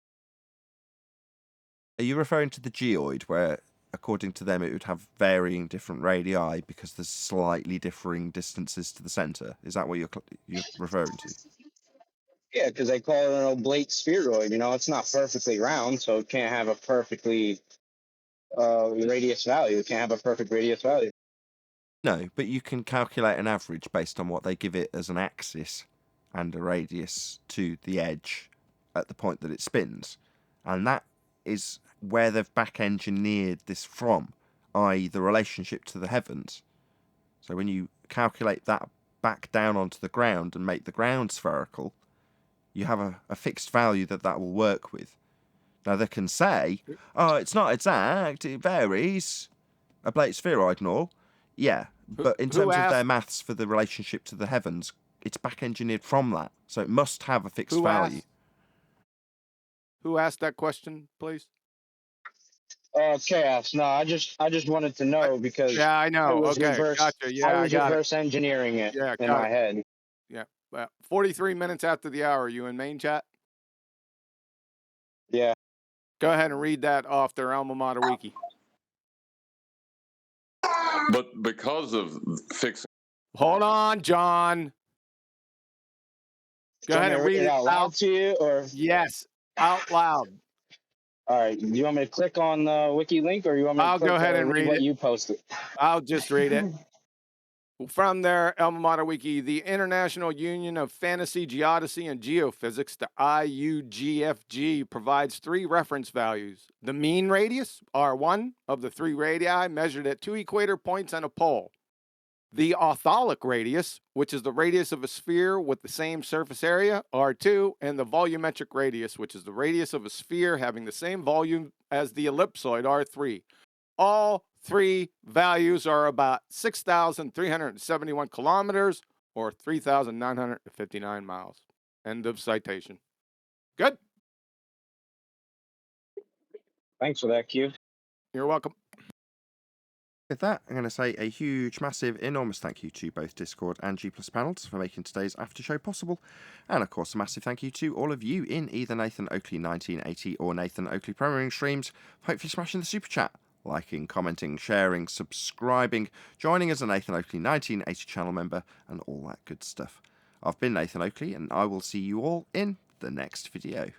Are you referring to the geoid, where, according to them, it would have varying different radii because there's slightly differing distances to the centre? Is that what you're referring to? Yeah, because they call it an oblate spheroid. You know, it's not perfectly round, so it can't have a perfectly radius value. It can't have a perfect radius value. No, but you can calculate an average based on what they give it as an axis and a radius to the edge at the point that it spins. And that is where they've back-engineered this from, i.e. the relationship to the heavens. So when you calculate that back down onto the ground and make the ground spherical, you have a fixed value that will work with. Now they can say, oh, it's not exact, it varies, oblate spheroid and all. Yeah, but in terms of their maths for the relationship to the heavens, it's back-engineered from that. So it must have a fixed value. Who asked that question, please? Chaos. No, I just wanted to know because yeah, I know. Okay, gotcha. Yeah, I was got reverse engineering it in my head. Yeah, 43 minutes after the hour. Are you in main chat? Yeah. Go ahead and read that off their alma mater wiki. But because of fixing. Hold on, John. Go ahead and read it out loud to you, or yes, out loud. All right. Do you want me to click on the wiki link, or you want me to go ahead and read what it. you posted? I'll just read it. From their alma mater wiki, the International Union of Fantasy, Geodesy, and Geophysics, the IUGFG, provides 3 reference values. The mean radius, R1, of the 3 radii measured at 2 equator points and a pole. The ortholic radius, which is the radius of a sphere with the same surface area, R2, and the volumetric radius, which is the radius of a sphere having the same volume as the ellipsoid, R3. All 3 values are about 6,371 kilometers or 3,959 miles. End of citation. Good. Thanks for that, Q. You're welcome. With that, I'm going to say a huge, massive, enormous thank you to both Discord and G+ panels for making today's after show possible. And of course, a massive thank you to all of you in either Nathan Oakley 1980 or Nathan Oakley Premiering streams, hopefully smashing the super chat, liking, commenting, sharing, subscribing, joining as a Nathan Oakley 1980 channel member, and all that good stuff. I've been Nathan Oakley, and I will see you all in the next video.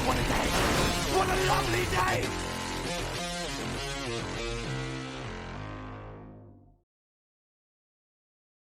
what a day! What a lovely day!